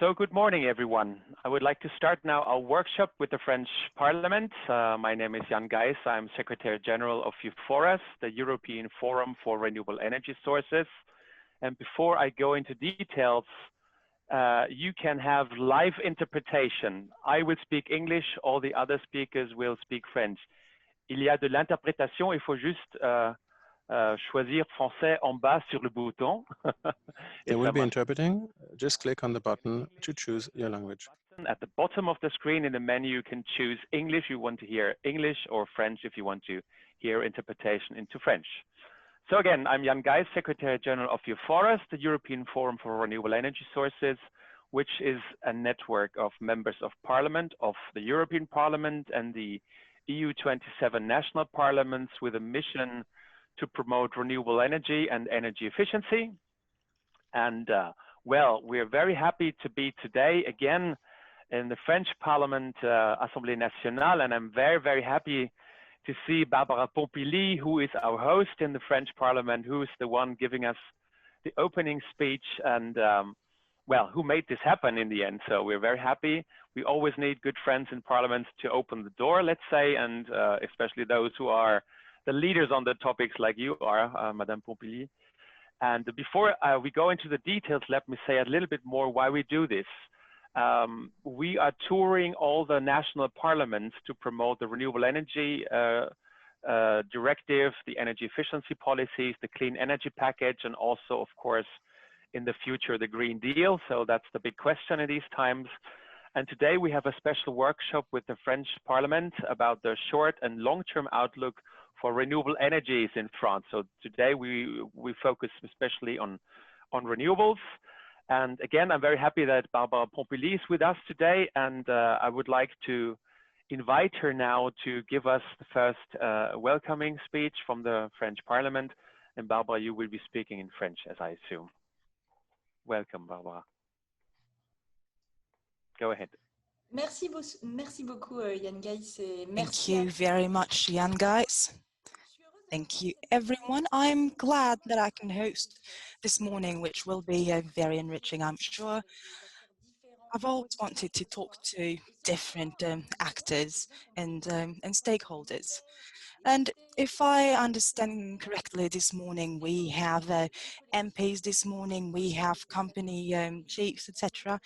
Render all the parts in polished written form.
So good morning, everyone. I would like to start now our workshop with the French Parliament. My name is Jan Gijs. I'm Secretary General of EUFORES, the European Forum for Renewable Energy Sources. And before I go into details, you can have live interpretation. I will speak English, all the other speakers will speak French. Il y a de l'interprétation, il faut juste choisir français en bas sur le bouton. There will be interpreting. Just click on the button to choose your language. At the bottom of the screen in the menu, you can choose English. You want to hear English, or French if you want to hear interpretation into French. So again, I'm Jan Gijs, Secretary General of EUFORES, the European Forum for Renewable Energy Sources, which is a network of members of Parliament, of the European Parliament and the EU 27 national parliaments, with a mission to promote renewable energy and energy efficiency. And well, we're very happy to be today again in the French Parliament, Assemblée Nationale, and I'm very, very happy to see Barbara Pompili, who is our host in the French Parliament, who is the one giving us the opening speech and well, who made this happen in the end. So we're very happy. We always need good friends in Parliament to open the door, let's say, and especially those who are the leaders on the topics like you are, Madame Pompili. And before we go into the details, let me say a little bit more why we do this. We are touring all the national parliaments to promote the renewable energy directive, the energy efficiency policies, the clean energy package, and also, of course, in the future, the Green Deal. So that's the big question in these times. And today we have a special workshop with the French Parliament about the short and long-term outlook for renewable energies in France. So today we focus especially on renewables. And again, I'm very happy that Barbara Pompili is with us today, and I would like to invite her now to give us the first welcoming speech from the French Parliament. And Barbara, you will be speaking in French, as I assume. Welcome, Barbara. Go ahead. Merci beaucoup, Jan Gijs. Thank you very much, Jan Gijs. Thank you, everyone. I'm glad that I can host this morning, which will be very enriching, I'm sure. I've always wanted to talk to different actors and stakeholders. And if I understand correctly, this morning we have MPs this morning, we have company chiefs, etc.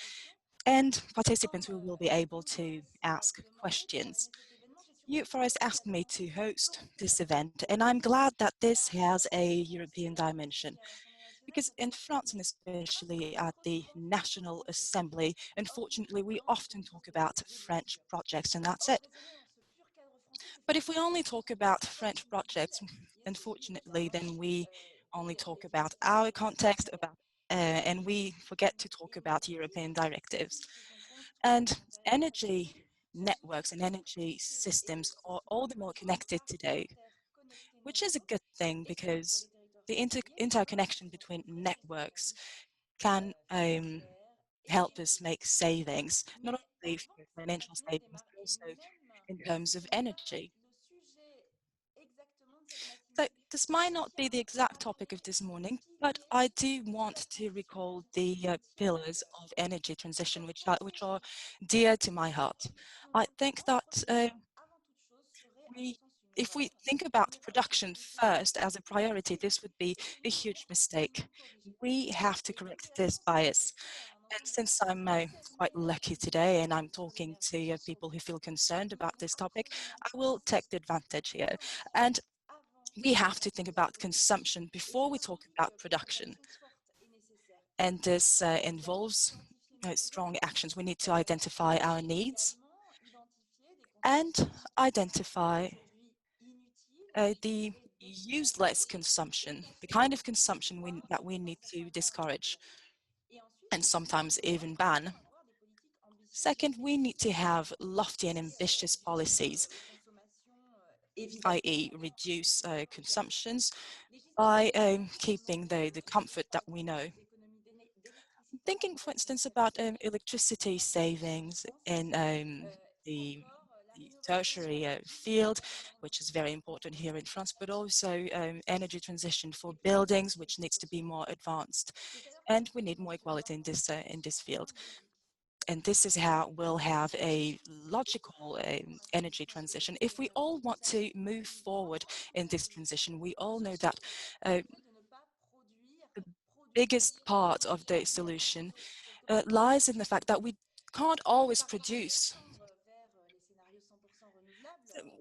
And participants who will be able to ask questions. EUFORES asked me to host this event, and I'm glad that this has a European dimension. Because in France, and especially at the National Assembly, unfortunately, we often talk about French projects, and that's it. But if we only talk about French projects, unfortunately, then we only talk about our context, and we forget to talk about European directives. And energy networks and energy systems are all the more connected today, which is a good thing because the interconnection between networks can help us make savings, not only for financial savings, but also in terms of energy. So this might not be the exact topic of this morning, but I do want to recall the pillars of energy transition, which are dear to my heart. I think that if we think about production first as a priority, this would be a huge mistake. We have to correct this bias. And since I'm quite lucky today and I'm talking to people who feel concerned about this topic, I will take the advantage here. And we have to think about consumption before we talk about production. And this involves strong actions. We need to identify our needs and identify the useless consumption, the kind of consumption that we need to discourage and sometimes even ban. Second, we need to have lofty and ambitious policies, i.e. reduce consumptions by keeping the comfort that we know. Thinking, for instance, about electricity savings in the tertiary field, which is very important here in France, but also energy transition for buildings, which needs to be more advanced. And we need more equality in this field. And this is how we'll have a logical energy transition. If we all want to move forward in this transition, we all know that the biggest part of the solution lies in the fact that we can't always produce.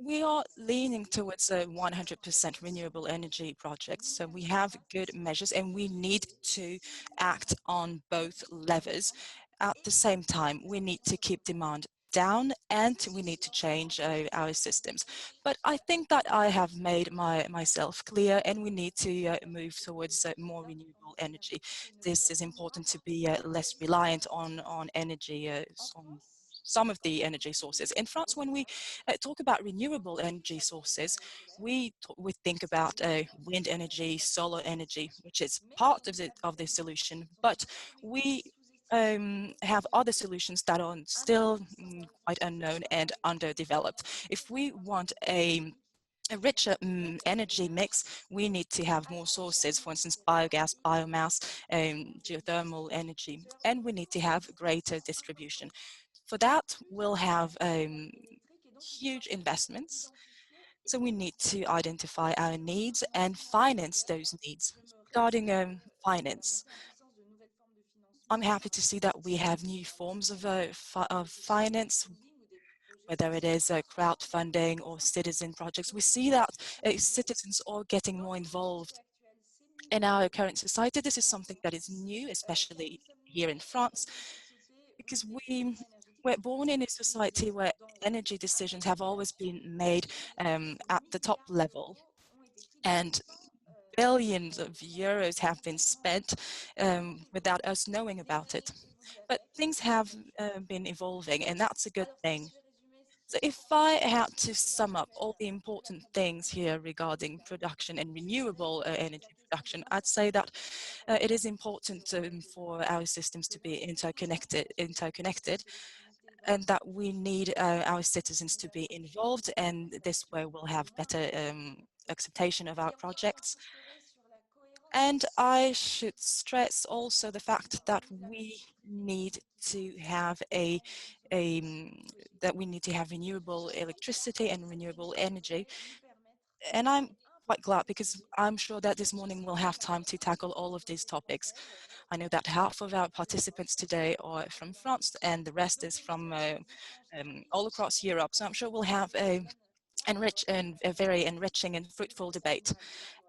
We are leaning towards a 100% renewable energy projects. So we have good measures and we need to act on both levers. At the same time, we need to keep demand down and we need to change our systems. But I think that I have made myself clear, and we need to move towards more renewable energy. This is important to be less reliant on energy, on some of the energy sources. In France, when we talk about renewable energy sources, we think about wind energy, solar energy, which is part of the solution, but we have other solutions that are still quite unknown and underdeveloped. If we want a richer energy mix, we need to have more sources, for instance, biogas, biomass, geothermal energy, and we need to have greater distribution. For that, we'll have huge investments. So we need to identify our needs and finance those needs. Regarding finance, I'm happy to see that we have new forms of finance, whether it is crowdfunding or citizen projects. We see that citizens are getting more involved in our current society. This is something that is new, especially here in France, because we're born in a society where energy decisions have always been made at the top level, and billions of euros have been spent without us knowing about it. But things have been evolving, and that's a good thing. So if I had to sum up all the important things here regarding production and renewable energy production, I'd say that it is important for our systems to be interconnected, and that we need our citizens to be involved, and this way we'll have better acceptation of our projects. And I should stress also the fact that we need to have renewable electricity and renewable energy. And I'm quite glad, because I'm sure that this morning we'll have time to tackle all of these topics. I know that half of our participants today are from France and the rest is from all across Europe. So I'm sure we'll have a very enriching and fruitful debate.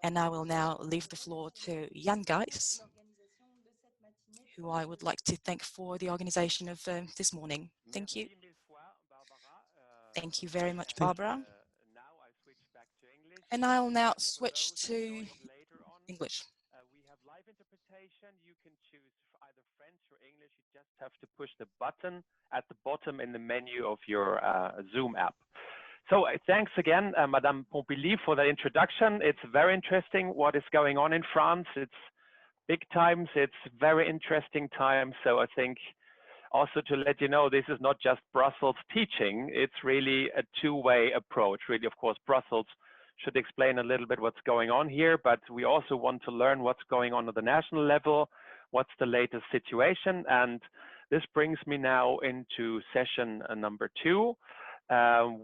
And I will now leave the floor to Jan Gijs, who I would like to thank for the organization of this morning. Thank you. Thank you very much, Barbara. And I'll now switch to English. We have live interpretation. You can choose either French or English. You just have to push the button at the bottom in the menu of your Zoom app. So thanks again, Madame Pompili, for the introduction. It's very interesting what is going on in France. It's big times. It's very interesting times. So I think also to let you know, this is not just Brussels teaching. It's really a two-way approach. Really, of course, Brussels should explain a little bit what's going on here, but we also want to learn what's going on at the national level, what's the latest situation. And this brings me now into session number 2,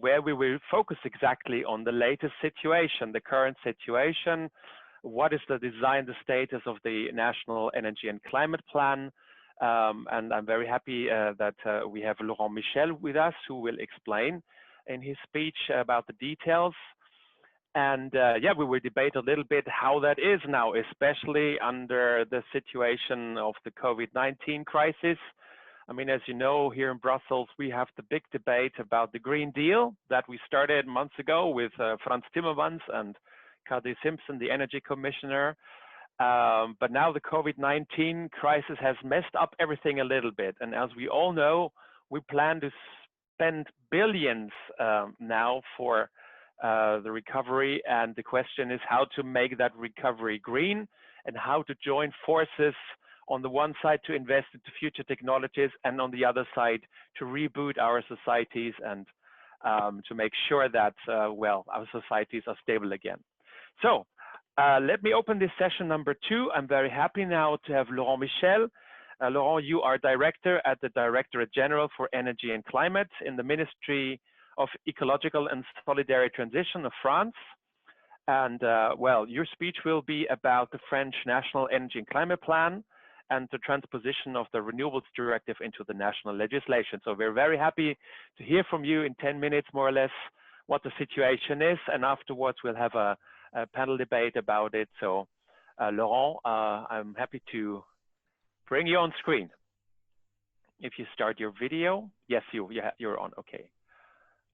where we will focus exactly on the latest situation, the current situation. What is the design, the status of the National Energy and Climate Plan? And I'm very happy that we have Laurent Michel with us, who will explain in his speech about the details. And yeah, we will debate a little bit how that is now, especially under the situation of the COVID-19 crisis. I mean, as you know, here in Brussels, we have the big debate about the Green Deal that we started months ago with Frans Timmermans and Kadri Simpson, the Energy Commissioner. But now the COVID-19 crisis has messed up everything a little bit. And as we all know, we plan to spend billions now for the recovery, and the question is how to make that recovery green and how to join forces on the one side to invest into future technologies, and on the other side to reboot our societies and to make sure that well, our societies are stable again. So let me open this session number 2. I'm very happy now to have Laurent Michel, Laurent, you are director at the Directorate General for Energy and Climate in the Ministry of Ecological and Solidarity Transition of France. And well, your speech will be about the French National Energy and Climate Plan and the transposition of the Renewables Directive into the national legislation. So we're very happy to hear from you in 10 minutes, more or less, what the situation is. And afterwards, we'll have a panel debate about it. So Laurent, I'm happy to bring you on screen. If you start your video, yes, you're on, okay.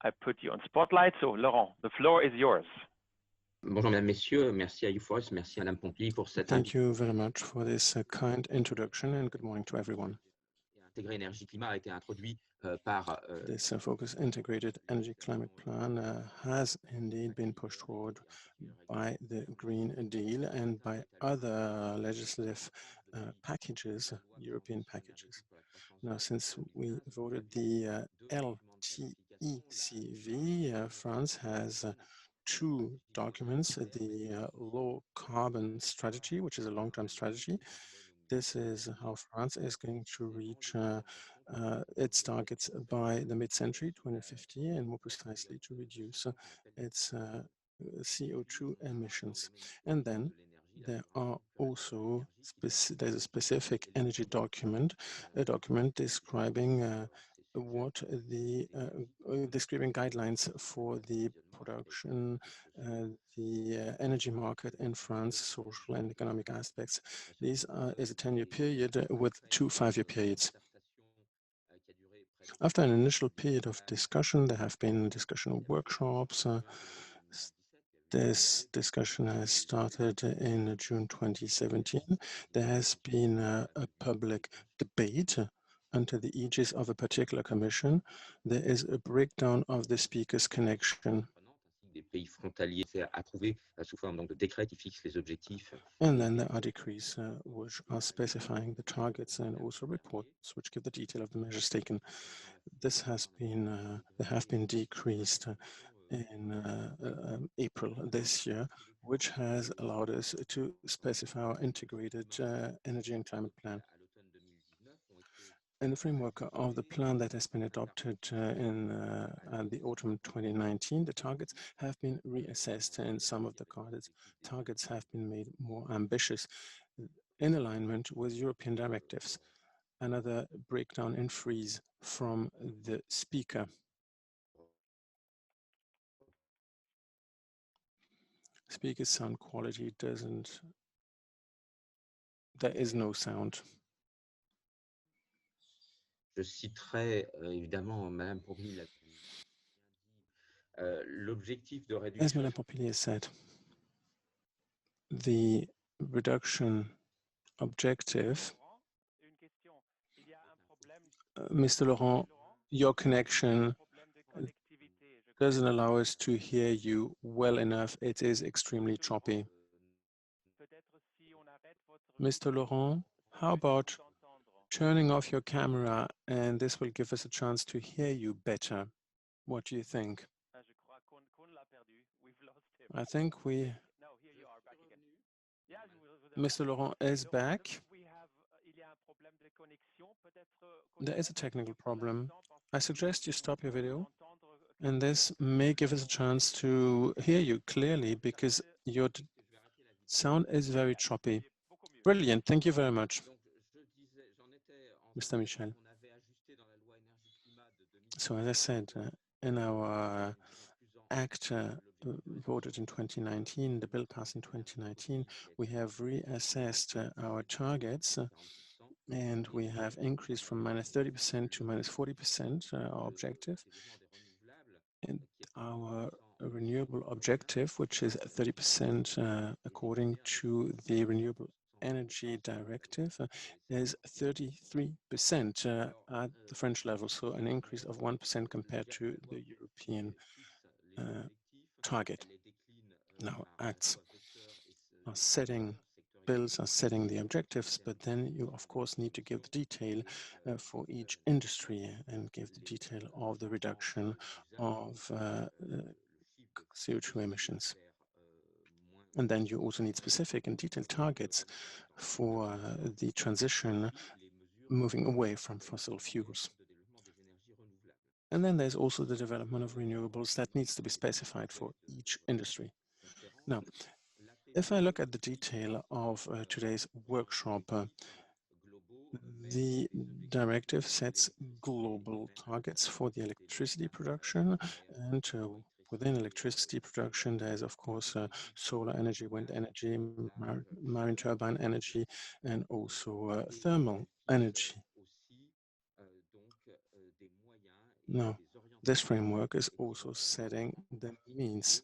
I put you on spotlight. So Laurent, the floor is yours. Bonjour mesdames, messieurs, merci à EUFORES, merci à Madame Pompili pour cette Thank you very much for this kind introduction and good morning to everyone. Intégré énergie-climat a été introduit par This Focus Integrated Energy Climate Plan has indeed been pushed forward by the Green Deal and by other legislative packages, European packages. Now, since we voted the LTECV, France has two documents, the low carbon strategy, which is a long-term strategy. This is how France is going to reach its targets by the mid-century, 2050, and more precisely to reduce its CO2 emissions. And then there are also there's a specific energy document, a document describing what the describing guidelines for the production, the energy market in France, social and economic aspects. These is a 10-year period with 2 5-year periods. After an initial period of discussion, there have been discussion workshops. This discussion has started in June 2017. There has been a public debate under the aegis of a particular commission. There is a breakdown of the speaker's connection. And then there are decrees which are specifying the targets and also reports which give the detail of the measures taken. This has been, they have been decreased in April this year, which has allowed us to specify our integrated energy and climate plan. In the framework of the plan that has been adopted in the autumn 2019, the targets have been reassessed and some of the targets have been made more ambitious in alignment with European directives. Another breakdown in freeze from the speaker. Speaker sound quality doesn't, there is no sound. Je citerai évidemment Madame Pompili l'a dit. L'objectif de réduction. As Madame Pompili has said, the reduction objective. Mr. Laurent, your connection doesn't allow us to hear you well enough. It is extremely choppy. Mr. Laurent, how about turning off your camera and this will give us a chance to hear you better? What do you think? I think we... Mr. Laurent is back. There is a technical problem. I suggest you stop your video, and this may give us a chance to hear you clearly because your sound is very choppy. Brilliant, thank you very much. Mr. Michel. So as I said, in our Act voted in 2019, the bill passed in 2019, we have reassessed our targets and we have increased from -30% to -40% our objective. And our renewable objective, which is 30% according to the Renewable Energy Directive, is 33% at the French level, so an increase of 1% compared to the European target. Now, acts are setting, bills are setting the objectives, but then you, of course, need to give the detail for each industry and give the detail of the reduction of CO2 emissions. And then you also need specific and detailed targets for the transition moving away from fossil fuels. And then there's also the development of renewables that needs to be specified for each industry. Now, if I look at the detail of today's workshop, the directive sets global targets for the electricity production, and within electricity production, there's of course solar energy, wind energy, marine turbine energy, and also thermal energy. Now, this framework is also setting the means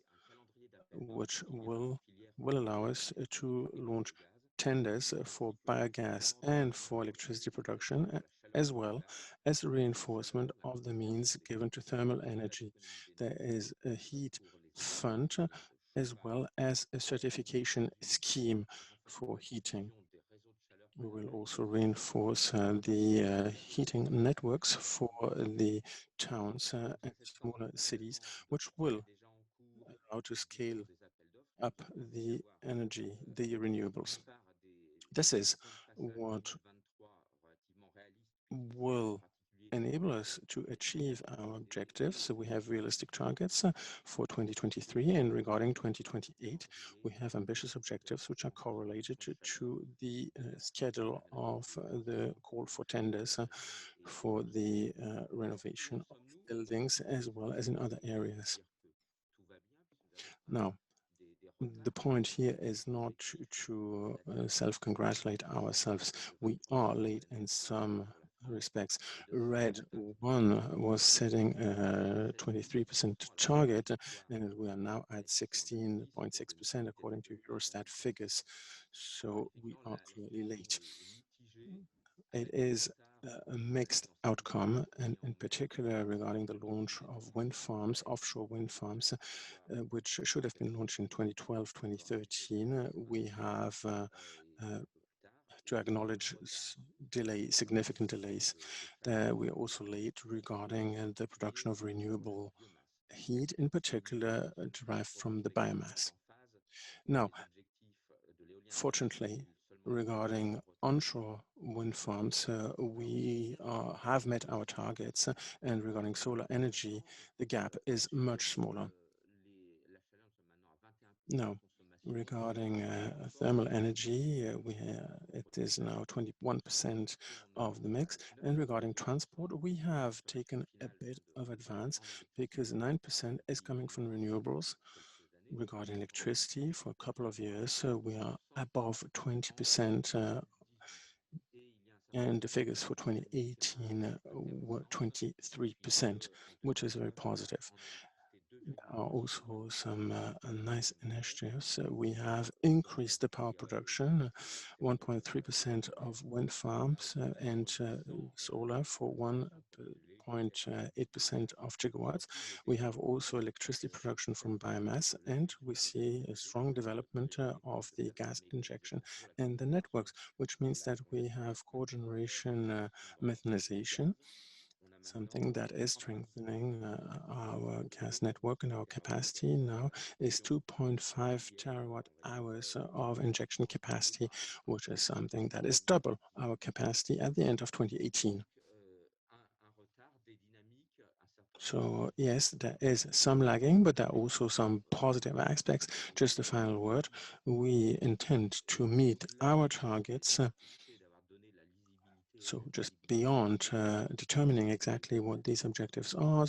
which will allow us to launch tenders for biogas and for electricity production, as well as the reinforcement of the means given to thermal energy. There is a heat fund as well as a certification scheme for heating. We will also reinforce the heating networks for the towns and smaller cities, which will allow to scale up the energy, the renewables. This is what will enable us to achieve our objectives. So we have realistic targets for 2023, and regarding 2028, we have ambitious objectives which are correlated to the schedule of the call for tenders for the renovation of buildings as well as in other areas. Now, the point here is not to self-congratulate ourselves. We are late in some respects. RED 1 was setting a 23% target, and we are now at 16.6% according to Eurostat figures. So we are clearly late. It is a mixed outcome, and in particular regarding the launch of wind farms, offshore wind farms, which should have been launched in 2012, 2013. We have to acknowledge significant delays. We are also late regarding the production of renewable heat, in particular derived from the biomass. Now, fortunately, regarding onshore wind farms, we have met our targets, and regarding solar energy, the gap is much smaller. Now, regarding thermal energy, it is now 21% of the mix, and regarding transport, we have taken a bit of advance because 9% is coming from renewables. Regarding electricity, for a couple of years, we are above 20%, and the figures for 2018 were 23%, which is very positive. There are also some nice initiatives. We have increased the power production, 1.3% of wind farms and solar for 1.8% of gigawatts. We have also electricity production from biomass, and we see a strong development of the gas injection and the networks, which means that we have cogeneration methanization, something that is strengthening our gas network, and our capacity now is 2.5 terawatt hours of injection capacity, which is something that is double our capacity at the end of 2018. So yes, there is some lagging, but there are also some positive aspects. Just a final word, we intend to meet our targets. So just beyond determining exactly what these objectives are,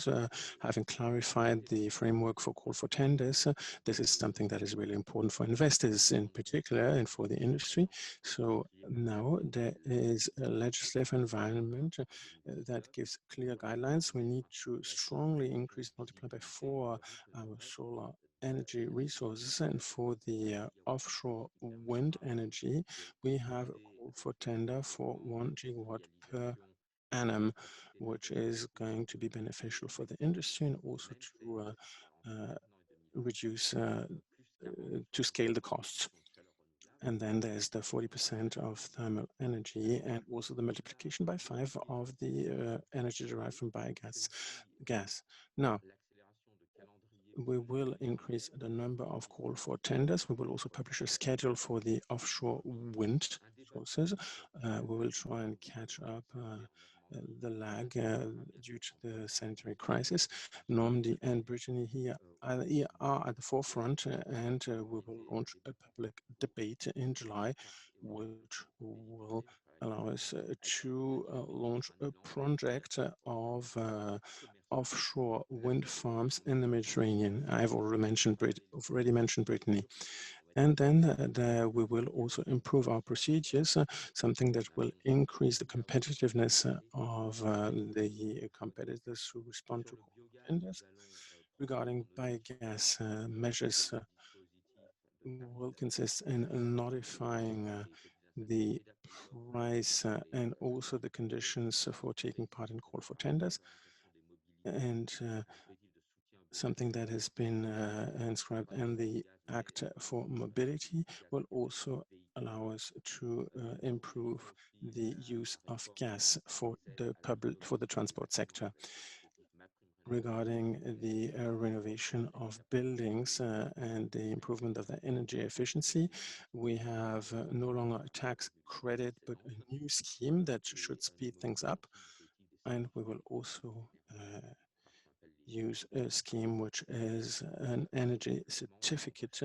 having clarified the framework for call for tenders, this is something that is really important for investors in particular and for the industry. So now there is a legislative environment that gives clear guidelines. We need to strongly increase, multiply by 4 our solar energy resources, and for the offshore wind energy, we have a call for tender for 1 gigawatt per annum, which is going to be beneficial for the industry and also to reduce, to scale the costs. And then there's the 40% of thermal energy, and also the multiplication by 5 of the energy derived from biogas gas. Now, we will increase the number of call for tenders. We will also publish a schedule for the offshore wind process. We will try and catch up the lag due to the sanitary crisis. Normandy and Brittany here are at the forefront, and we will launch a public debate in July, which will allow us to launch a project of offshore wind farms in the Mediterranean. I've already mentioned Brittany. And then we will also improve our procedures, something that will increase the competitiveness of the competitors who respond to tenders. Regarding biogas, measures will consist in notifying the price and also the conditions for taking part in call for tenders. And something that has been inscribed in the Act for Mobility will also allow us to improve the use of gas for the transport sector. Regarding the renovation of buildings and the improvement of the energy efficiency, we have no longer a tax credit, but a new scheme that should speed things up. And we will also use a scheme which is an energy certificate,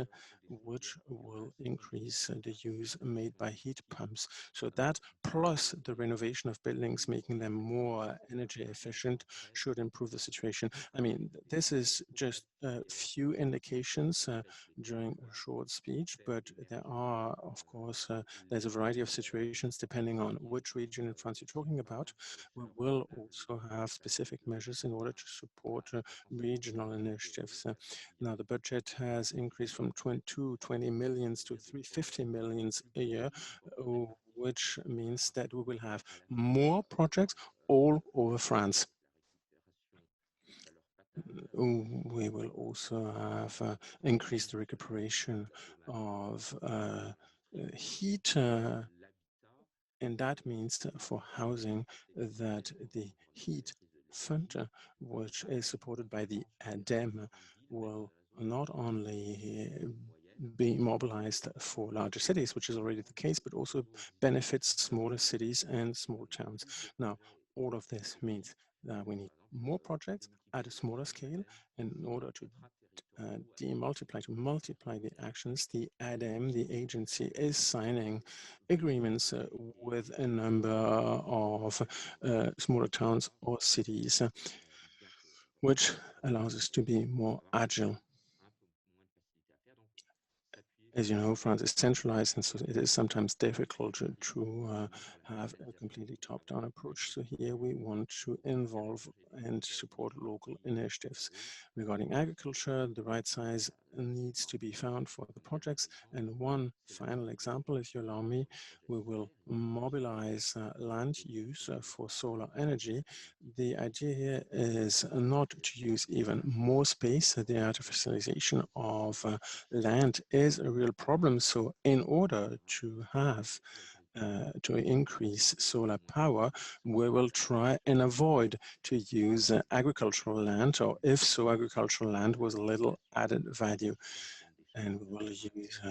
which will increase the use made by heat pumps. So that plus the renovation of buildings, making them more energy efficient, should improve the situation. I mean, this is just a few indications during a short speech, but there are, of course, there's a variety of situations depending on which region in France you're talking about. We will also have specific measures in order to support regional initiatives. Now, the budget has increased from 220 millions to 350 millions a year, which means that we will have more projects all over France. We will also have increased the recuperation of heat, and that means for housing that the heat fund, which is supported by the ADEME, will not only be mobilized for larger cities, which is already the case, but also benefits smaller cities and small towns. Now, all of this means that we need more projects at a smaller scale in order to multiply the actions. The ADEME, the agency, is signing agreements with a number of smaller towns or cities, which allows us to be more agile. As you know, France is centralized, and so it is sometimes difficult to have a completely top-down approach. So here we want to involve and support local initiatives. Regarding agriculture, the right size needs to be found for the projects. And one final example, if you allow me, we will mobilize land use for solar energy. The idea here is not to use even more space. The artificialization of land is a real problem. So in order to have to increase solar power, we will try and avoid to use agricultural land, or if so, agricultural land with a little added value. And we will use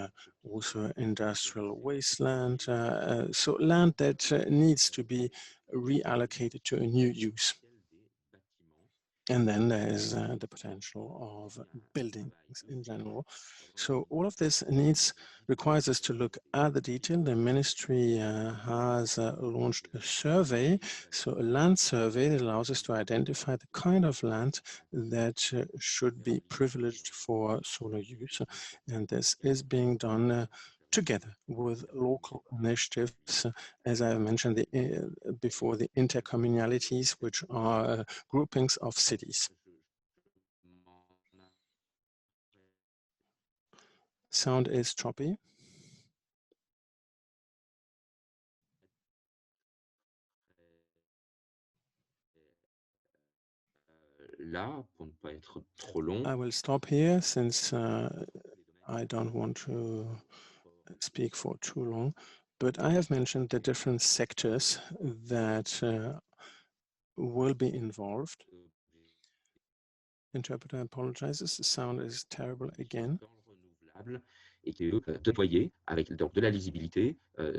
also industrial wasteland, so land that needs to be reallocated to a new use. And then there is the potential of buildings in general. So all of this requires us to look at the detail. The ministry has launched a survey, so a land survey that allows us to identify the kind of land that should be privileged for solar use. And this is being done together with local initiatives, as I mentioned before, the intercommunalities, which are groupings of cities. Sound is choppy. I will stop here since I don't want to speak for too long, but I have mentioned the different sectors that will be involved. Interpreter apologizes, the sound is terrible again. et qui est déployé avec donc de la lisibilité,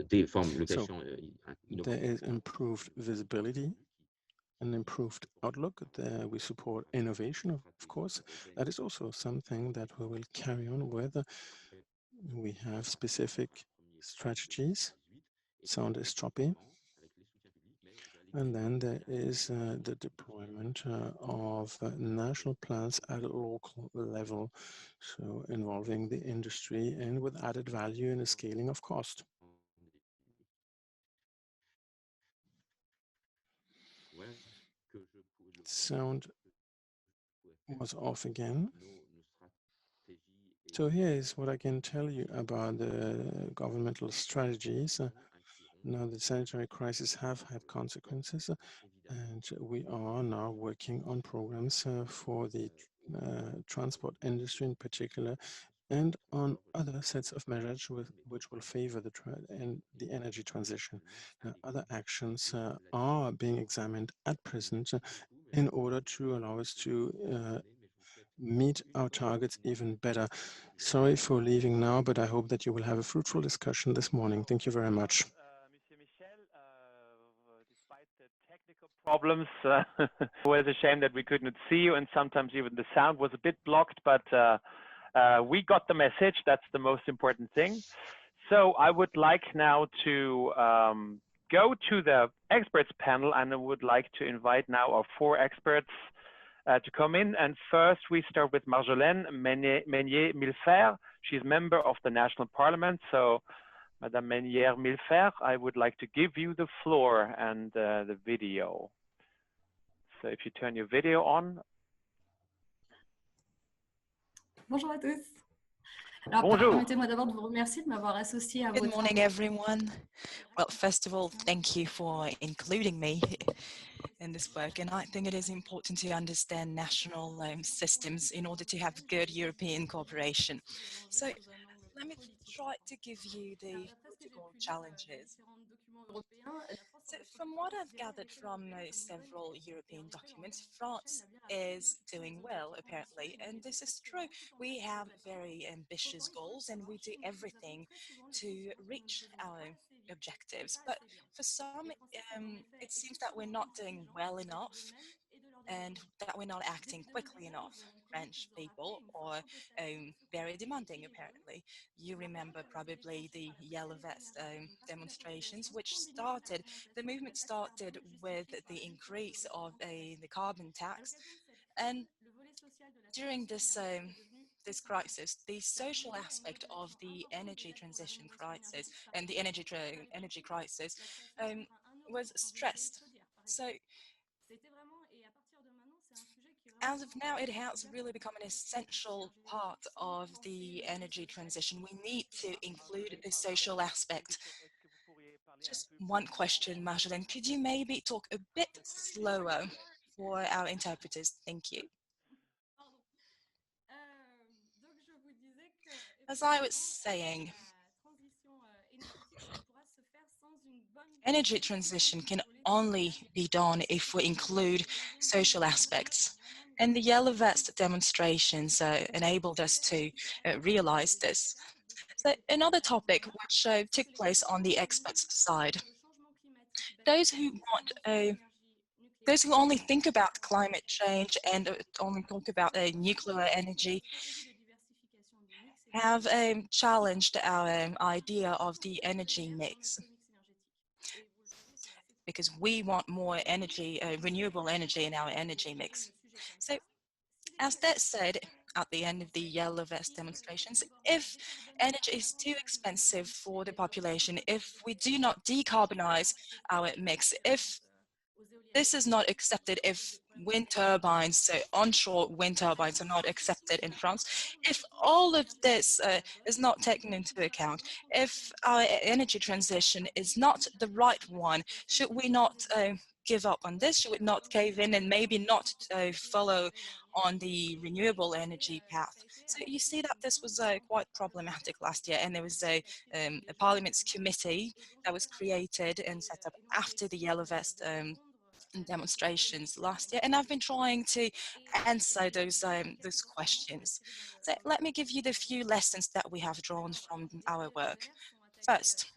des formes, le cas So échéant, there is improved visibility an improved outlook. There we support innovation, of course. That is also something that we will carry on with. We have specific strategies. Sound is choppy. And then there is the deployment of national plans at a local level, so involving the industry and with added value and a scaling of cost. Sound was off again. So here is what I can tell you about the governmental strategies. Now the sanitary crisis have had consequences, and we are now working on programs for the transport industry in particular, and on other sets of measures which will favor the energy transition. Other actions are being examined at present in order to allow us to meet our targets even better. Sorry for leaving now, but I hope that you will have a fruitful discussion this morning. Thank you very much. Monsieur Michel, despite the technical problems, it was a shame that we could not see you, and sometimes even the sound was a bit blocked, but we got the message. That's the most important thing. So I would like now to go to the experts panel, and I would like to invite now our 4 experts to come in. And first we start with Marjolaine Meunier-Millefert. She's member of the National Parliament. So Madame Meunier-Millefert, I would like to give you the floor and the video. So if you turn your video on. Bonjour à tous. Alors, permettez-moi d'abord de vous remercier de m'avoir associé à votre. Good morning, everyone. Well, first of all, thank you for including me in this work. And I think it is important to understand national systems in order to have good European cooperation. So let me try to give you the political challenges. So from what I've gathered from several European documents, France is doing well, apparently, and this is true. We have very ambitious goals and we do everything to reach our objectives. But for some, it seems that we're not doing well enough and that we're not acting quickly enough. French people are very demanding, apparently. You remember probably the Yellow Vest demonstrations, which started, the movement started with the increase of the carbon tax. And during this crisis, the social aspect of the energy transition crisis and the energy crisis was stressed. So as of now, it has really become an essential part of the energy transition. We need to include the social aspect. Just one question, Marjolaine, could you maybe talk a bit slower for our interpreters? Thank you. As I was saying, energy transition can only be done if we include social aspects. And the Yellow Vest demonstrations enabled us to realize this. So another topic which took place on the experts' side. Those who only think about climate change and only talk about nuclear energy have challenged our idea of the energy mix, because we want more energy, renewable energy in our energy mix. So as that said, at the end of the Yellow Vest demonstrations, if energy is too expensive for the population, if we do not decarbonize our mix, if this is not accepted, if wind turbines, so onshore wind turbines are not accepted in France, if all of this is not taken into account, if our energy transition is not the right one, should we not give up on this? Should we not cave in and maybe not follow on the renewable energy path? So you see that this was quite problematic last year, and there was a Parliament's committee that was created and set up after the Yellow Vest demonstrations last year, and I've been trying to answer those questions. So let me give you the few lessons that we have drawn from our work. First,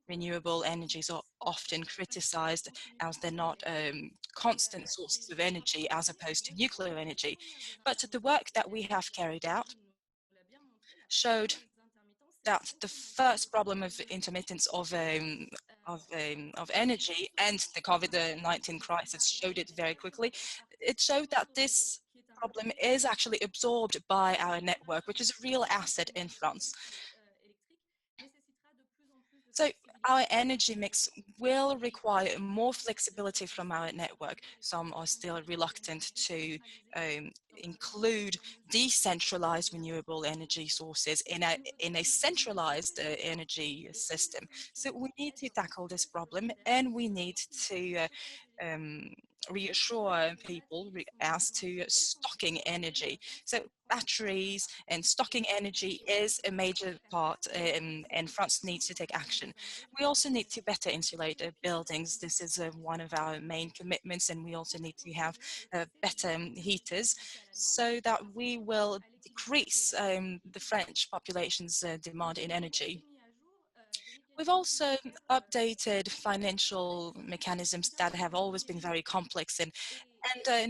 renewable energies are often criticized as they're not constant sources of energy as opposed to nuclear energy. But the work that we have carried out showed that the first problem of intermittence of energy, and the COVID-19 crisis showed it very quickly. It showed that this problem is actually absorbed by our network, which is a real asset in France. So our energy mix will require more flexibility from our network. Some are still reluctant to include decentralized renewable energy sources in a centralized energy system. So we need to tackle this problem, and we need to reassure people as to stocking energy. So batteries and stocking energy is a major part, and France needs to take action. We also need to better insulate buildings. This is one of our main commitments, and we also need to have better heaters so that we will decrease the French population's demand in energy. We've also updated financial mechanisms that have always been very complex and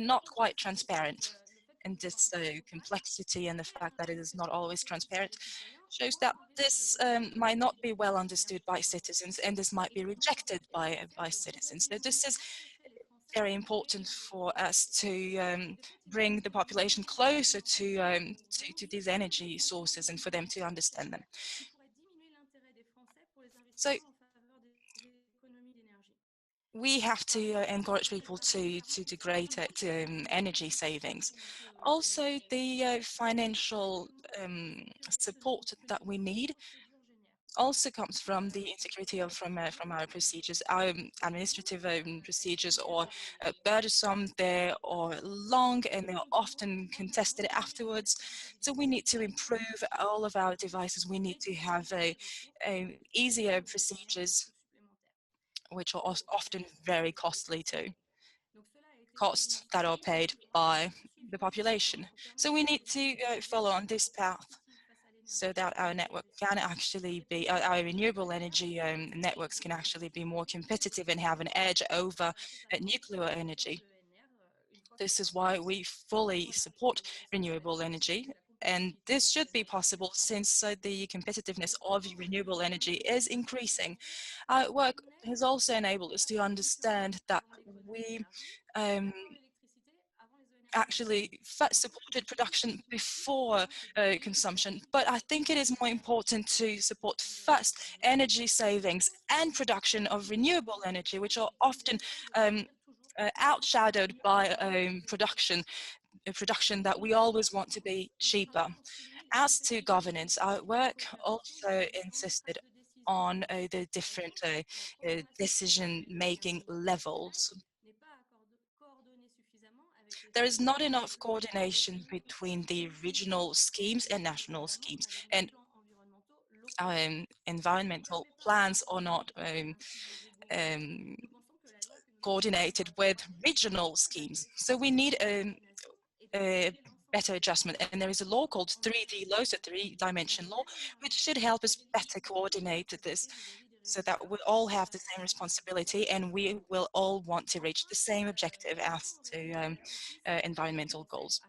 not quite transparent. And this complexity and the fact that it is not always transparent shows that this might not be well understood by citizens, and this might be rejected by citizens. So this is very important for us to bring the population closer to these energy sources and for them to understand them. So we have to encourage people to greater energy savings. Also, the financial support that we need also comes from the insecurity from our procedures. Our administrative procedures are burdensome, they are long, and they are often contested afterwards. So we need to improve all of our devices. We need to have easier procedures, which are often very costly too, costs that are paid by the population. So we need to follow on this path so that our network can actually be, our renewable energy networks can actually be more competitive and have an edge over nuclear energy. This is why we fully support renewable energy. And this should be possible since the competitiveness of renewable energy is increasing. Our work has also enabled us to understand that we actually supported production before consumption, but I think it is more important to support first energy savings and production of renewable energy, which are often outshadowed by production that we always want to be cheaper. As to governance, our work also insisted on the different decision-making levels. There is not enough coordination between the regional schemes and national schemes, and environmental plans are not coordinated with regional schemes. So we need a better adjustment, and there is a law called 3D law, so three-dimension law, which should help us better coordinate this so that we all have the same responsibility and we will all want to reach the same objective as to environmental goals.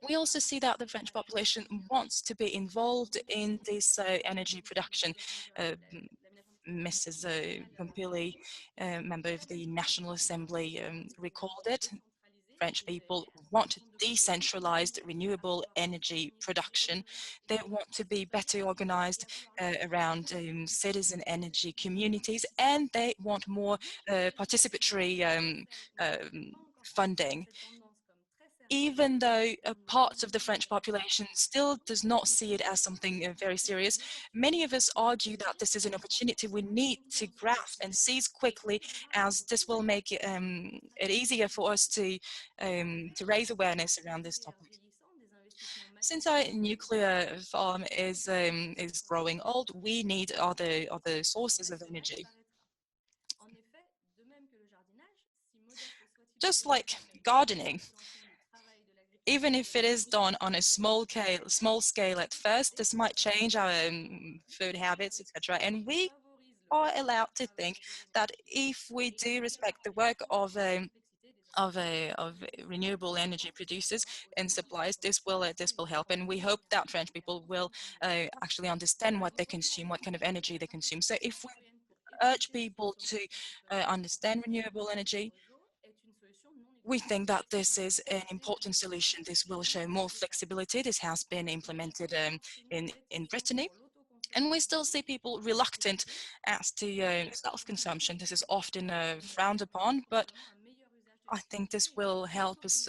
We also see that the French population wants to be involved in this energy production. Mrs. Pompili, member of the National Assembly, recalled it. French people want decentralized renewable energy production. They want to be better organized around citizen energy communities, and they want more participatory funding. Even though parts of the French population still does not see it as something very serious, many of us argue that this is an opportunity we need to grasp and seize quickly, as this will make it easier for us to raise awareness around this topic. Since our nuclear farm is growing old, we need other sources of energy. just like gardening. Even if it is done on a small scale at first, this might change our food habits, etc. And we are allowed to think that if we do respect the work of renewable energy producers and suppliers, this will help. And we hope that French people will actually understand what they consume, what kind of energy they consume. So if we urge people to understand renewable energy, we think that this is an important solution. This will show more flexibility. This has been implemented in Brittany. And we still see people reluctant as to self-consumption. This is often frowned upon, but I think this will help us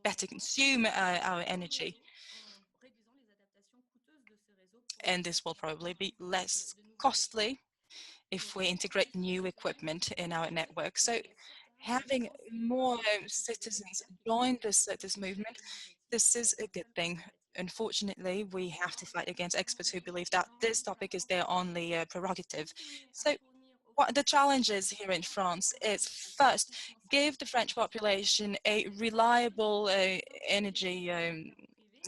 better consume our energy. And this will probably be less costly if we integrate new equipment in our network. So having more citizens join this movement, this is a good thing. Unfortunately, we have to fight against experts who believe that this topic is their only prerogative. So what the challenges here in France is, first, give the French population a reliable energy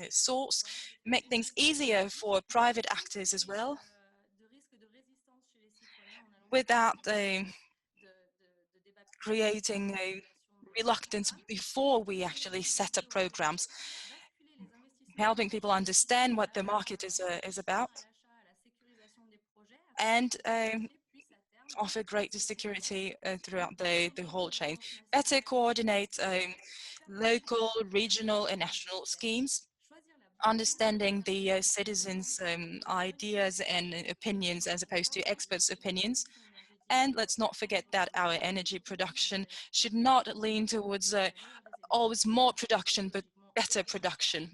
source, make things easier for private actors as well, without creating a reluctance before we actually set up programs, helping people understand what the market is about, and offer greater security throughout the whole chain. Better coordinate local, regional, and national schemes, understanding the citizens' ideas and opinions as opposed to experts' opinions. And let's not forget that our energy production should not lean towards always more production, but better production.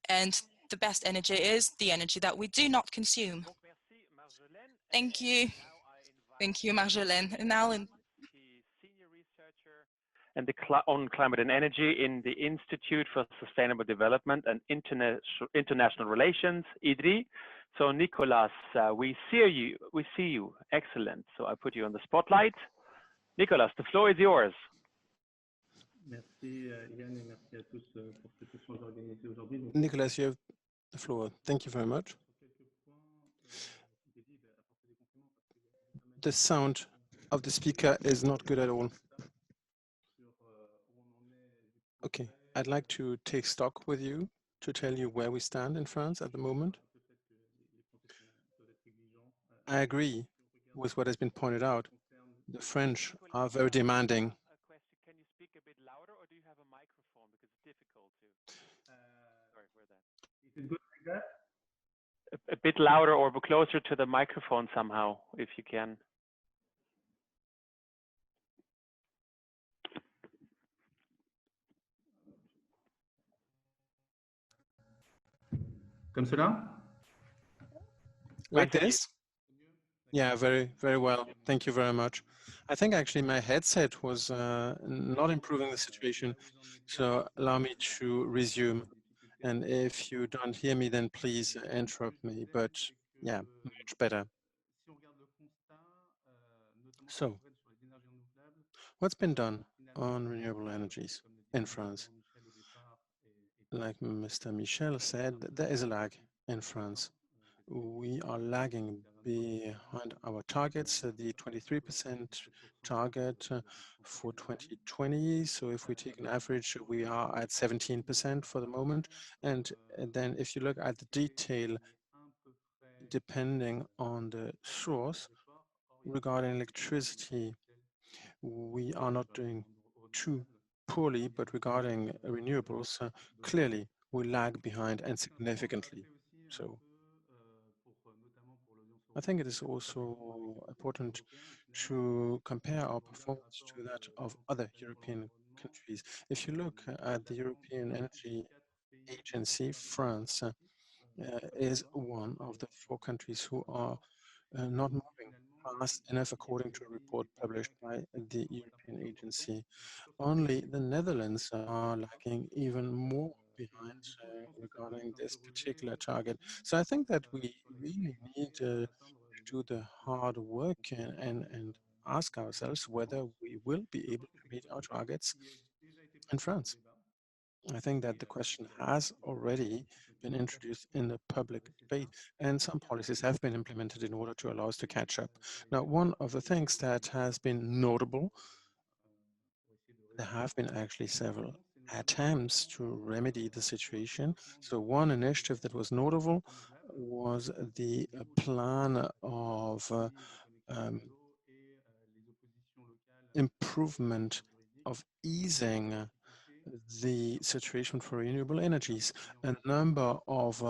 And the best energy is the energy that we do not consume. Thank you. Thank you, Marjolaine. And now Senior researcher and on climate and energy in the Institute for Sustainable Development and International Relations, IDRI. So Nicolas, we see you. Excellent. So I put you on the spotlight. Nicolas, the floor is yours. Nicolas, you have the floor. Thank you very much. The sound of the speaker is not good at all. Okay, I'd like to take stock with you to tell you where we stand in France at the moment. I agree with what has been pointed out. The French are very demanding. Can you speak a bit louder, or do you have a microphone? Because it's difficult to. Sorry for that. Is it good like that? A bit louder or closer to the microphone somehow, if you can. Comme cela? Like this? Yeah, very, very well. Thank you very much. I think actually my headset was not improving the situation, so allow me to resume. And if you don't hear me, then please interrupt me. But yeah, much better. So, what's been done on renewable energies in France? Like Mr. Michel said, there is a lag in France. We are lagging behind our targets, the 23% target for 2020. So if we take an average, we are at 17% for the moment. And then if you look at the detail, depending on the source, regarding electricity, we are not doing too poorly, but regarding renewables, clearly we lag behind and significantly. So I think it is also important to compare our performance to that of other European countries. If you look at the European Energy Agency, France is one of the 4 countries who are not moving fast enough according to a report published by the European Agency. Only the Netherlands are lagging even more behind regarding this particular target. So I think that we really need to do the hard work and ask ourselves whether we will be able to meet our targets in France. I think that the question has already been introduced in the public debate, and some policies have been implemented in order to allow us to catch up. Now, one of the things that has been notable, there have been actually several attempts to remedy the situation. So one initiative that was notable was the plan of improvement of easing the situation for renewable energies. A number of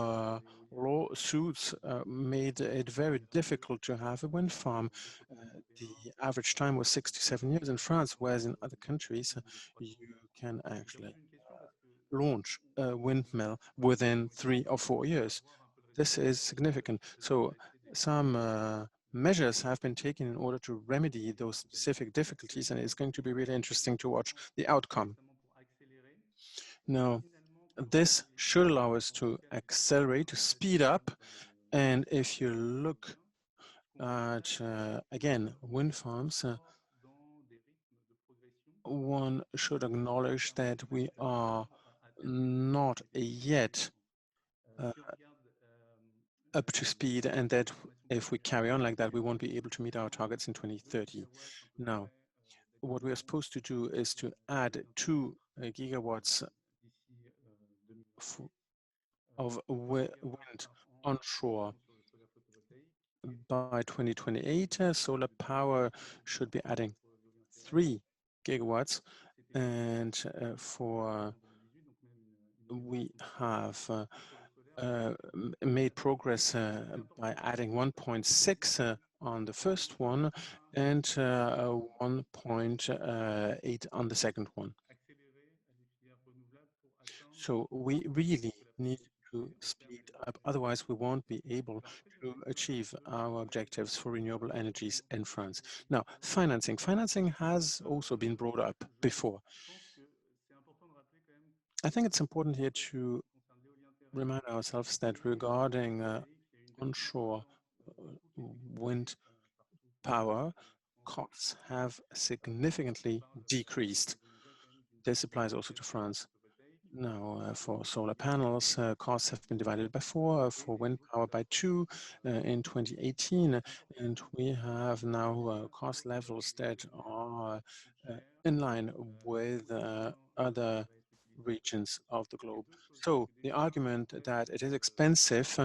lawsuits made it very difficult to have a wind farm. The average time was 6 to 7 years in France, whereas in other countries you can actually launch a windmill within 3 or 4 years. This is significant. So some measures have been taken in order to remedy those specific difficulties, and it's going to be really interesting to watch the outcome. Now, this should allow us to accelerate, to speed up, and if you look at, again, wind farms, one should acknowledge that we are not yet up to speed, and that if we carry on like that, we won't be able to meet our targets in 2030. Now, what we are supposed to do is to add 2 gigawatts of wind onshore by 2028. Solar power should be adding 3 gigawatts, and we have made progress by adding 1.6 on the first one and 1.8 on the second one. So we really need to speed up, otherwise we won't be able to achieve our objectives for renewable energies in France. Now, financing. Financing has also been brought up before. I think it's important here to remind ourselves that regarding onshore wind power, costs have significantly decreased. This applies also to France. Now, for solar panels, costs have been divided by 4, for wind power by 2 in 2018, and we have now cost levels that are in line with other regions of the globe. So the argument that it is expensive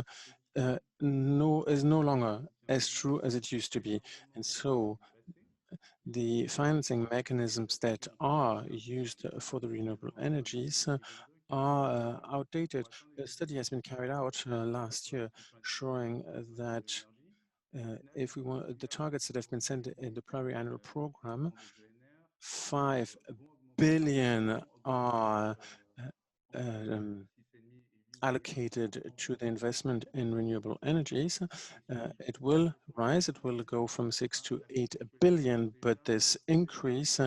is no longer as true as it used to be, and so the financing mechanisms that are used for the renewable energies are outdated. A study has been carried out last year showing that if we want the targets that have been set in the pluriannual program, 5 billion are allocated to the investment in renewable energies. It will rise, it will go from 6 to 8 billion, but this increase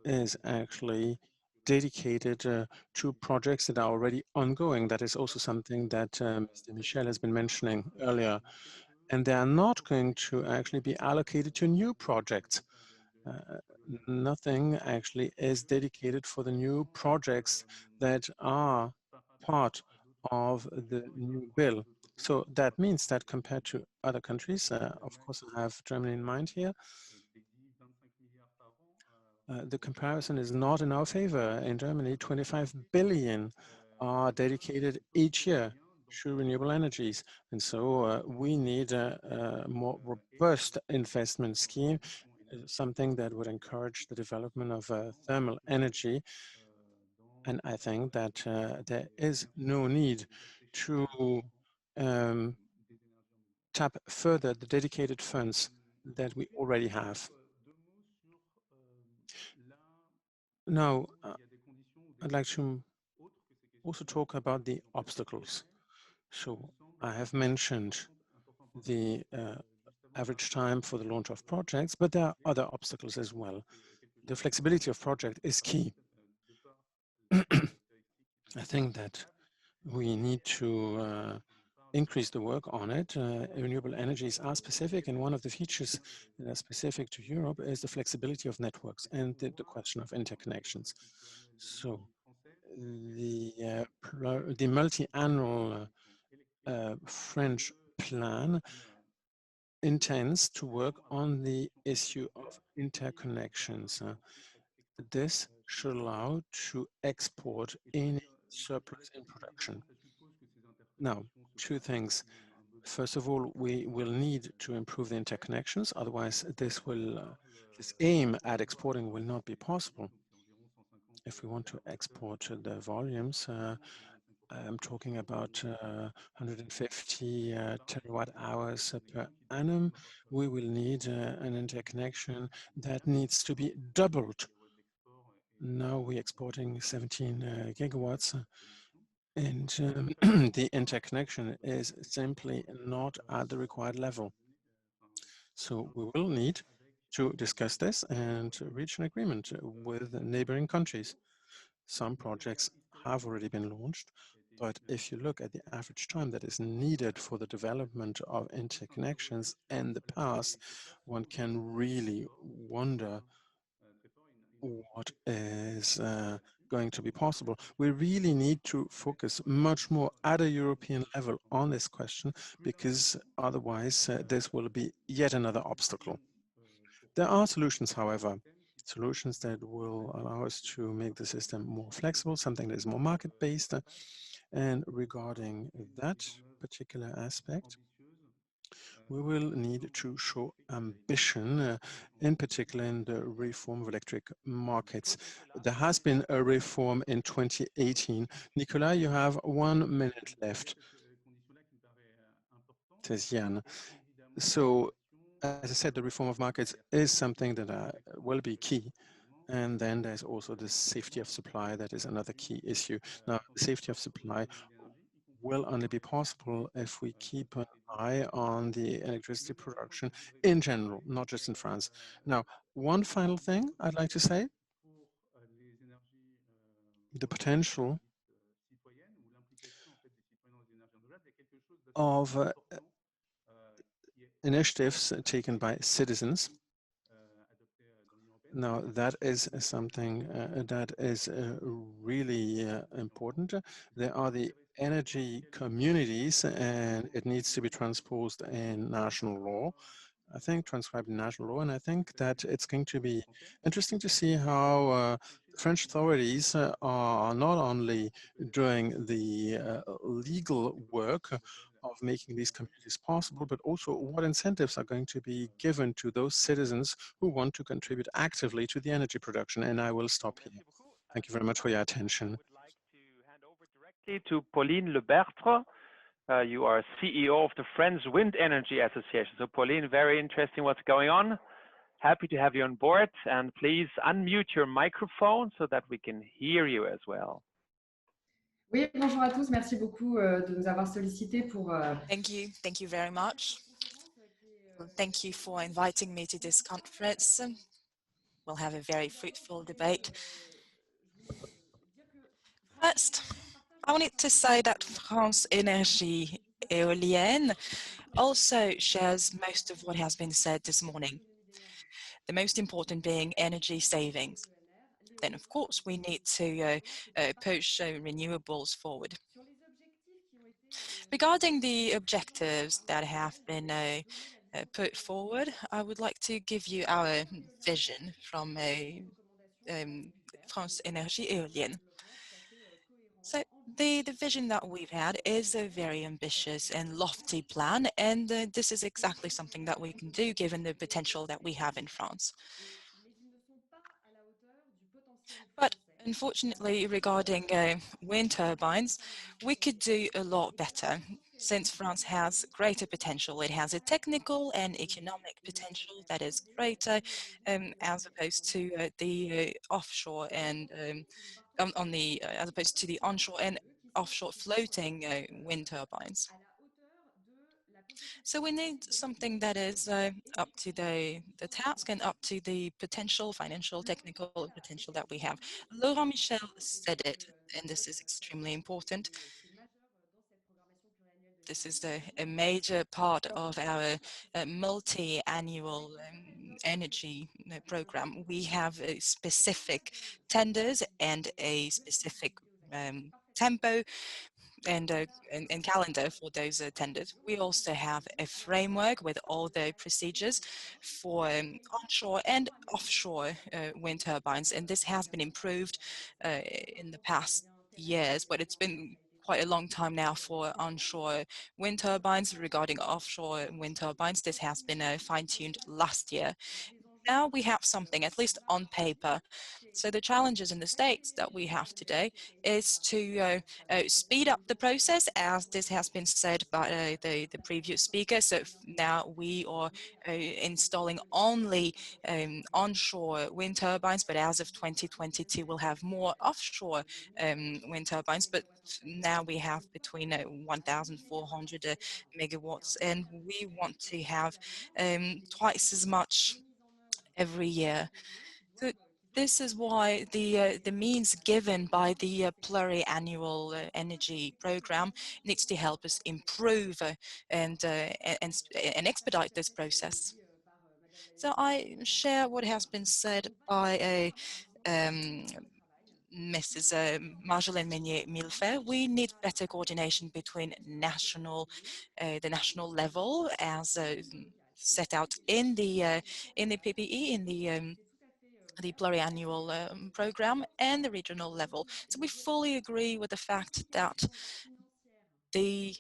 is actually dedicated to projects that are already ongoing. That is also something that Mr. Michel has been mentioning earlier. And they are not going to actually be allocated to new projects. Nothing actually is dedicated for the new projects that are part of the new bill. So that means that compared to other countries, of course I have Germany in mind here, the comparison is not in our favor. In Germany, 25 billion are dedicated each year to renewable energies. And so we need a more robust investment scheme, something that would encourage the development of thermal energy. And I think that there is no need to tap further the dedicated funds that we already have. Now, I'd like to also talk about the obstacles. So I have mentioned the average time for the launch of projects, but there are other obstacles as well. The flexibility of project is key. I think that we need to increase the work on it. Renewable energies are specific, and one of the features that are specific to Europe is the flexibility of networks and the question of interconnections. So the multi-annual French plan intends to work on the issue of interconnections. This should allow to export any surplus in production. Now, two things. First of all, we will need to improve the interconnections, otherwise this aim at exporting will not be possible. If we want to export the volumes, I'm talking about 150 terawatt hours per annum, we will need an interconnection that needs to be doubled. Now we're exporting 17 gigawatts, and the interconnection is simply not at the required level. So we will need to discuss this and reach an agreement with neighboring countries. Some projects have already been launched, but if you look at the average time that is needed for the development of interconnections in the past, one can really wonder what is going to be possible. We really need to focus much more at a European level on this question, because otherwise this will be yet another obstacle. There are solutions, however, solutions that will allow us to make the system more flexible, something that is more market-based. And regarding that particular aspect, we will need to show ambition, in particular in the reform of electric markets. There has been a reform in 2018. Nicolas, you have 1 minute left, says Jan. So, as I said, the reform of markets is something that will be key. And then there's also the safety of supply. That is another key issue. Now, the safety of supply will only be possible if we keep an eye on the electricity production in general, not just in France. Now, one final thing I'd like to say, the potential of initiatives taken by citizens. Now, that is something that is really important. There are the energy communities, and it needs to be transposed in national law. I think transcribed in national law, and I think that it's going to be interesting to see how French authorities are not only doing the legal work of making these communities possible, but also what incentives are going to be given to those citizens who want to contribute actively to the energy production. And I will stop here. Thank you very much for your attention. I would like to hand over directly to Pauline Lebertre. You are CEO of the French Wind Energy Association. So Pauline, very interesting what's going on. Happy to have you on board, and please unmute your microphone so that we can hear you as well. Oui, bonjour à tous. Merci beaucoup de nous avoir sollicité pour. Thank you very much. Thank you for inviting me to this conference. We'll have a very fruitful debate. First, I wanted to say that France Énergie Éolienne also shares most of what has been said this morning. The most important being energy savings. Then, of course, we need to push renewables forward. Regarding the objectives that have been put forward, I would like to give you our vision from France Énergie Éolienne. So the vision that we've had is a very ambitious and lofty plan, and this is exactly something that we can do given the potential that we have in France. But unfortunately, regarding wind turbines, we could do a lot better. Since France has greater potential, it has a technical and economic potential that is greater as opposed to the offshore and as opposed to the onshore and offshore floating wind turbines. So we need something that is up to the task and up to the potential, financial, technical potential that we have. Laurent Michel said it, and this is extremely important. This is a major part of our multi-annual energy program. We have specific tenders and a specific tempo and calendar for those tenders. We also have a framework with all the procedures for onshore and offshore wind turbines, and this has been improved in the past years, but it's been quite a long time now for onshore wind turbines. Regarding offshore wind turbines, this has been fine-tuned last year. Now we have something, at least on paper. So the challenges in the States that we have today is to speed up the process, as this has been said by the previous speaker. So now we are installing only onshore wind turbines, but as of 2022, we'll have more offshore wind turbines. But now we have between 1,400 megawatts, and we want to have twice as much every year. So this is why the means given by the pluriannual energy program needs to help us improve and expedite this process. So I share what has been said by Mrs. Marjolaine Meunier-Millefert. We need better coordination between the national level, as set out in the PPE, in the pluriannual program, and the regional level. So we fully agree with the fact that the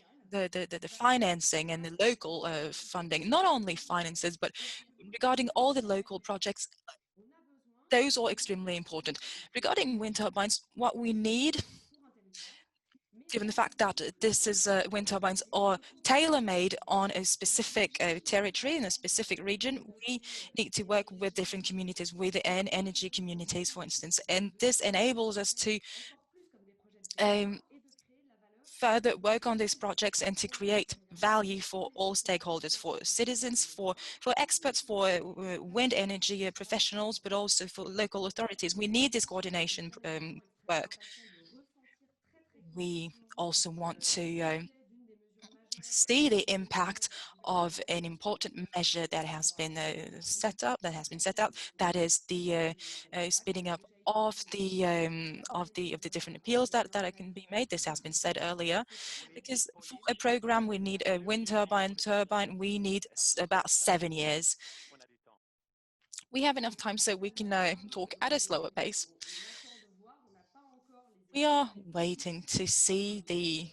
financing and the local funding, not only finances, but regarding all the local projects, those are extremely important. Regarding wind turbines, what we need, given the fact that this is wind turbines are tailor-made on a specific territory in a specific region, we need to work with different communities, with energy communities, for instance, and this enables us to further work on these projects and to create value for all stakeholders, for citizens, for experts, for wind energy professionals, but also for local authorities. We need this coordination work. We also want to see the impact of an important measure that has been set up, that is the speeding up of the different appeals that can be made. This has been said earlier, because for a program we need a wind turbine. We need about 7 years. We have enough time, so we can talk at a slower pace. We are waiting to see the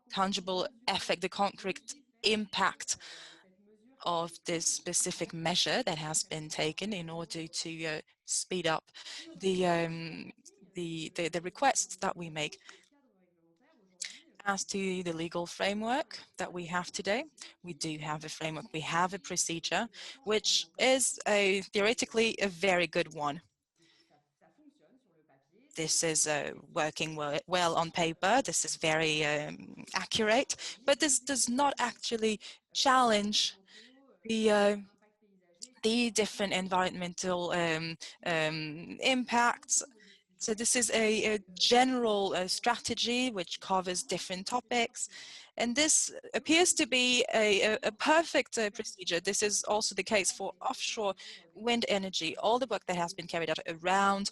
tangible effect, the concrete impact of this specific measure that has been taken in order to speed up the requests that we make. As to the legal framework that we have today, we do have a framework, we have a procedure, which is theoretically a very good one. This is working well on paper. This is very accurate, but this does not actually challenge the different environmental impacts. So this is a general strategy which covers different topics, and this appears to be a perfect procedure. This is also the case for offshore wind energy. All the work that has been carried out around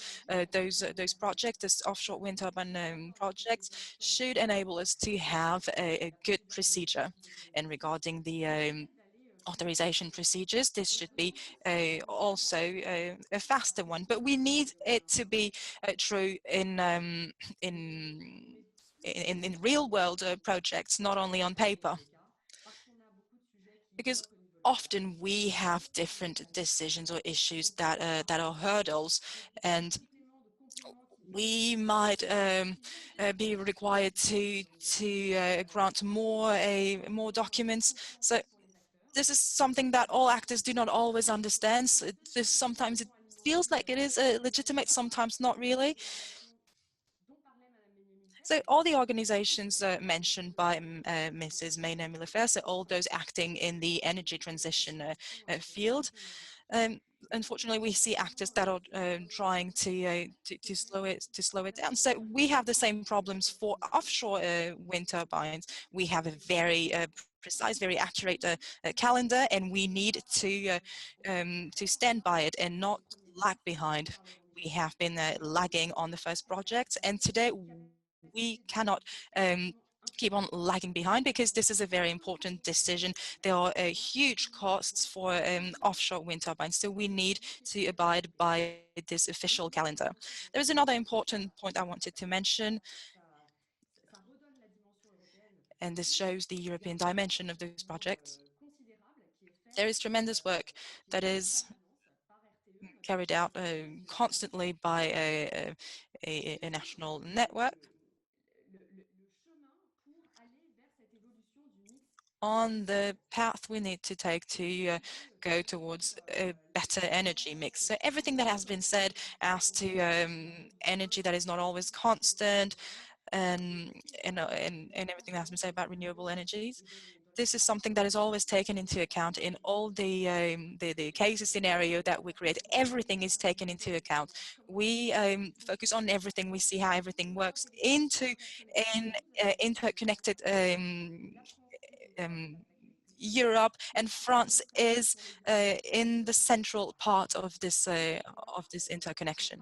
those projects, this offshore wind turbine projects, should enable us to have a good procedure. And regarding the authorization procedures, this should be also a faster one, but we need it to be true in real world projects, not only on paper, because often we have different decisions or issues that are hurdles, and we might be required to grant more documents. So this is something that all actors do not always understand. So sometimes it feels like it is legitimate, sometimes not really. So all the organizations mentioned by Mrs. Meunier-Millefert, so all those acting in the energy transition field, Unfortunately, we see actors that are trying to slow it down. So we have the same problems for offshore wind turbines. We have a very precise, very accurate calendar, and we need to stand by it and not lag behind. We have been lagging on the first projects, and today we cannot keep on lagging behind because this is a very important decision. There are huge costs for offshore wind turbines, so we need to abide by this official calendar. There is another important point I wanted to mention, and this shows the European dimension of those projects. There is tremendous work that is carried out constantly by a national network on the path we need to take to go towards a better energy mix. So everything that has been said as to energy that is not always constant, and everything that has been said about renewable energies, this is something that is always taken into account in all the cases scenario that we create. Everything is taken into account. We focus on everything. We see how everything works into an interconnected Europe, and France is in the central part of this interconnection.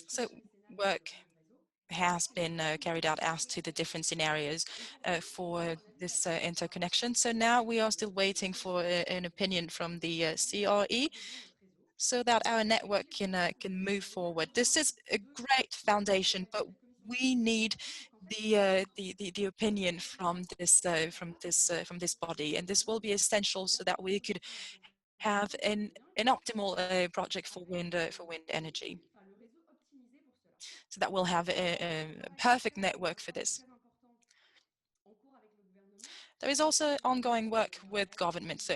So work has been carried out as to the different scenarios for this interconnection. So now we are still waiting for an opinion from the CRE so that our network can move forward. This is a great foundation, but we need the opinion from this body, and this will be essential so that we could have an optimal project for wind energy, so that we'll have a perfect network for this. There is also ongoing work with governments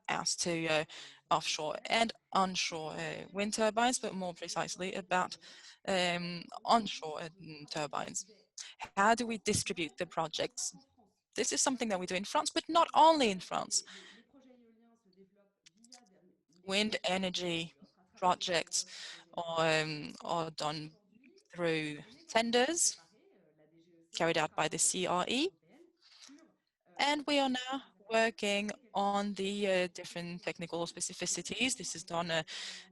as to offshore and onshore wind turbines, but more precisely about onshore turbines. How do we distribute the projects? This is something that we do in France, but not only in France. Wind energy projects are done through tenders carried out by the CRE, and we are now working on the different technical specificities. This is done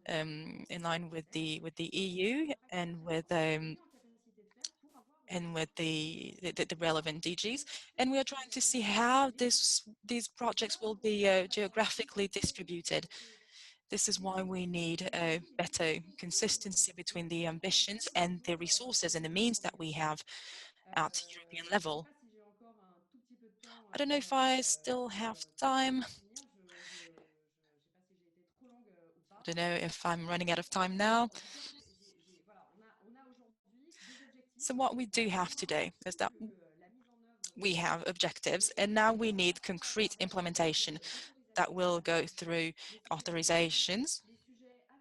in line with the EU and with the relevant DGs, and we are trying to see how these projects will be geographically distributed. This is why we need a better consistency between the ambitions and the resources and the means that we have at European level. I don't know if I still have time. I don't know if I'm running out of time now. So what we do have today is that we have objectives, and now we need concrete implementation that will go through authorizations,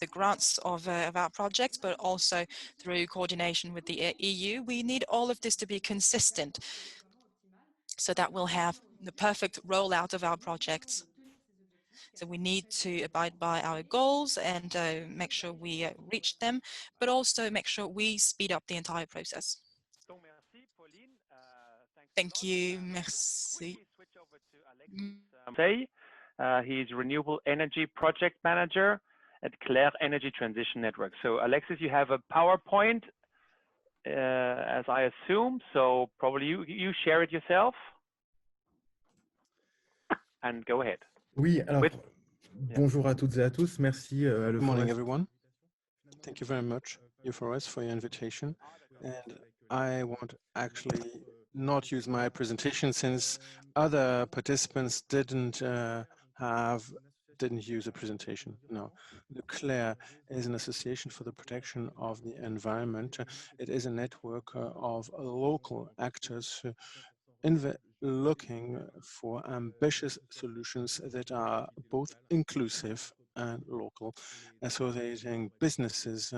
the grants of our projects, but also through coordination with the EU. We need all of this to be consistent so that we'll have the perfect rollout of our projects. So we need to abide by our goals and make sure we reach them, but also make sure we speed up the entire process. Thank you. Merci. Switch over to Alexis. He's Renewable Energy Project Manager at Claire Energy Transition Network. So Alexis, you have a PowerPoint, as I assume. So probably you share it yourself. And go ahead. Oui, alors, bonjour à toutes et à tous. Merci à Good morning, everyone. Thank you very much, EUFORES, for your invitation. And I won't actually not use my presentation since other participants didn't use a presentation. No, the CLARE is an association for the protection of the environment. It is a network of local actors looking for ambitious solutions that are both inclusive and local, associating businesses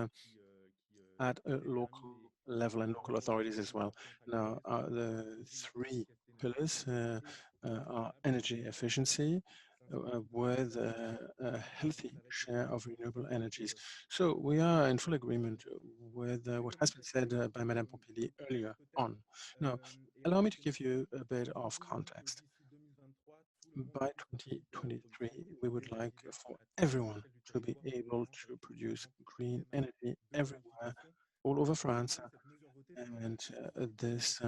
at a local level and local authorities as well. Now, the three pillars are energy efficiency, with a healthy share of renewable energies. So we are in full agreement with what has been said by Madame Pompili earlier on. Now, allow me to give you a bit of context. By 2023, we would like for everyone to be able to produce green energy everywhere, all over France, and this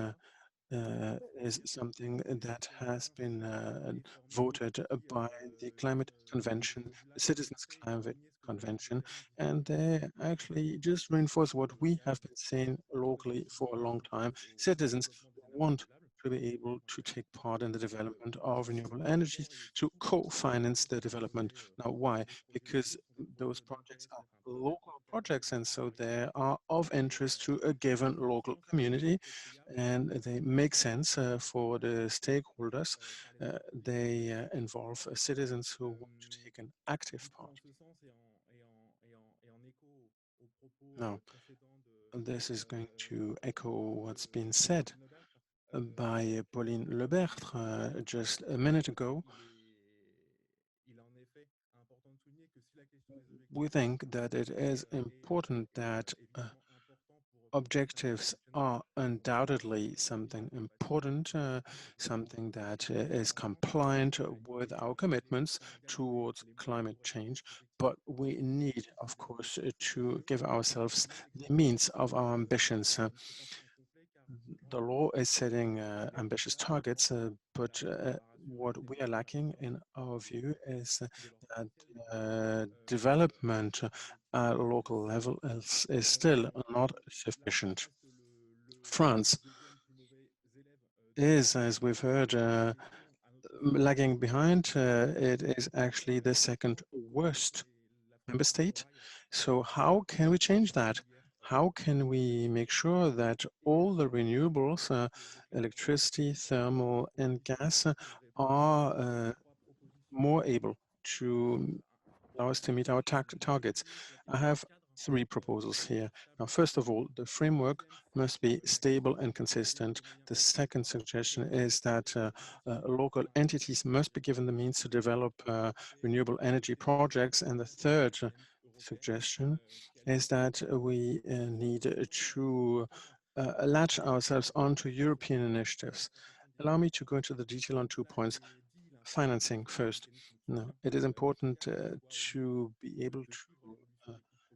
is something that has been voted by the Climate Convention, the Citizens Climate Convention, and they actually just reinforce what we have been saying locally for a long time. Citizens want to be able to take part in the development of renewable energies, to co-finance the development. Now, why? Because those projects are local projects, and so they are of interest to a given local community, and they make sense for the stakeholders. They involve citizens who want to take an active part. Now, this is going to echo what's been said by Pauline Lebertre just a minute ago. We think that it is important that objectives are undoubtedly something important, something that is compliant with our commitments towards climate change, but we need, of course, to give ourselves the means of our ambitions. The law is setting ambitious targets, but what we are lacking, in our view, is that development at a local level is still not sufficient. France is, as we've heard, lagging behind. It is actually the second worst member state. So how can we change that? How can we make sure that all the renewables, electricity, thermal, and gas, are more able to allow us to meet our targets? I have three proposals here. Now, first of all, the framework must be stable and consistent. The second suggestion is that local entities must be given the means to develop renewable energy projects. And the third suggestion is that we need to latch ourselves onto European initiatives. Allow me to go into the detail on 2 points. Financing first. No, it is important to be able to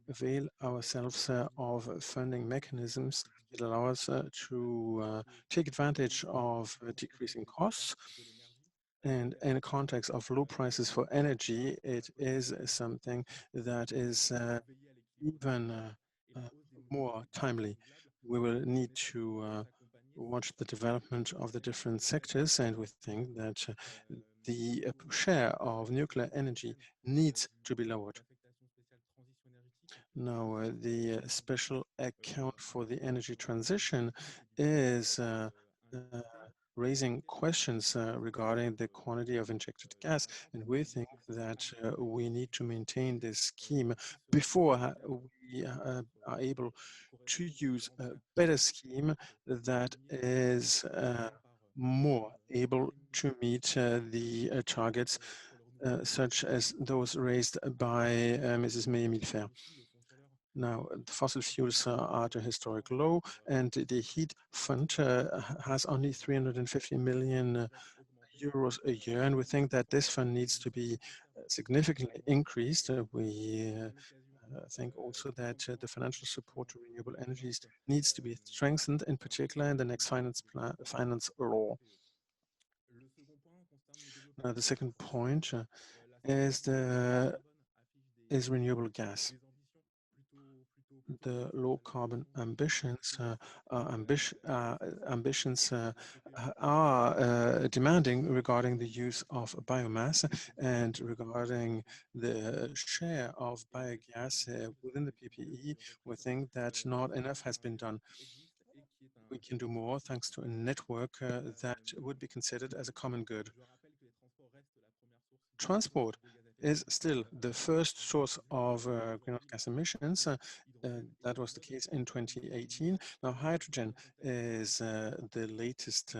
avail ourselves of funding mechanisms that allow us to take advantage of decreasing costs. And in a context of low prices for energy, it is something that is even more timely. We will need to watch the development of the different sectors, and we think that the share of nuclear energy needs to be lowered. Now, the special account for the energy transition is raising questions regarding the quantity of injected gas, and we think that we need to maintain this scheme before we are able to use a better scheme that is more able to meet the targets such as those raised by Mrs. May-Millefert. Now, the fossil fuels are at a historic low, and the heat fund has only 350 million euros a year, and we think that this fund needs to be significantly increased. We think also that the financial support to renewable energies needs to be strengthened, in particular in the next finance law. Now, the second point is renewable gas. The low carbon ambitions are demanding regarding the use of biomass and regarding the share of biogas within the PPE. We think that not enough has been done. We can do more thanks to a network that would be considered as a common good. Transport is still the first source of greenhouse gas emissions. That was the case in 2018. Now, hydrogen is the latest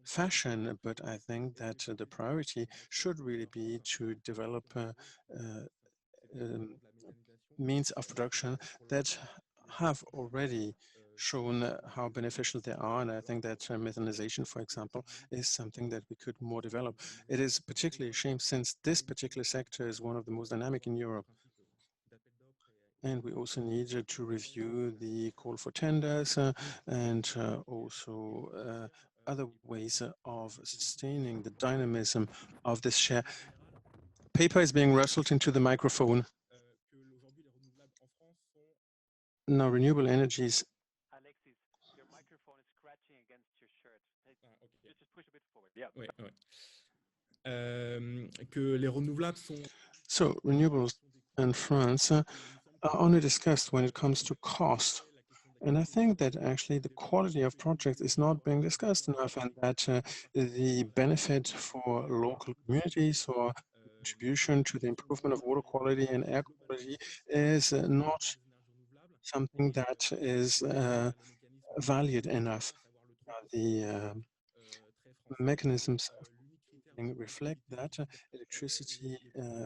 fashion, but I think that the priority should really be to develop means of production that have already shown how beneficial they are, and I think that methanization, for example, is something that we could more develop. It is particularly a shame since this particular sector is one of the most dynamic in Europe. And we also need to review the call for tenders and also other ways of sustaining the dynamism of this share. Paper is being rustled into the microphone. Now, renewable energies. Alexis, your microphone is scratching against your shirt. Just push a bit forward. Yeah. So, renewables in France are only discussed when it comes to cost. And I think that actually the quality of projects is not being discussed enough, and that the benefit for local communities or contribution to the improvement of water quality and air quality is not something that is valued enough. The mechanisms reflect that electricity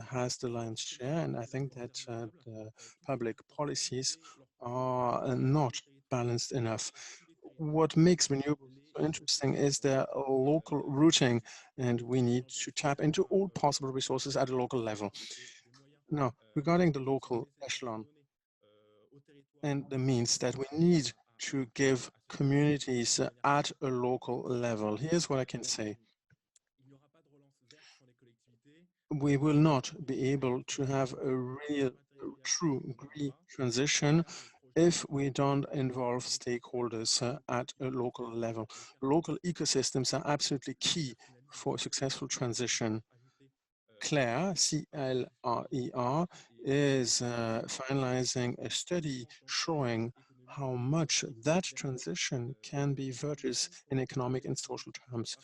has the lion's share, and I think that the public policies are not balanced enough. What makes renewables so interesting is their local routing, and we need to tap into all possible resources at a local level. Now, regarding the local echelon and the means that we need to give communities at a local level, here's what I can say. We will not be able to have a real, true green transition if we don't involve stakeholders at a local level. Local ecosystems are absolutely key for a successful transition. Claire, C-L-R-E-R, is finalizing a study showing how much that transition can be virtuous in economic and social terms.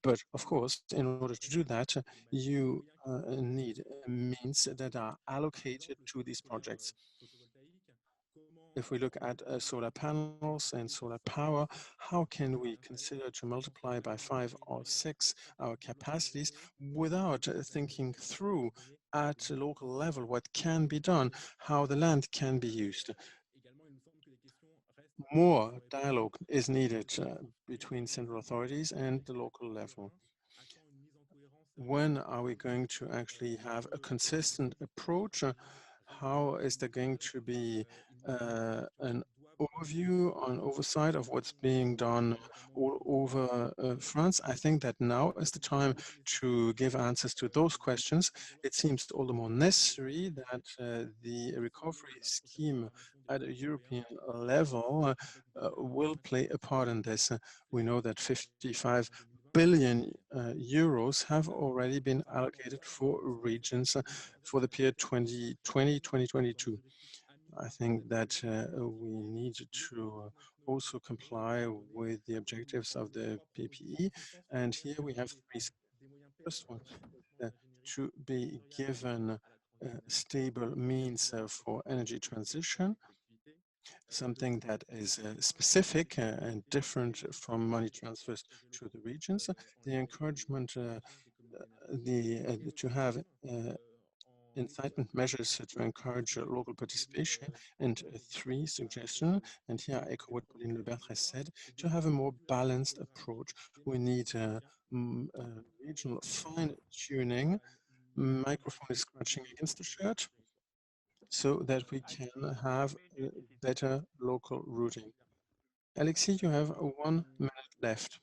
But of course, in order to do that, you need means that are allocated to these projects. If we look at solar panels and solar power, how can we consider to multiply by 5 or 6 our capacities without thinking through at a local level what can be done, how the land can be used? More dialogue is needed between central authorities and the local level. When are we going to actually have a consistent approach? How is there going to be an overview on oversight of what's being done all over France? I think that now is the time to give answers to those questions. It seems all the more necessary that the recovery scheme at a European level will play a part in this. We know that 55 billion euros have already been allocated for regions for the period 2020-2022. I think that we need to also comply with the objectives of the PPE. And here we have three. First one, to be given stable means for energy transition, something that is specific and different from money transfers to the regions. The encouragement to have incitement measures to encourage local participation, and three suggestions, and here I echo what Pauline Lebert has said, to have a more balanced approach. We need regional fine-tuning. Microphone is scratching against the shirt, so that we can have better local routing. Alexis, you have 1 minute left.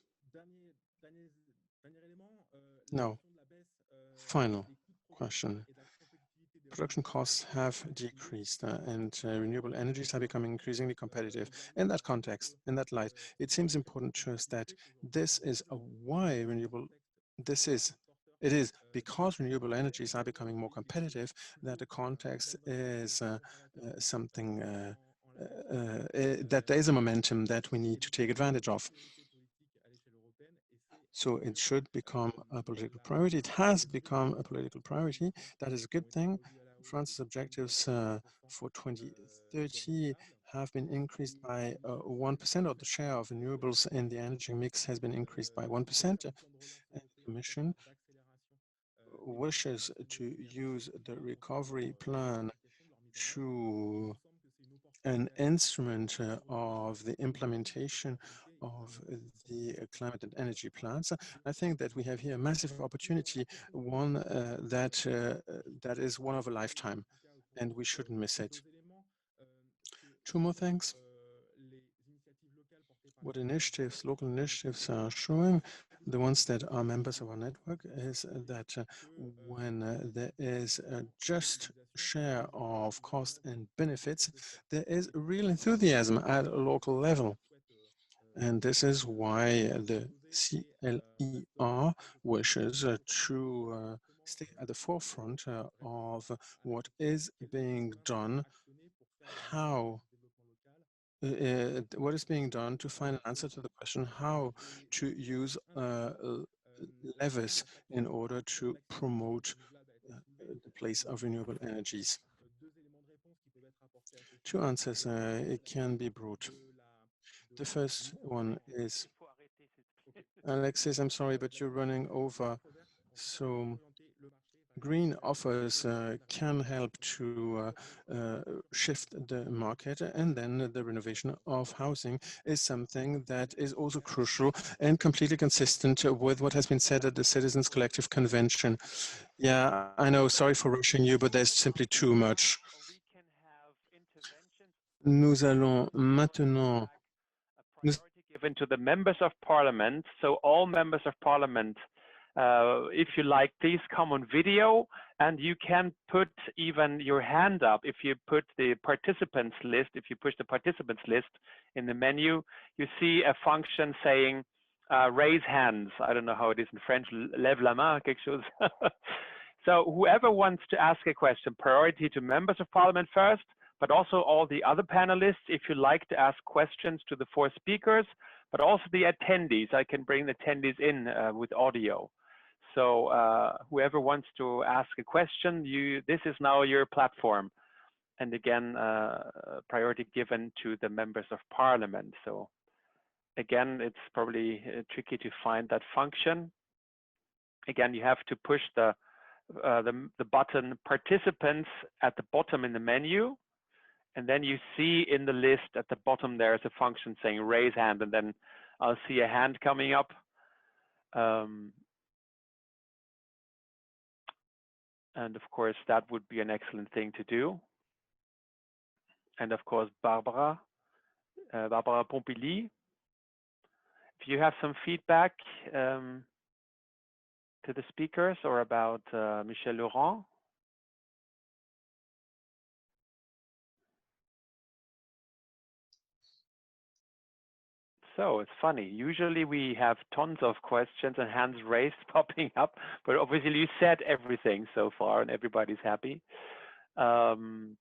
No. Final question. Production costs have decreased and renewable energies are becoming increasingly competitive. In that context, in that light, it seems important to us that this is why renewable, it is because renewable energies are becoming more competitive that the context is something that there is a momentum that we need to take advantage of. So it should become a political priority. It has become a political priority. That is a good thing. France's objectives for 2030 have been increased by 1%, or the share of renewables in the energy mix has been increased by 1%. And the Commission wishes to use the recovery plan to an instrument of the implementation of the climate and energy plans. I think that we have here a massive opportunity, one that is one of a lifetime, and we shouldn't miss it. Two more things. What initiatives, local initiatives are showing, the ones that are members of our network, is that when there is a just share of cost and benefits, there is real enthusiasm at a local level. And this is why the CLER wishes to stay at the forefront of what is being done, what is being done to find an answer to the question how to use levers in order to promote the place of renewable energies. Two answers it can be brought. The first one is, Alexis, I'm sorry, but you're running over. So green offers can help to shift the market, and then the renovation of housing is something that is also crucial and completely consistent with what has been said at the Citizens Collective Convention. Yeah, I know, sorry for rushing you, but there's simply too much. Nous allons maintenant given to the members of parliament. So all members of parliament, if you like, please come on video, and you can put even your hand up. If you put the participants list, if you push the participants list in the menu, you see a function saying raise hands. I don't know how it is in French, lève la main, quelque chose. So whoever wants to ask a question, priority to members of parliament first, but also all the other panelists, if you like to ask questions to the four speakers, but also the attendees. I can bring the attendees in with audio. So whoever wants to ask a question, this is now your platform. And again, priority given to the members of parliament. So again, it's probably tricky to find that function. Again, you have to push the button participants at the bottom in the menu. And then you see in the list at the bottom, there's a function saying raise hand, and then I'll see a hand coming up. And of course, that would be an excellent thing to do. And of course, Barbara Pompili, if you have some feedback to the speakers or about Michel Laurent. So it's funny. Usually we have tons of questions and hands raised popping up, but obviously you said everything so far and everybody's happy. Probably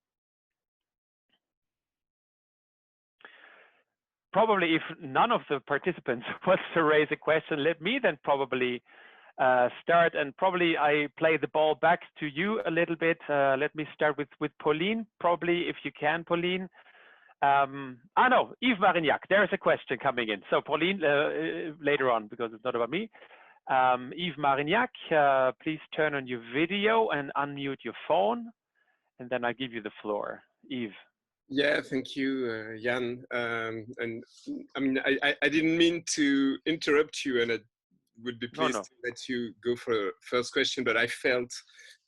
if none of the participants wants to raise a question, let me then probably start, and probably I play the ball back to you a little bit. Let me start with Pauline, probably, if you can, Pauline. No, Yves Marignac, there's a question coming in. So Pauline, later on, because it's not about me. Yves Marignac, please turn on your video and unmute your phone, and then I give you the floor. Yves. Yeah, thank you, Jan. And I mean, I didn't mean to interrupt you, and I would be pleased to let you go for the first question, but I felt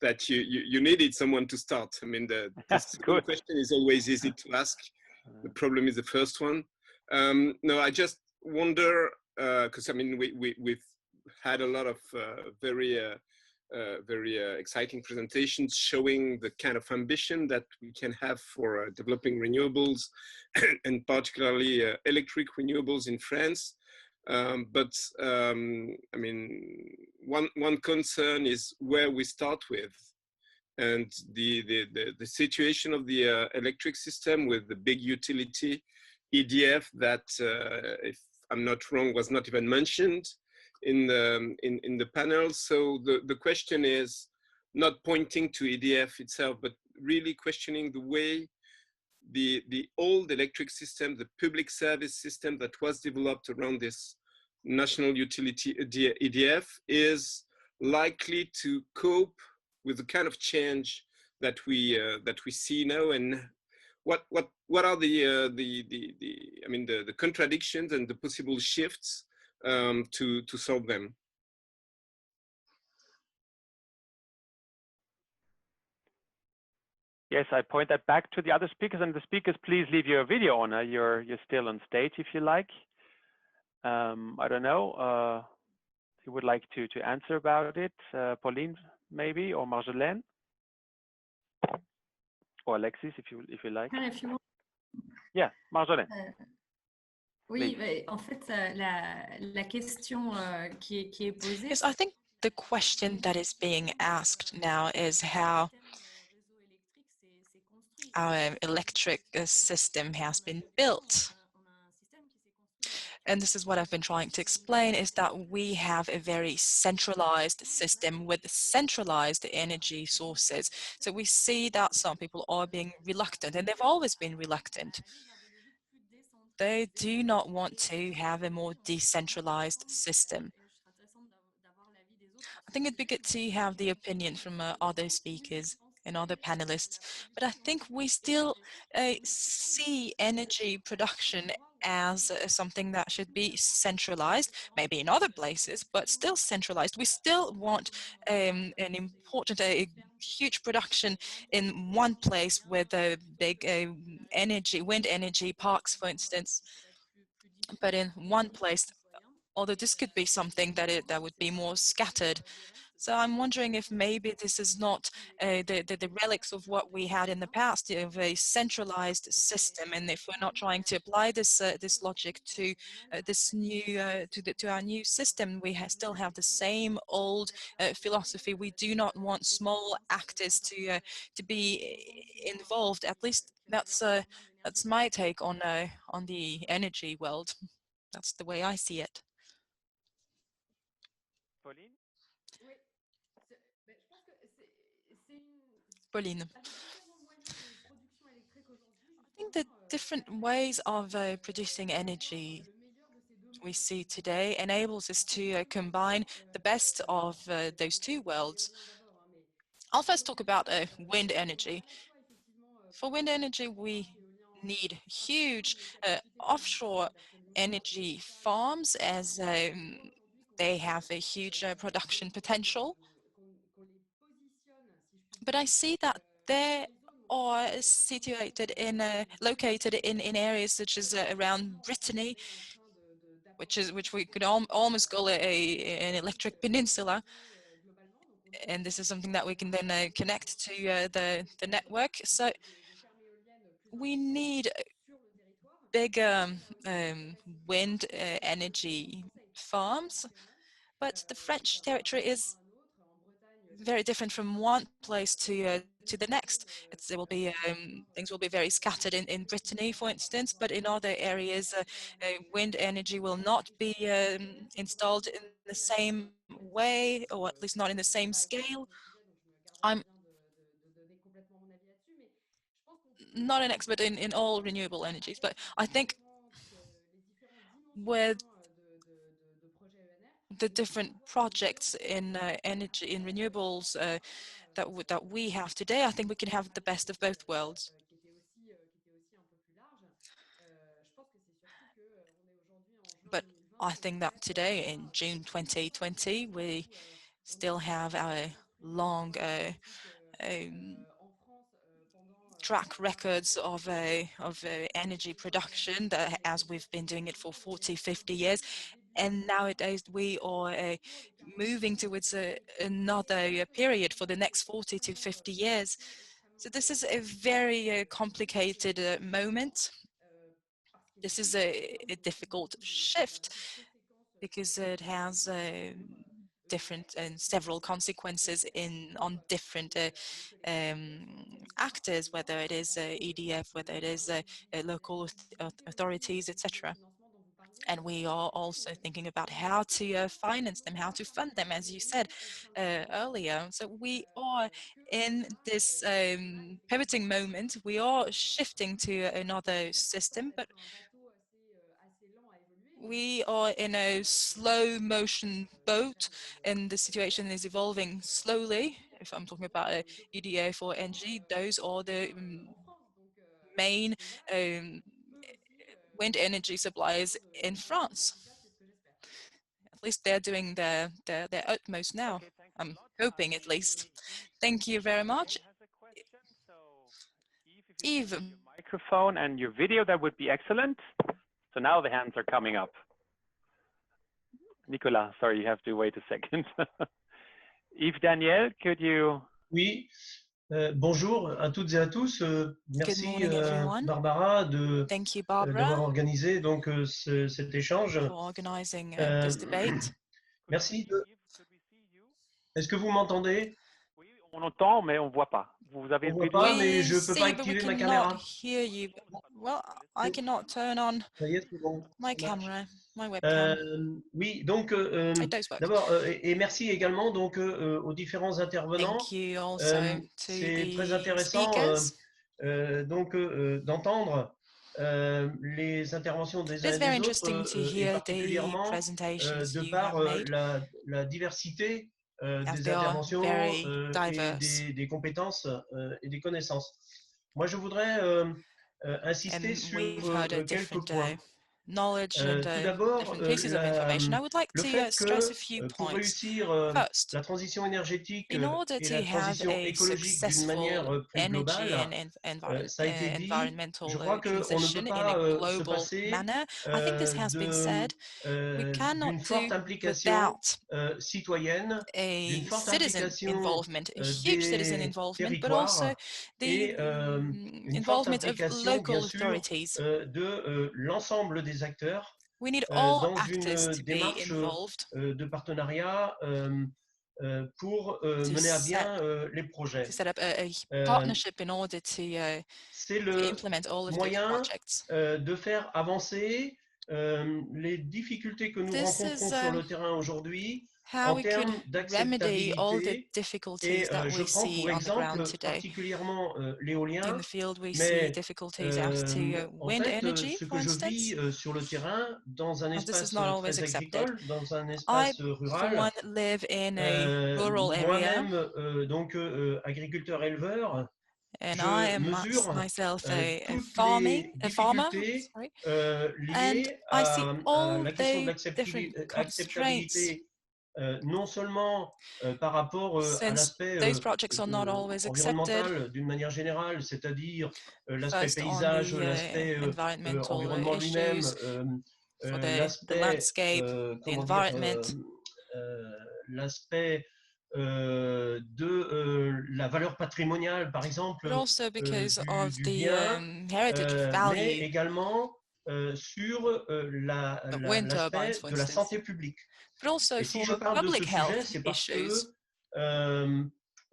that you needed someone to start. I mean, the second question is always easy to ask. The problem is the first one. No, I just wonder, because I mean, we've had a lot of very exciting presentations showing the kind of ambition that we can have for developing renewables, and particularly electric renewables in France. But I mean, one concern is where we start with. And the situation of the electric system with the big utility, EDF, that if I'm not wrong, was not even mentioned in the panel. So the question is not pointing to EDF itself, but really questioning the way the old electric system, the public service system that was developed around this national utility EDF is likely to cope with the kind of change that we see now, and what are the contradictions and the possible shifts to solve them? Yes, I point that back to the other speakers, and the speakers, please leave your video on. You're still on stage if you like. I don't know. Who would like to answer about it? Pauline, maybe, or Marjolaine, or Alexis, if you like. If you want. Yeah, Marjolaine. Oui, en fait, la question qui est posée. Yes, I think the question that is being asked now is how our electric system has been built. And this is what I've been trying to explain, is that we have a very centralized system with centralized energy sources. So we see that some people are being reluctant, and they've always been reluctant. They do not want to have a more decentralized system. I think it'd be good to have the opinion from other speakers and other panelists, but I think we still see energy production as something that should be centralized, maybe in other places, but still centralized. We still want an important, huge production in one place with a big wind energy parks, for instance, but in one place, although this could be something that would be more scattered. So I'm wondering if maybe this is not the relics of what we had in the past, of a centralized system, and if we're not trying to apply this this logic to this new to our new system, we still have the same old philosophy. We do not want small actors to be involved. At least that's my take on the energy world. That's the way I see it. Pauline? Pauline. I think the different ways of producing energy we see today enables us to combine the best of those two worlds. I'll first talk about wind energy. For wind energy, we need huge offshore energy farms, as they have a huge production potential. But I see that they are situated located in areas such as around Brittany, which we could almost call an electric peninsula. And this is something that we can then connect to the network. So we need big wind energy farms, but the French territory is very different from one place to the next. It will be things will be very scattered in Brittany, for instance, but in other areas, wind energy will not be installed in the same way, or at least not in the same scale. I'm not an expert in all renewable energies, but I think with the different projects in energy, in renewables that we have today, I think we can have the best of both worlds. But I think that today, in June 2020, we still have our long track records of energy production, that as we've been doing it for 40, 50 years. And nowadays we are moving towards another period for the next 40 to 50 years. So this is a very complicated moment. This is a difficult shift because it has different and several consequences on different actors, whether it is EDF, whether it is local authorities, etc. And we are also thinking about how to finance them, how to fund them, as you said earlier. So we are in this pivoting moment. We are shifting to another system, but we are in a slow motion boat, and the situation is evolving slowly. If I'm talking about EDA4NG, those are the main wind energy suppliers in France. At least they're doing their utmost now. I'm hoping, at least. Thank you very much. Yves. Your microphone and your video, that would be excellent. So now the hands are coming up. Nicolas, sorry, you have to wait a second. Yves Daniel, could you? Oui, bonjour à toutes et à tous. Merci Barbara d'avoir organisé donc cet échange. Merci. Est-ce que vous m'entendez? Oui, on entend, mais on ne voit pas. Vous avez on ne voit pas, mais je ne peux pas activer ma caméra. Well, I cannot turn on my camera, my webcam. Oui, donc d'abord, et merci également donc aux différents intervenants. C'est très intéressant donc d'entendre les interventions des uns et des autres, et particulièrement de par la diversité des interventions et des compétences et des connaissances. Moi, je voudrais insister sur quelques points. Tout d'abord, le fait que pour réussir la transition énergétique et la transition écologique d'une manière plus globale, ça a été dit, je crois qu'on ne peut pas se passer d'une forte implication citoyenne, d'une forte implication des territoires et une forte implication, bien sûr, de l'ensemble des acteurs dans une démarche de partenariat pour mener à bien les projets. C'est le moyen de faire avancer les difficultés que nous rencontrons sur le terrain aujourd'hui en termes d'acceptabilité. Et je prends pour exemple particulièrement l'éolien, mais en fait, ce que je vis sur le terrain, dans un espace très agricole, dans un espace rural, moi-même, donc agriculteur-éleveur, je mesure toutes les difficultés liées à la question de l'acceptabilité non seulement par rapport à l'aspect environnemental d'une manière générale, c'est-à-dire l'aspect paysage, l'aspect environnement lui-même, l'aspect l'aspect de la valeur patrimoniale, par exemple, du bien, mais également sur l'aspect de la santé publique. Et si je parle de ce sujet, c'est parce que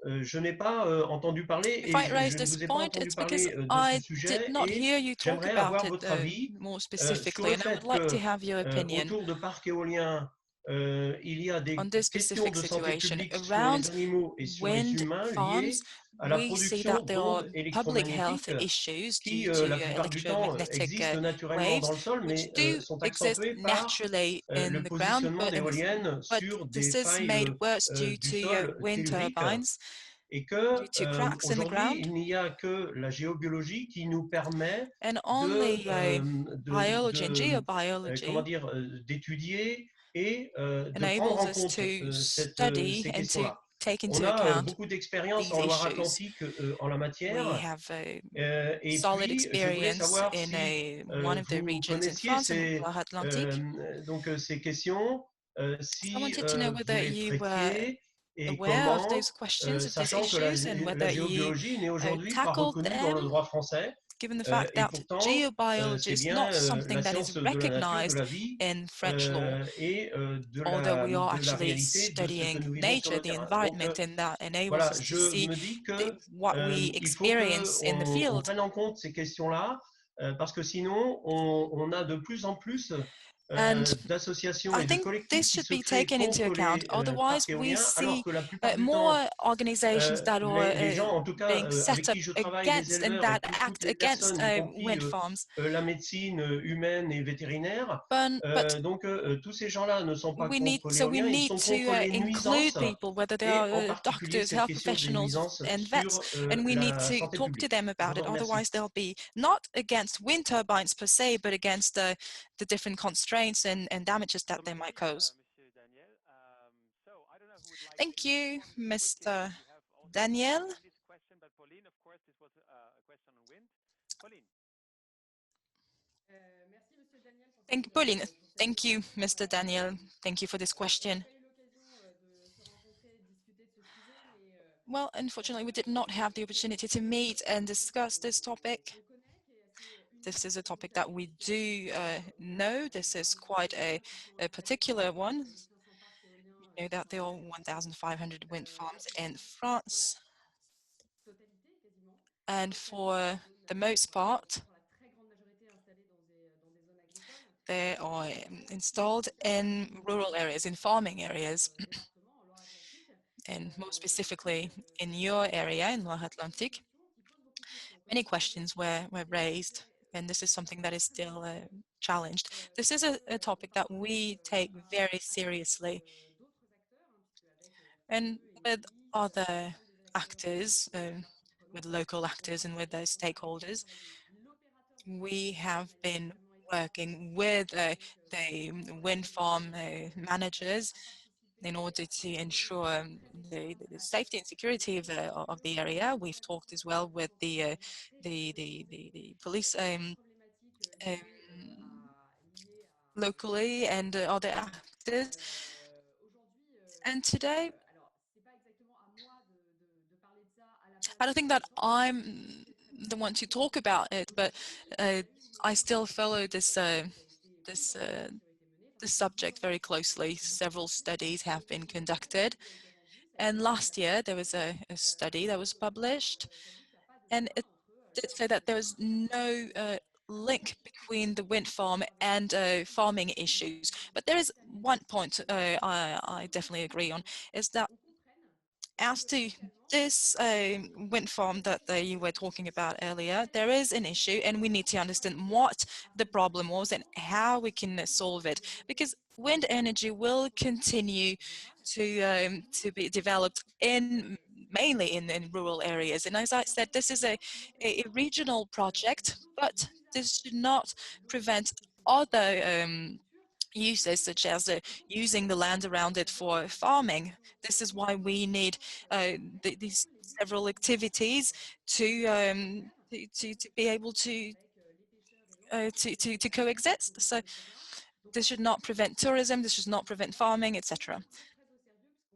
je n'ai pas entendu parler et je ne vous ai pas entendu parler de ce sujet et j'aimerais avoir votre avis sur le fait qu'autour de parcs éoliens, il y a des questions de santé publique sur les animaux et sur les humains liées à la production d'ondes électromagnétiques qui, la plupart du temps, existent naturellement dans le sol, mais sont accentuées par le positionnement d'éoliennes sur des failles du sol tellurique, et que aujourd'hui, il n'y a que la géobiologie qui nous permet d'étudier et de prendre en compte ces questions-là. On a beaucoup d'expérience en Loire-Atlantique en la matière. Et puis, je voulais savoir si vous connaissiez ces questions, si vous les traitiez et comment, sachant que la géobiologie n'est aujourd'hui pas reconnue dans le droit français. Et pourtant, c'est bien la science de la nature, de la vie et de la réalité de ce que nous vivons sur le terrain. Donc, voilà, je me dis qu'il faut qu'on prenne en compte ces questions-là, parce que sinon, on a de plus en plus And I think this should be taken into account. Otherwise, we see more organizations that are being set up against and that act against wind farms. La médecine humaine et vétérinaire. But Donc, tous ces gens-là ne sont pas we contre need l'éolien, ils sont contre les include nuisances, people, whether they et en are particulier doctors, cette health question des professionals, nuisances and vets, sur and we need la to santé talk to publique. them about it. Otherwise, they'll be not against wind turbines per se, but against the different constraints and damages that they might cause. Thank you, Mr. Daniel. Thank you, Mr. Daniel. Thank you for this question. Well, unfortunately, we did not have the opportunity to meet and discuss this topic. This is a topic that we do know. This is quite a particular one. You know that there are 1,500 wind farms in France. And for the most part, they are installed in rural areas, in farming areas, and more specifically in your area, in Loire-Atlantique. Many questions were raised, and this is something that is still challenged. This is a topic that we take very seriously. And with other actors, with local actors and with their stakeholders, we have been working with the wind farm managers in order to ensure the safety and security of the area. We've talked as well with the police locally and other actors. And today, I don't think that I'm the one to talk about it, but I still follow this subject very closely. Several studies have been conducted, and last year there was a study that was published, and it did say that there was no link between the wind farm and farming issues. But there is one point I definitely agree on, is that as to this wind farm that you were talking about earlier, there is an issue, and we need to understand what the problem was and how we can solve it, because wind energy will continue to be developed mainly in rural areas. And as I said, this is a regional project, but this should not prevent other uses, such as using the land around it for farming. This is why we need these several activities to be able to coexist. So this should not prevent tourism, this should not prevent farming, etc.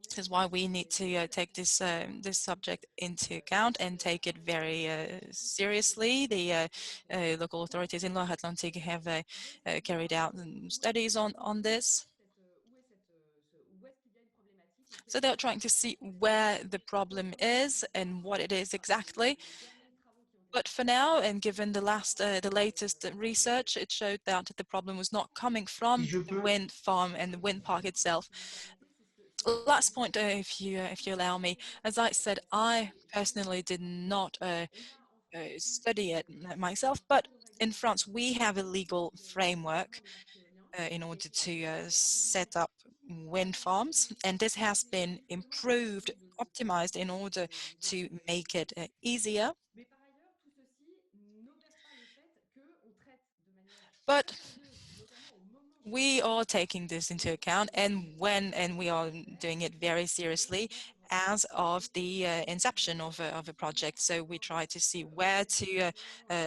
This is why we need to take this this subject into account and take it very seriously. The local authorities in Loire-Atlantique have carried out studies on this. So they're trying to see where the problem is and what it is exactly. But for now, and given the latest research, it showed that the problem was not coming from the wind farm and the wind park itself. Last point, if you allow me, as I said, I personally did not study it myself, but in France we have a legal framework in order to set up wind farms, and this has been improved, optimized in order to make it easier. But we are taking this into account, and we are doing it very seriously as of the inception of a project. So we try to see where to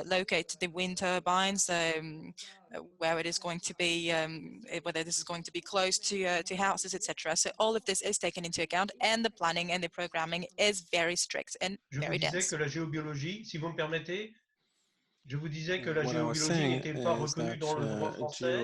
locate the wind turbines, where it is going to be, whether this is going to be close to houses, etc. So all of this is taken into account, and the planning and the programming is very strict and very dense. Je vous disais que la géobiologie, si vous me permettez, Je vous disais que la What I was géobiologie saying n'était pas is reconnue that dans le droit français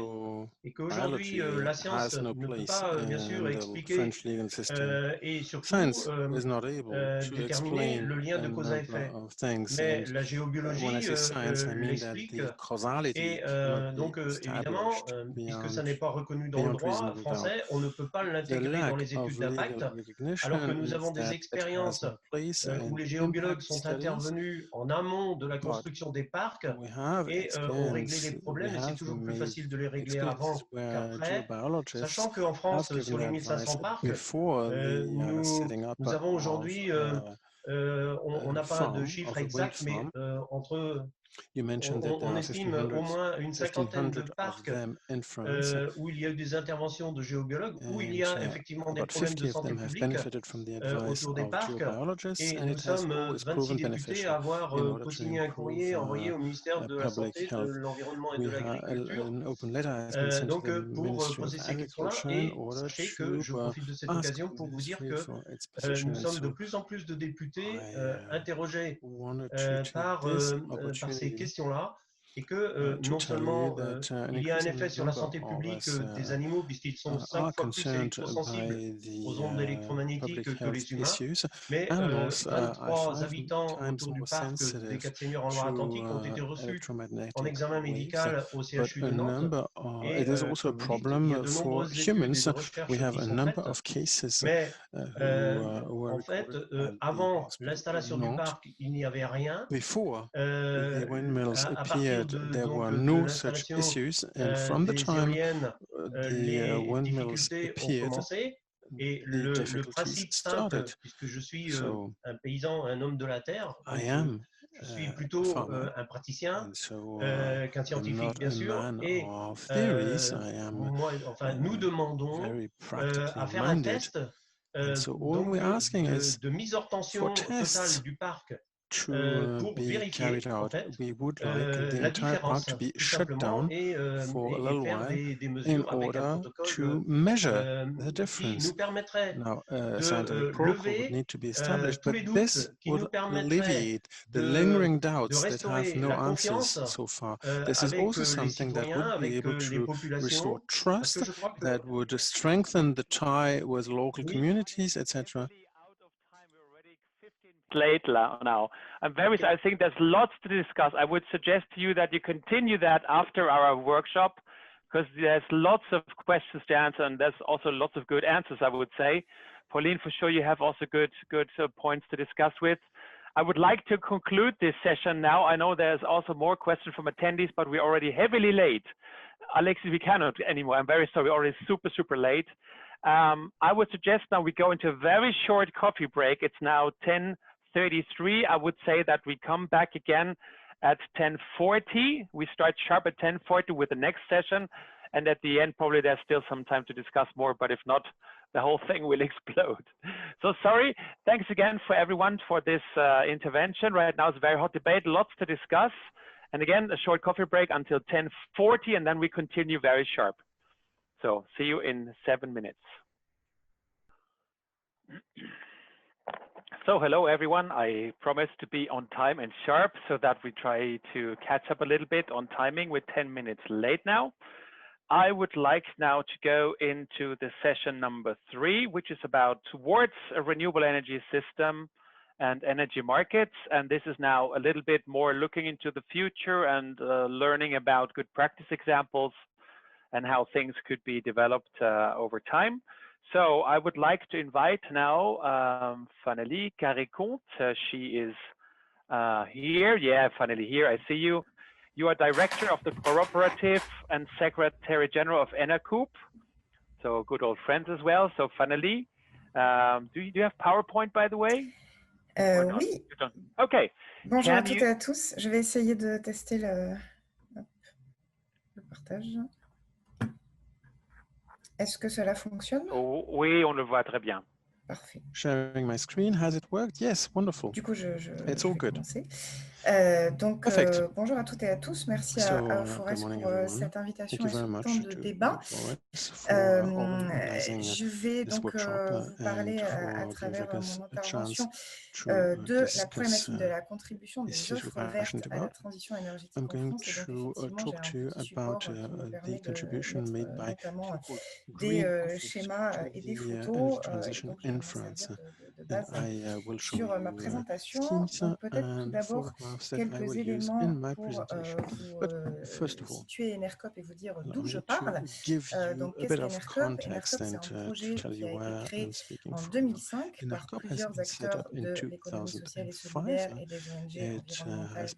et qu'aujourd'hui, la science has no ne peut place pas, bien sûr, in the expliquer French legal system. et surtout Science is not able to déterminer explain le lien a de cause à number effet. of things. Mais And la when I géobiologie say science, I mean that l'explique the causality et cannot be donc évidemment, established puisque beyond ça n'est pas reconnu dans le droit reasonable doubt. français, on ne peut pas The l'intégrer dans lack les of études legal d'impact, alors que recognition nous means avons des that it has expériences no place où in les the géobiologues impact sont studies. intervenus en amont de la But construction des parcs we have et ont réglé les experience, we problèmes, et c'est have toujours plus made facile de les régler experiences avant where qu'après, geobiologists sachant qu'en have France, given sur les their advice 1500 parcs, before the setting up nous avons of aujourd'hui, on n'a pas de chiffres a wind exacts, mais farm. entre You mentioned that there on are estime au moins une cinquantaine de 1,500 of parcs them in France, où il y a eu des interventions de géobiologues, où il y and a effectivement des about problèmes de 50 of santé them have publique benefited from the advice autour des of parcs, geobiologists, et and nous it has sommes always 26 proven députés beneficial à avoir in order to co-signé un improve courrier envoyé au ministère de la public Santé, de health. l'Environnement et de We have l'Agriculture, an open letter has been sent to donc the pour Ministry of poser ces questions-là. Agriculture in Et order sachez que to je profite de cette ask occasion the pour vous dire ministry que for its position. nous And sommes de so plus en plus de députés I interrogés wanted to take par this ces opportunity questions-là, et que to non tell you seulement that an il y a un effet increasing sur la number santé of publique us des animaux, puisqu'ils sont 5 are fois plus concerned électrosensibles by aux ondes the public électromagnétiques que health les humains, issues. mais Animals are 23 5 habitants times autour du more parc des sensitive 4 Seigneurs en Loire-Atlantique ont été to reçus en electromagnetic examen waves, médical au but CHU a de Nantes. number Et it is also a comme vous dites, il y a problem de for nombreuses études et humans. de We recherches have qui a sont number faites, of cases mais who were en fait, recorded at the avant hospital in l'installation du Nantes. parc, il n'y avait rien. Before the windmills À partir appeared, de, there were de no such l'installation issues, and from the des time éoliennes, the les windmills difficultés ont appeared, commencé. Et the le difficulties principe simple, started. puisque je suis So un paysan, un homme de la terre, I donc am je suis a plutôt farmer, un praticien and so qu'un I'm scientifique, not bien a sûr. man Et of theories. I am nous demandons very practically à faire un minded, test and so all donc we're asking is de mise hors for tension totale tests du parc to pour be carried vérifier en out. fait We would like the la entire park différence, to be tout shut simplement, down for a et little faire while des in mesures avec un order protocole to measure the qui difference. nous permettrait Now, a scientific de protocol would lever need to be established, tous but les doutes, this qui would nous permettrait alleviate the lingering de doubts that have restaurer no la confiance answers so far. This is avec also les something that citoyens, would be avec able les to restore populations, parce que trust, je crois que that would strengthen the tie with local oui. communities, etc. Late now. I'm very sorry. I think there's lots to discuss. I would suggest to you that you continue that after our workshop, because there's lots of questions to answer, and there's also lots of good answers, I would say. Pauline, for sure, you have also good points to discuss with. I would like to conclude this session now. I know there's also more questions from attendees, but we're already heavily late. Alexis, we cannot anymore. I'm very sorry. We're already super late. I would suggest now we go into a very short coffee break. It's now 10:33. I would say that we come back again at 10:40. We start sharp at 10:40 with the next session. And at the end, probably there's still some time to discuss more, but if not, the whole thing will explode. So sorry, thanks again for everyone for this intervention. Right now it's a very hot debate, lots to discuss. And again, a short coffee break until 10:40, and then we continue very sharp. So see you in 7 minutes. So hello everyone, I promised to be on time and sharp so that we try to catch up a little bit on timing. We're 10 minutes late now. I would like now to go into the session number 3, which is about towards a renewable energy system and energy markets. And this is now a little bit more looking into the future and learning about good practice examples and how things could be developed over time. So I would like to invite now Fanny Carré-Comte. She is here. Yeah, Fanny, here, I see you. You are director of the cooperative and secretary general of ENERCOOP. So good old friends as well. So Fanny, do you have PowerPoint, by the way? Oui. Okay. Bonjour à toutes et à tous. Je vais essayer de tester le partage. Est-ce que cela fonctionne? Oh, oui, on le voit très bien. Parfait. Sharing my screen, has it worked? Yes, wonderful. Du coup, It's all good. Commencer. Bonjour à toutes et à tous. Merci à EUFORES pour cette invitation et ce temps de débat. Je vais donc vous parler à travers mon intervention de la problématique de la contribution des offres vertes à la transition énergétique en France. Et donc, effectivement, j'ai un petit support qui me permet de mettre notamment des schémas et des photos. Et donc, je vais m'en servir de base sur ma présentation. Donc, peut-être tout d'abord quelques éléments pour vous situer ENERCOP et vous dire d'où je parle. Donc, qu'est-ce qu'ENERCOP? ENERCOP, c'est un projet qui a été créé en 2005 par plusieurs acteurs de l'économie sociale et solidaire et des ONG environnementales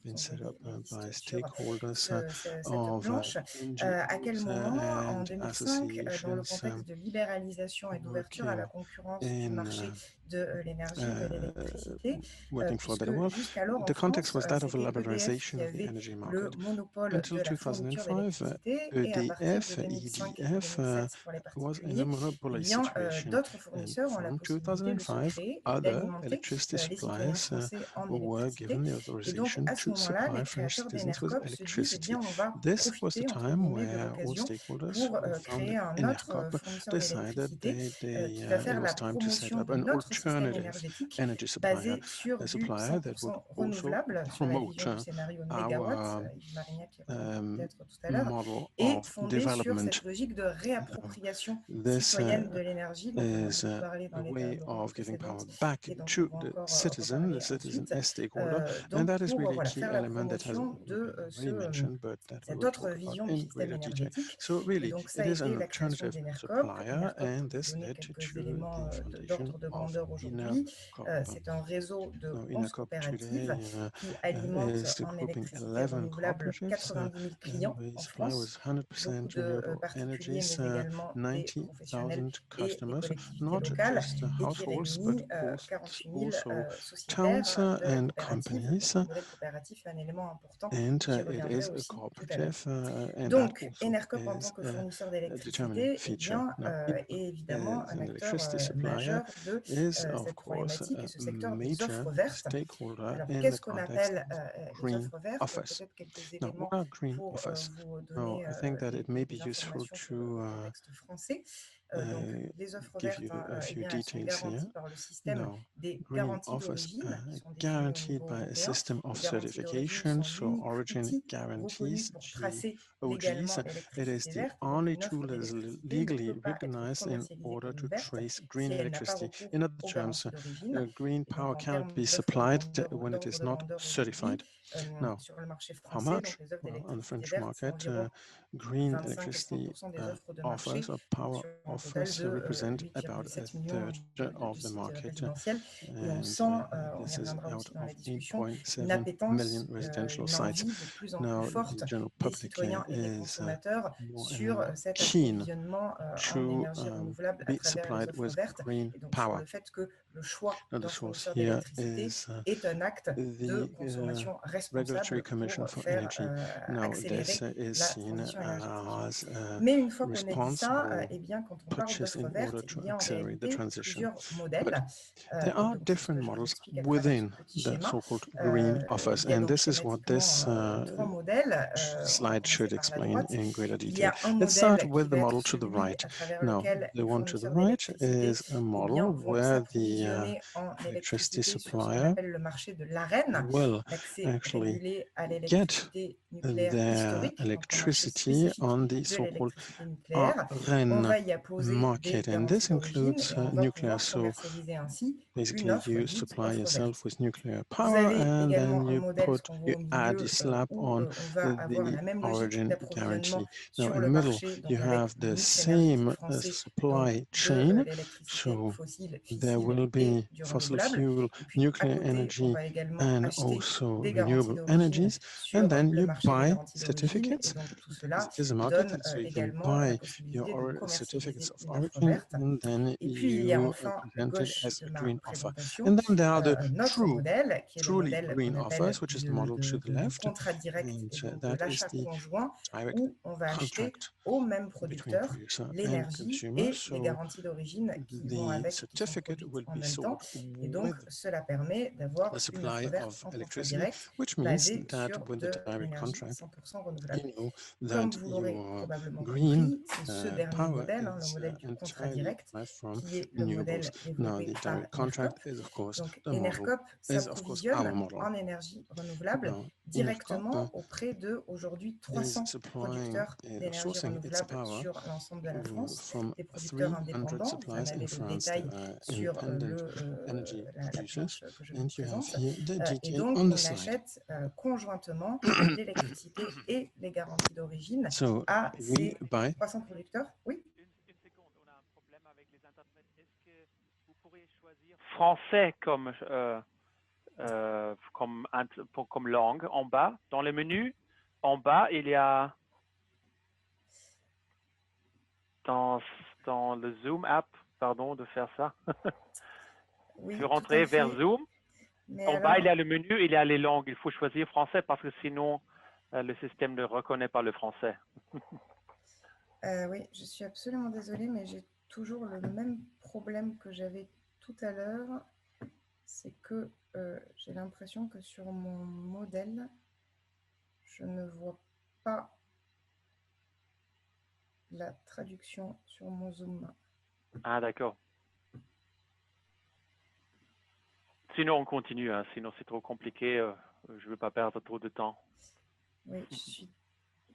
qui ont donné les listes sur cette planche. À quel moment? En 2005, dans le contexte de libéralisation et d'ouverture à la concurrence du marché de l'énergie, de l'électricité, puisque jusqu'alors en France, c'était EDF qui avait le monopole de la fourniture d'électricité et à partir de 2005 et 2007 pour les particuliers, eh bien, d'autres fournisseurs ont la possibilité de se créer et d'alimenter les citoyens français en électricité. Et donc, à ce moment-là, les créateurs d'ENERCOP se disent, eh bien, on va profiter, entre guillemets, de l'occasion pour créer un autre fournisseur d'électricité qui va faire la promotion de notre système énergétique basé sur du 100% renouvelable, sur la vision du scénario mégawatt, Yves Marignac qui reviendra peut-être tout à l'heure, et fondé sur cette logique de réappropriation citoyenne de l'énergie dont on a beaucoup parlé dans les tables précédentes et dont on va encore reparler ensuite. Donc pour faire la promotion de cette autre vision du système énergétique. Et donc ça a été la création d'ENERCOP. ENERCOP, pour vous donner quelques éléments d'ordre de grandeur aujourd'hui, c'est un réseau de 11 coopératives qui alimente en électricité renouvelable 90 000 clients en France, beaucoup de particuliers, mais également des professionnels et des collectivités locales, et qui réunit 48 000 sociétaires de la coopérative. Le modèle coopératif est un élément important, j'y reviendrai aussi tout à l'heure. Donc, ENERCOP en tant que fournisseur d'électricité est évidemment un acteur majeur de cette problématique et ce secteur des offres vertes. Alors, qu'est-ce qu'on appelle les offres vertes? Peut-être quelques éléments pour vous donner des informations sur le contexte français. Donc, les offres vertes, eh bien, elles sont garanties par le système des garanties d'origine qui sont définies au niveau européen. Les garanties d'origine sont l'unique outil reconnu pour tracer légalement l'électricité verte. Donc, une offre d'électricité ne peut pas être commercialisée comme verte si elle n'a pas recours aux garanties d'origine. Et donc, en termes d'offres d'ordre de grandeur aujourd'hui, sur le marché français, donc les offres d'électricité verte, c'est environ 25 à 30% des offres de marché sur un total de 8,7 millions de sites résidentiels. Et on sent, on y reviendra aussi dans la discussion, une appétence, une envie de plus en plus forte des citoyens et des consommateurs sur cet approvisionnement en énergie renouvelable à travers les offres vertes. Et donc sur le fait que le choix d'un fournisseur d'électricité est un acte de consommation responsable pour faire accélérer la transition énergétique. Mais une fois qu'on a dit ça, eh bien, quand on parle d'offres vertes, il y a en réalité plusieurs modèles. There are different models within the so-called green offers, and this is what this slide should explain in greater detail. Let's start with the model to the right. Now, the one to the right is a model where the electricity supplier will actually get their electricity on the so-called AREN market, and this includes nuclear. So basically you supply yourself with nuclear power and then you slap on the origin guarantee. Now in the middle you have the same supply chain, so there will be fossil fuel, nuclear energy and also renewable energies, and then you buy certificates. It is a market, so you can buy your certificates of origin and then you present it as a green offer. And then there are the notre modèle, qui est le truly modèle green qu'on appelle offers, which is the model to the left, contrat direct and et donc de that is l'achat the conjoint, direct où on va acheter contract au même between producteur producer and l'énergie consumer. et les So garanties d'origine qui vont the avec, qui sont certificate produites will en be même temps. sold Et donc, with cela permet d'avoir the une offre supply verte of en contrat electricity, direct which means basée that sur with the de direct l'énergie contract, 100% renouvelable. you know Comme that vous l'aurez your probablement green compris, c'est ce dernier power modèle, le is modèle du contrat entirely direct, derived from qui est le renewables. modèle Now, développé the par direct contract Enercop. is, of course, Donc, the model, Enercop is, of course, our s'approvisionne model. en énergie renouvelable Now, directement auprès de, aujourd'hui, 300 producteurs d'énergie renouvelable sur l'ensemble de la France, from des producteurs 300 indépendants. Vous en suppliers avez in le France détail that are sur independent energy la producers, planche que je vous and you have présente. here the Et detail donc, on the on slide. achète conjointement l'électricité et les garanties d'origine So à we ces buy 300 producteurs. Oui. Français comme langue en bas. Dans le menu, en bas, il y a dans le Zoom app, pardon de faire ça. Oui, tu veux rentrer vers Zoom. Mais en alors... bas, il y a le menu, il y a les langues. Il faut choisir français parce que sinon, le système ne reconnaît pas le français. Oui, je suis absolument désolée, mais j'ai toujours le même problème que j'avais tout à l'heure. C'est que j'ai l'impression que sur mon modèle, je ne vois pas la traduction sur mon Zoom. Ah, d'accord. Sinon, on continue. Hein. Sinon, c'est trop compliqué. Je ne veux pas perdre trop de temps. Oui, je suis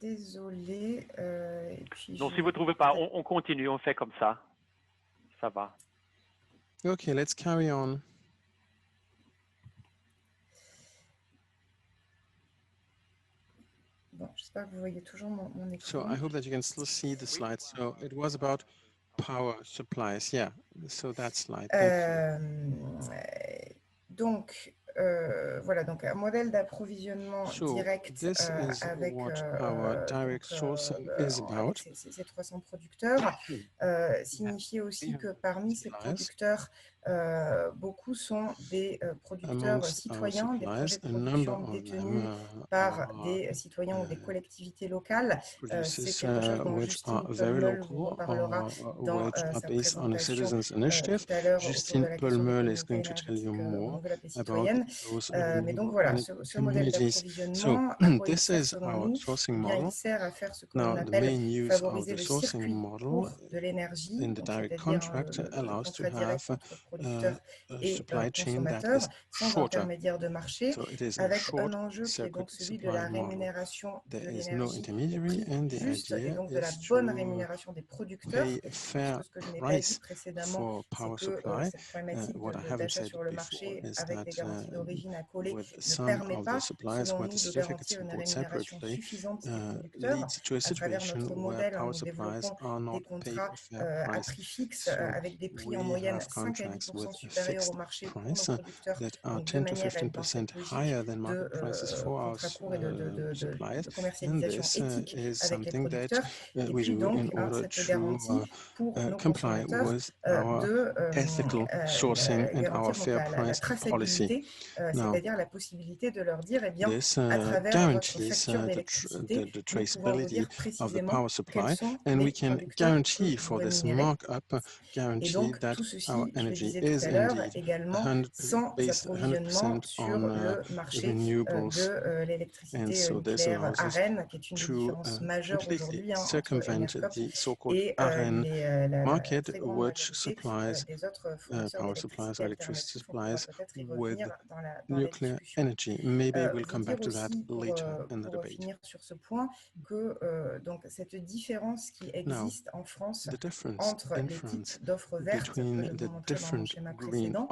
désolée. Et puis donc, si vous ne trouvez pas, on continue. On fait comme ça. Ça va. OK, let's carry on. Bon, j'espère que vous voyez toujours mon écran. So I hope that you can still see the slide. So it was about power supplies. Yeah, so that slide. Donc, voilà, donc un modèle d'approvisionnement direct avec, ces 300 producteurs signifie aussi que parmi ces producteurs, beaucoup sont des producteurs citoyens, des projets de production détenus par des citoyens ou des collectivités locales. C'est quelque chose dont Justine Pelmeul vous reparlera dans sa présentation tout à l'heure autour de la question des communautés énergétiques renouvelables et citoyennes. Mais donc voilà, ce modèle d'approvisionnement, à quoi il sert selon nous? Eh bien, il sert à faire ce que l'on appelle favoriser le circuit court de l'énergie, c'est-à-dire le contrat direct entre producteurs et consommateurs, sans intermédiaire de marché, avec un enjeu qui est donc celui de la rémunération de l'énergie au prix juste et donc de la bonne rémunération des producteurs. Parce que ce que je n'ai pas dit précédemment, c'est que cette problématique d'achat sur le marché avec des garanties d'origine à coller ne permet pas, selon nous, de garantir une rémunération suffisante des producteurs. À travers notre modèle, nous développons des contrats à prix fixe avec des prix en moyenne 5 à 10% supérieurs au marché pour nos producteurs, donc de manière à être dans cette logique de contrat court et de commercialisation éthique avec les producteurs. Et puis donc cette garantie pour nos consommateurs de garantir donc la traçabilité, c'est-à-dire la possibilité de leur dire, eh bien, à travers votre facture d'électricité, nous pouvons vous dire précisément quels sont les producteurs que vous rémunérez. Et donc, tout ceci, je le disais tout à l'heure, également sans approvisionnement sur le marché de l'électricité nucléaire à Rennes, qui est une des différences majeures aujourd'hui entre Enercop et la très grande majorité des autres fournisseurs d'électricité alternatifs. On pourra peut-être y revenir dans la discussion. Vous dire aussi, pour finir sur ce point, que donc cette différence qui existe en France entre les types d'offres vertes que je vous montrais dans mon schéma précédent,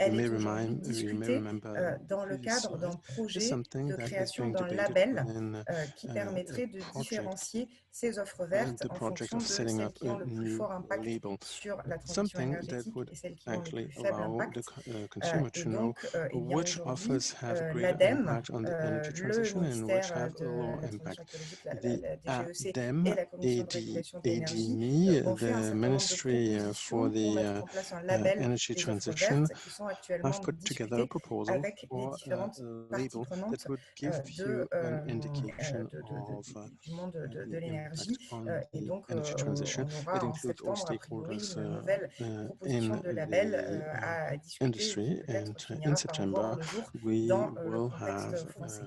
elle est aujourd'hui discutée dans le cadre d'un projet de création d'un label qui permettrait de différencier ces offres vertes en fonction de celles qui ont le plus fort impact sur la transition énergétique et celles qui ont le plus faible impact. Et donc, eh bien aujourd'hui, l'ADEME, le ministère de la Transition écologique, la DGEC et la Commission de régulation de l'énergie ont fait un certain nombre de propositions pour mettre en place un labels energy des offres transition, vertes qui sont actuellement I've put together a discutés proposal avec les for différentes a parties label prenantes that would give you an indication of du monde de the impact l'énergie. on Et the donc, energy transition. on aura It en includes all septembre, a priori, stakeholders une nouvelle proposition in de label the à discuter qui industry, and peut-être in finira par voir September le jour we dans le will contexte have français.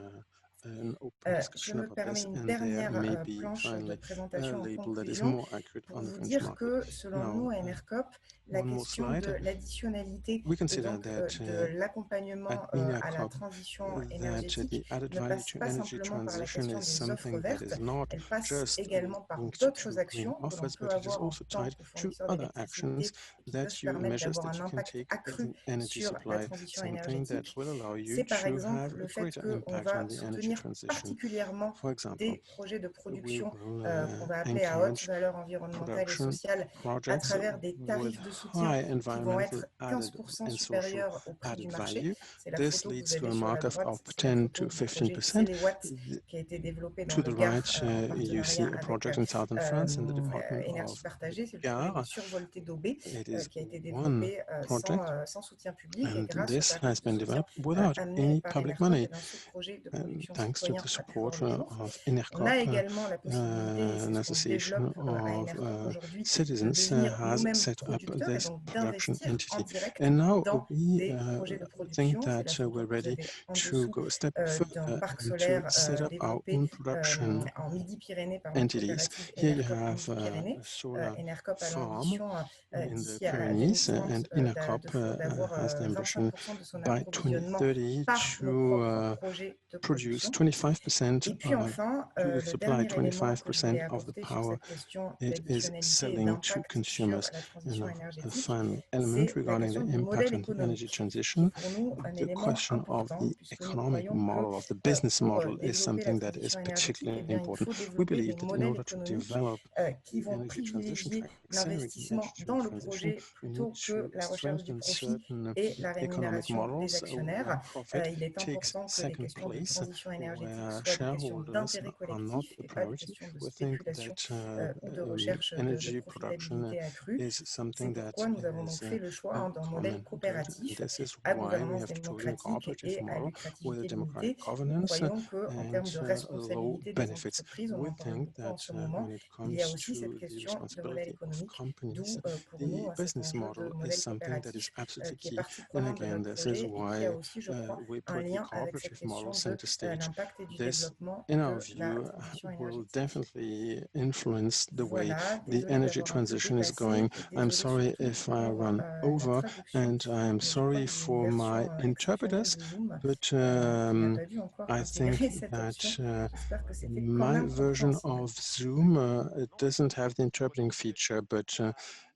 an open Je discussion me about permets this, une and there may dernière be planche de finally a présentation en label that is conclusion more accurate pour on the vous French dire market. que, selon Now, nous, à ENERCOP, la one more question de slide. l'additionnalité We et consider donc that de at l'accompagnement à la ENERCOP transition that énergétique the added ne value passe to pas energy simplement par la transition question is des offres something that vertes, is not elle passe just également par linked d'autres to green actions que l'on offers, peut but it is avoir en also tant tied que to fournisseur other actions d'électricité qui peuvent that you permettre measures d'avoir that un you can impact take as accru an energy sur la supply, transition something that énergétique. will allow you C'est par to exemple have le a fait greater qu'on impact on va the energy soutenir transition. particulièrement For example, des projets de we production will qu'on va appeler à haute encourage valeur environnementale et production sociale à projects travers des with tarifs de soutien high qui vont environmental être added 15% and social supérieurs au prix du added marché. value. C'est la This photo que vous leads to avez a sur la markup droite, of c'est la 10 photo to du projet 15%. Céléwatts qui a été développé dans To le the Gard right, en you partenariat see a avec project in southern France in the department Énergie of partagée. C'est le projet de Gard. survolté d'OB It is qui a été one développé project, sans soutien public et and grâce aux this tarifs has de been soutien developed without amenés any par public ENERCOP. money. Et bien, ce projet de And production thanks to citoyen the a pu voir support le jour. of On a ENERCOP, également la possibilité, et c'est an ce qu'on association développe à of ENERCOP aujourd'hui, de citizens devenir has nous-mêmes set up producteurs et this donc production d'investir en entity. direct And now dans we des projets de think production. C'est that la photo we're que vous ready avez en to dessous go a step d'un further parc and to solaire set up our développé own production en Midi-Pyrénées par notre entities. coopérative Here you ENERCOP have Midi-Pyrénées. a solar ENERCOP a farm l'ambition in the d'ici à Pyrenees, 2030 and ENERCOP d'avoir has the ambition 25% de son by approvisionnement 2030 par nos propres to projets de produce production. 25%, Et puis enfin, to le supply dernier élément que je voulais 25% of the apporter sur power cette question it is d'additionnalité et selling to d'impact sur consumers. la And transition a énergétique, final element c'est la regarding question the du impact modèle on the energy économique, qui est transition, pour nous un the élément question of important, the puisque nous economic croyons que model, of the business pour model, is développer la something that is transition énergétique, eh particularly bien, il important. faut We développer des believe that in modèles order to économiques develop qui the vont energy transition, to privilégier accelerate the l'investissement energy dans le transition, projet we need plutôt que to la recherche du strengthen profit certain et la economic rémunération des models where actionnaires. profit Il est takes important que les second questions de place, transition énergétique where soient des questions shareholders d'intérêt are not collectif the et pas des priority. questions de We think spéculation that ou de recherche de energy production profitabilité accrue. is C'est something that pourquoi nous avons donc is fait le choix d'un modèle common good, and coopératif this is à why we gouvernance have chosen a démocratique cooperative et à model with a lucrativité democratic limitée. Nous governance croyons qu'en and termes de low responsabilité des benefits. entreprises, on We en parle think beaucoup en that ce moment, when it il y a comes aussi cette to the question de modèle responsibility of économique, companies, d'où pour the nous cet business enjeu de model is modèle something that is coopératif absolutely qui est key. partie And prenante de again, notre this is projet et qui a why aussi, je crois, we un put the lien avec cette cooperative model question de center stage. l'impact et du This, développement in our de la view, transition will énergétique. definitely influence the way Voilà, the désolée energy d'avoir un peu transition is going. dépassé et I'm désolée sorry surtout if I pour run la over, traduction, and I'm mais je crois sorry qu'il y a une for my version exceptionnelle interpreters, de Zoom but qui n'a pas dû encore I think intégrer cette that option. J'espère que c'était quand my même version compréhensible. of Zoom it doesn't have the interpreting feature, but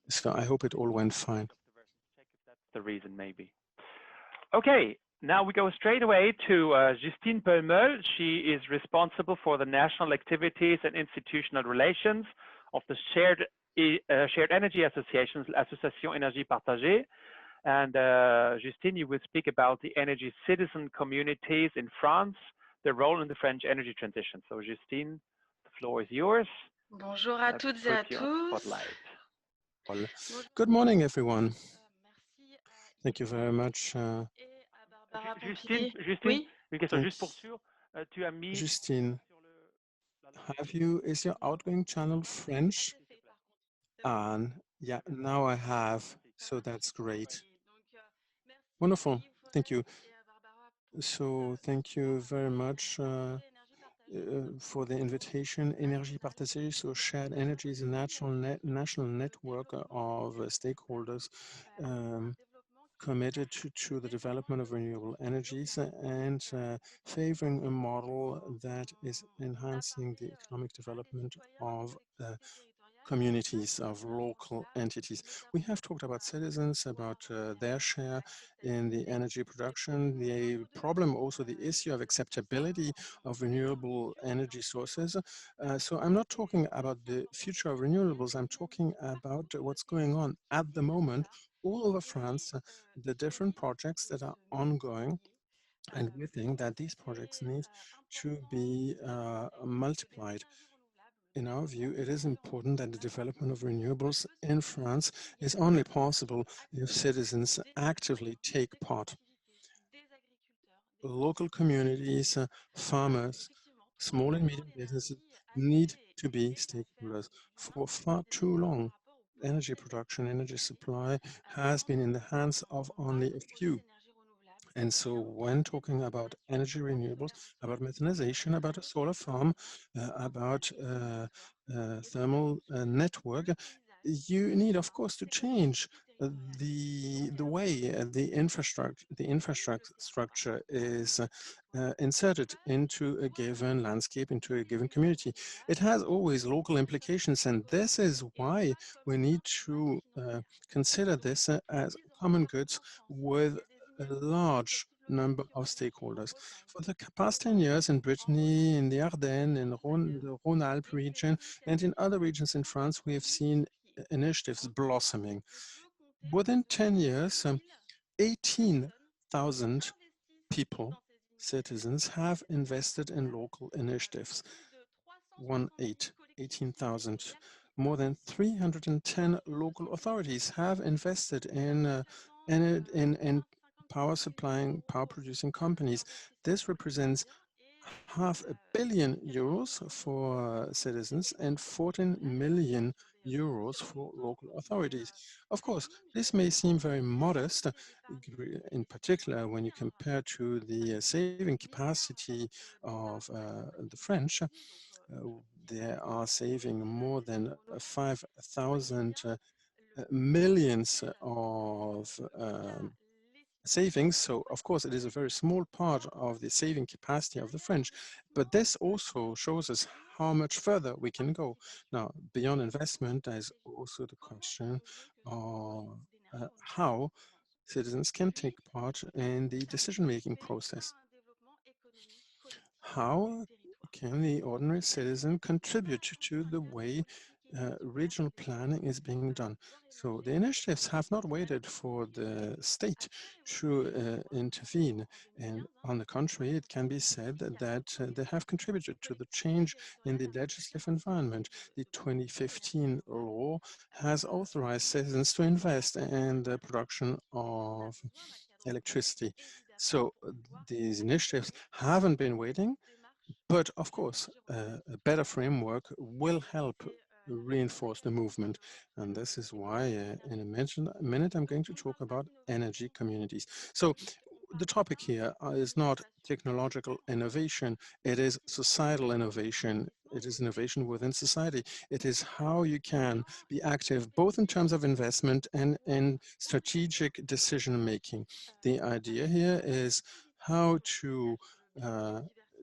so I hope it all went fine. The reason, maybe. Okay, now we go straight away to Justine Pelmeul. She is responsible for the national activities and institutional relations of the Shared Energy Associations, l'Association Énergie Partagée. And Justine, you will speak about the energy citizen communities in France, their role in the French energy transition. So Justine, the floor is yours. Bonjour à toutes et à tous. Good morning, everyone. Thank you very much. Justine, oui? une question juste pour sûr. Tu as mis Justine, is your outgoing channel French? Yeah, now I have, so that's great. Wonderful, thank you. So thank you very much for the invitation. Énergie partagée, so shared energy is a national network of stakeholders committed to the development of renewable energies and favoring a model that is enhancing the economic development of communities, of local entities. We have talked about citizens, about their share in the energy production, the problem, also the issue of acceptability of renewable energy sources. So I'm not talking about the future of renewables, I'm talking about what's going on at the moment all over France, the different projects that are ongoing. And we think that these projects need to be multiplied. in our view, it is important that the development of renewables in France is only possible if citizens actively take part. Local communities, farmers, small and medium businesses need to be stakeholders. For far too long, energy production, energy supply has been in the hands of only a few. And so when talking about energy renewables, about methanization, about a solar farm, about thermal network, you need, of course, to change the way the infrastructure is inserted into a given landscape, into a given community. It has always local implications, and this is why we need to consider this as common goods with a large number of stakeholders. For the past 10 years in Brittany, in the Ardennes, in the Rhône-Alpes region, and in other regions in France, we have seen initiatives blossoming. Within 10 years, 18,000 people, citizens, have invested in local initiatives. 18,000. More than 310 local authorities have invested in power supplying, power producing companies. This represents €500 million for citizens and 14 million euros for local authorities. Of course, this may seem very modest, in particular when you compare to the saving capacity of the French. They are saving more than 5,000 millions of savings. So, of course, it is a very small part of the saving capacity of the French, but this also shows us how much further we can go. Now, beyond investment, there's also the question of how citizens can take part in the decision-making process. How can the ordinary citizen contribute to the way regional planning is being done? So the initiatives have not waited for the state to intervene, and on the contrary, it can be said that they have contributed to the change in the legislative environment. The 2015 law has authorized citizens to invest in the production of electricity. So these initiatives haven't been waiting, but of course, a better framework will help reinforce the movement. And this is why in a minute, I'm going to talk about energy communities. So the topic here is not technological innovation, it is societal innovation. It is innovation within society. It is how you can be active both in terms of investment and in strategic decision-making. The idea here is how to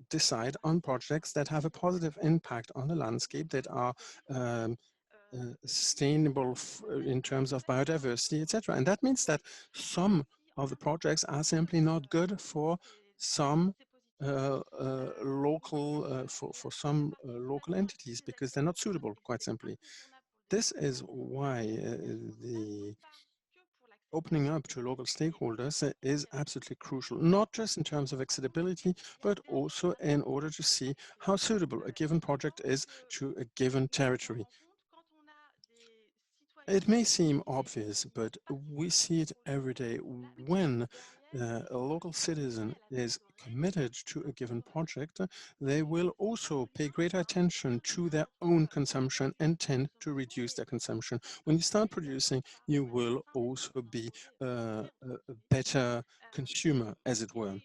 decide on projects that have a positive impact on the landscape, that are sustainable in terms of biodiversity, etc. And that means that some of the projects are simply not good for some local entities because they're not suitable, quite simply. This is why the opening up to local stakeholders is absolutely crucial, not just in terms of accessibility, but also in order to see how suitable a given project is to a given territory. It may seem obvious, but we see it every day. When a local citizen is committed to a given project, they will also pay greater attention to their own consumption and tend to reduce their consumption. When you start producing, you will also be a better consumer, as it were.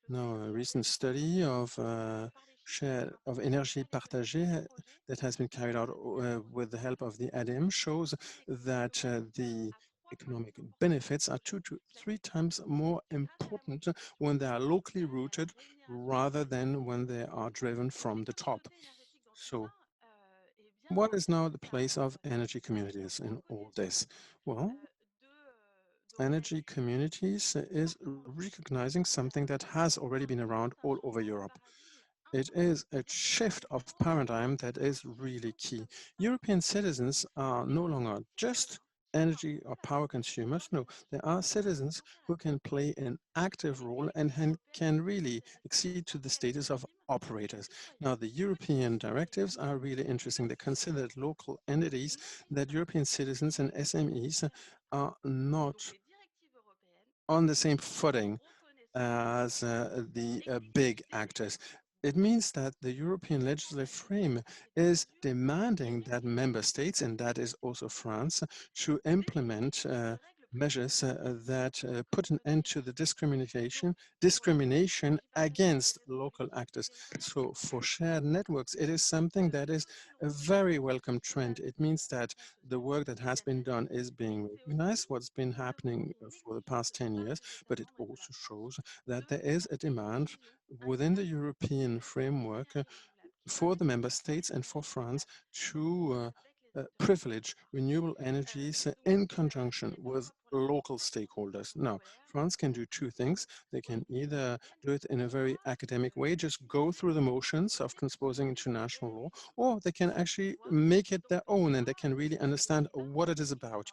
Now, a recent study of energy partagée that has been carried out with the help of the ADEME shows that the economic benefits are 2 to 3 times more important when they are locally rooted rather than when they are driven from the top. So, what is now the place of energy communities in all this? Well, energy communities is recognizing something that has already been around all over Europe. It is a shift of paradigm that is really key. European citizens are no longer just energy or power consumers. No, there are citizens who can play an active role and can really exceed to the status of operators. Now, the European directives are really interesting. They consider that local entities, that European citizens and SMEs are not on the same footing as the big actors. It means that the European legislative frame is demanding that member states, and that is also France, to implement measures that put an end to the discrimination against local actors. So for shared networks, it is something that is a very welcome trend. It means that the work that has been done is being recognized, what's been happening for the past 10 years, but it also shows that there is a demand within the European framework for the member states and for France to privilege renewable energies in conjunction with local stakeholders. Now, France can do two things. They can either do it in a very academic way, just go through the motions of transposing international law, or they can actually make it their own and they can really understand what it is about.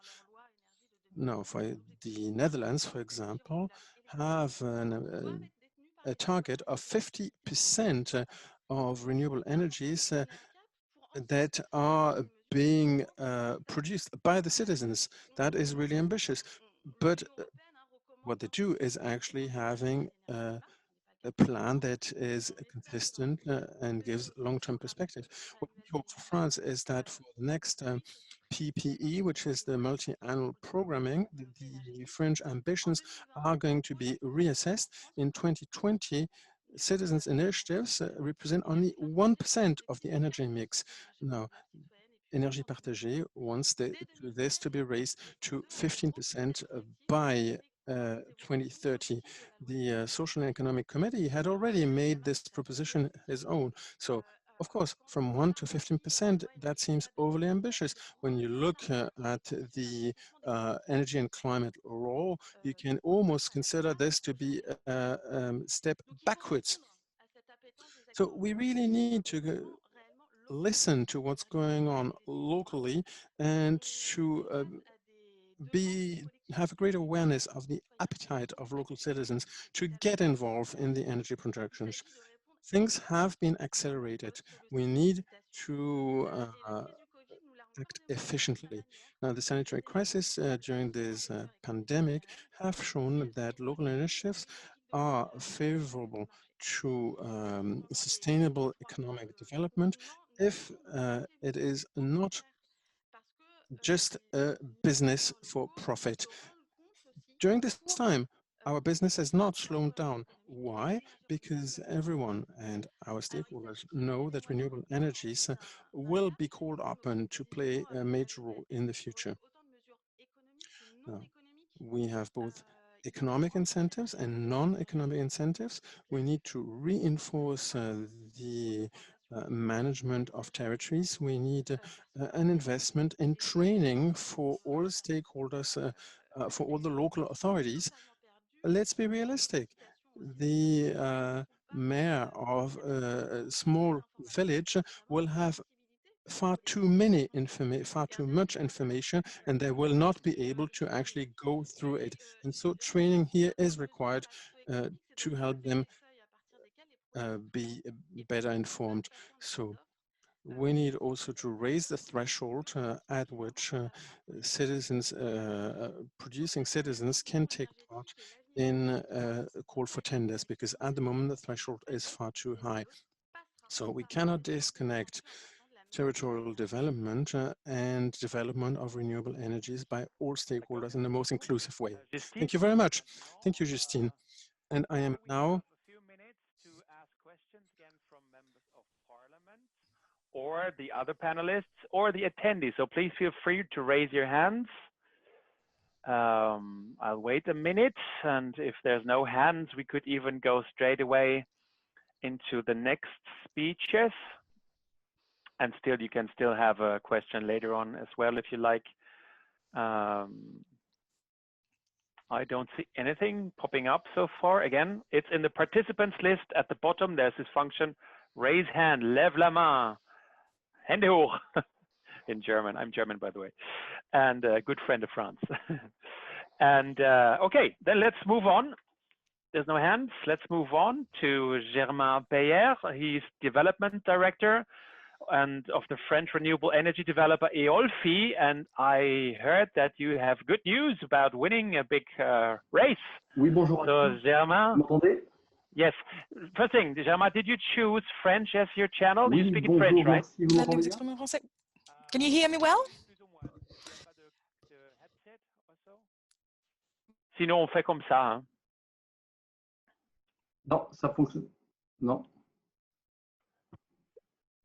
Now, for the Netherlands, for example, have a target of 50% of renewable energies that are being produced by the citizens. That is really ambitious. But what they do is actually having a plan that is consistent and gives long-term perspective. What we hope for France is that for the next PPE, which is the multi-annual programming, the French ambitions are going to be reassessed. In 2020, citizens' initiatives represent only 1% of the energy mix. Now, Énergie Partagée wants this to be raised to 15% by 2030. The Social and Economic Committee had already made this proposition his own. So, of course, from 1 to 15%, that seems overly ambitious. When you look at the energy and climate role, you can almost consider this to be a step backwards. So we really need to listen to what's going on locally and to have a great awareness of the appetite of local citizens to get involved in the energy projections. Things have been accelerated. We need to act efficiently. Now, the sanitary crisis during this pandemic have shown that local initiatives are favorable to sustainable economic development if it is not just a business for profit. During this time, our business has not slowed down. Why? Because everyone and our stakeholders know that renewable energies will be called upon to play a major role in the future. Now, we have both economic incentives and non-economic incentives. We need to reinforce the management of territories. We need an investment in training for all stakeholders, for all the local authorities. Let's be realistic. The mayor of a small village will have far too much information, and they will not be able to actually go through it. And so training here is required to help them be better informed. So we need also to raise the threshold at which citizens, producing citizens can take part in a call for tenders, because at the moment the threshold is far too high. So we cannot disconnect territorial development and development of renewable energies by all stakeholders in the most inclusive way. Thank you very much. Thank you, Justine. And I am now a few minutes to ask questions again from members of Parliament or the other panelists or the attendees. So please feel free to raise your hands. I'll wait a minute, and if there's no hands, we could even go straight away into the next speeches. And still, you can still have a question later on as well, if you like. I don't see anything popping up so far. Again, it's in the participants list at the bottom. There's this function, raise hand, lève la main, Hände hoch, in German. I'm German, by the way. and a good friend of France. And okay, then let's move on. There's no hands. Let's move on to Germain Payer. He's Development Director and of the French renewable energy developer EOLFI. And I heard that you have good news about winning a big race. Oui, bonjour. So, Germain. Vous m'entendez? Yes. First thing, Germain, did you choose French as your channel? Oui, You speak in bonjour, French, right? merci. Vous m'entendez bien? Can you hear me well? Sinon, on fait comme ça. Hein. Non, ça fonctionne. Non.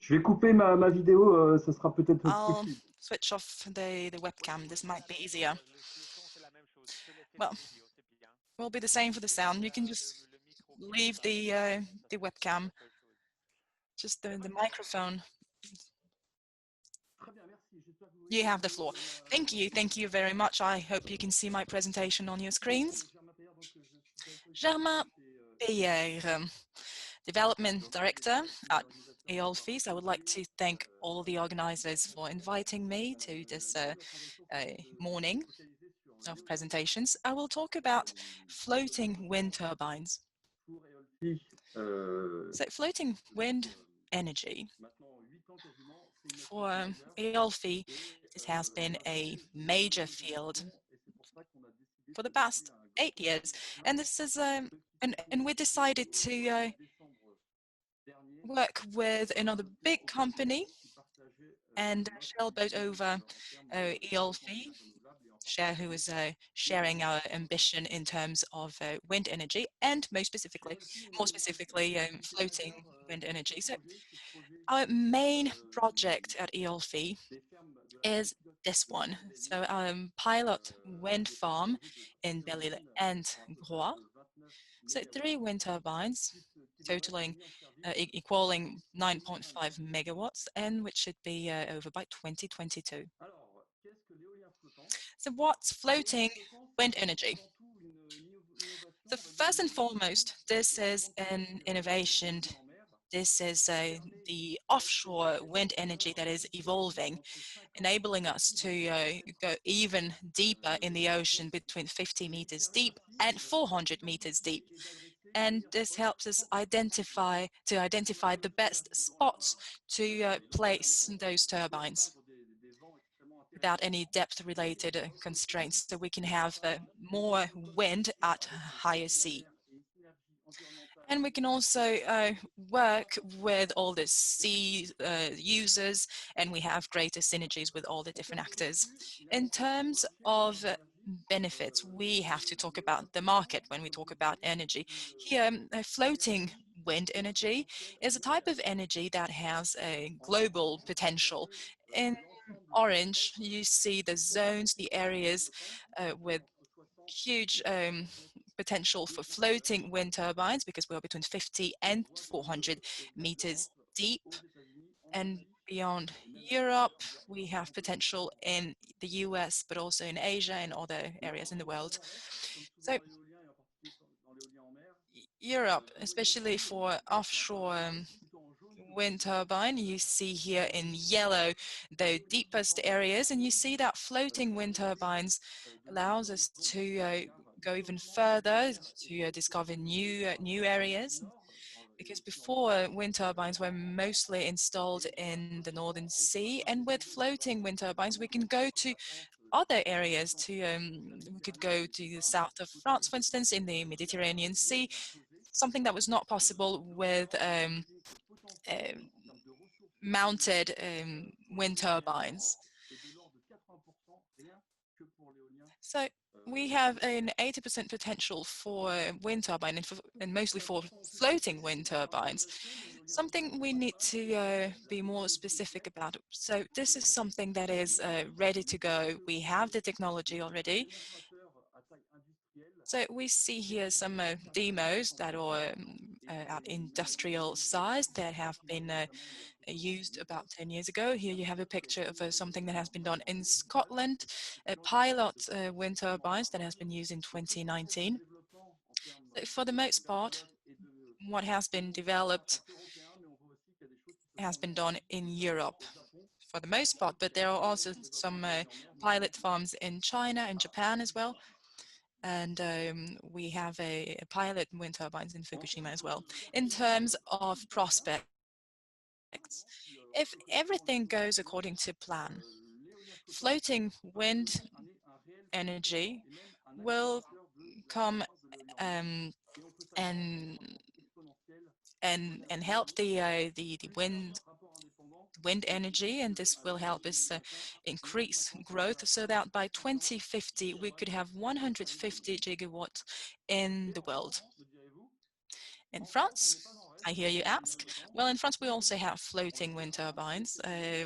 Je vais couper ma vidéo, ça sera peut-être plus fluide. Switch off the webcam. This might be easier. Well, it will be the same for the sound. You can just leave the webcam, just the microphone. You have the floor. Thank you very much. I hope you can see my presentation on your screens. Germain Payer, Development Director at EOLFI. I would like to thank all the organizers for inviting me to this morning of presentations. I will talk about floating wind turbines. So floating wind energy. For EOLFI, this has been a major field for the past 8 years, and this is and we decided to work with another big company and sailboat over EOLFI, who is sharing our ambition in terms of wind energy and more specifically, floating wind energy. So our main project at EOLFI is this one. So pilot wind farm in Belle-Île and Groix. So 3 wind turbines totaling equaling 9.5 megawatts, and which should be over by 2022. So what's floating wind energy? So first and foremost, this is an innovation. This is the offshore wind energy that is evolving, enabling us to go even deeper in the ocean, between 50 meters deep and 400 meters deep. And this helps us identify the best spots to place those turbines without any depth-related constraints, so we can have more wind at higher sea. And we can also work with all the sea users, and we have greater synergies with all the different actors. In terms of benefits, we have to talk about the market when we talk about energy. Here, floating wind energy is a type of energy that has a global potential. In orange, you see the zones, the areas with huge potential for floating wind turbines, because we are between 50 and 400 meters deep. And beyond Europe, we have potential in the US, but also in Asia and other areas in the world. So Europe, especially for offshore wind turbine, you see here in yellow the deepest areas, and you see that floating wind turbines allows us to go even further, to discover new areas. Because before, wind turbines were mostly installed in the Northern Sea, and with floating wind turbines we can go to other areas. We could go to the south of France, for instance, in the Mediterranean Sea, something that was not possible with mounted wind turbines. So we have an 80% potential for wind turbine and mostly for floating wind turbines. Something we need to be more specific about. So this is something that is ready to go. We have the technology already. So we see here some demos that are at industrial size that have been used about 10 years ago. Here you have a picture of something that has been done in Scotland, a pilot wind turbines that has been used in 2019. For the most part, what has been developed has been done in Europe. for the most part, but there are also some pilot farms in China and Japan as well. And we have a pilot wind turbines in Fukushima as well. In terms of prospects, if everything goes according to plan, floating wind energy will come and help the wind energy, and this will help us increase growth so that by 2050 we could have 150 gigawatts in the world. In France, I hear you ask. Well, in France we also have floating wind turbines,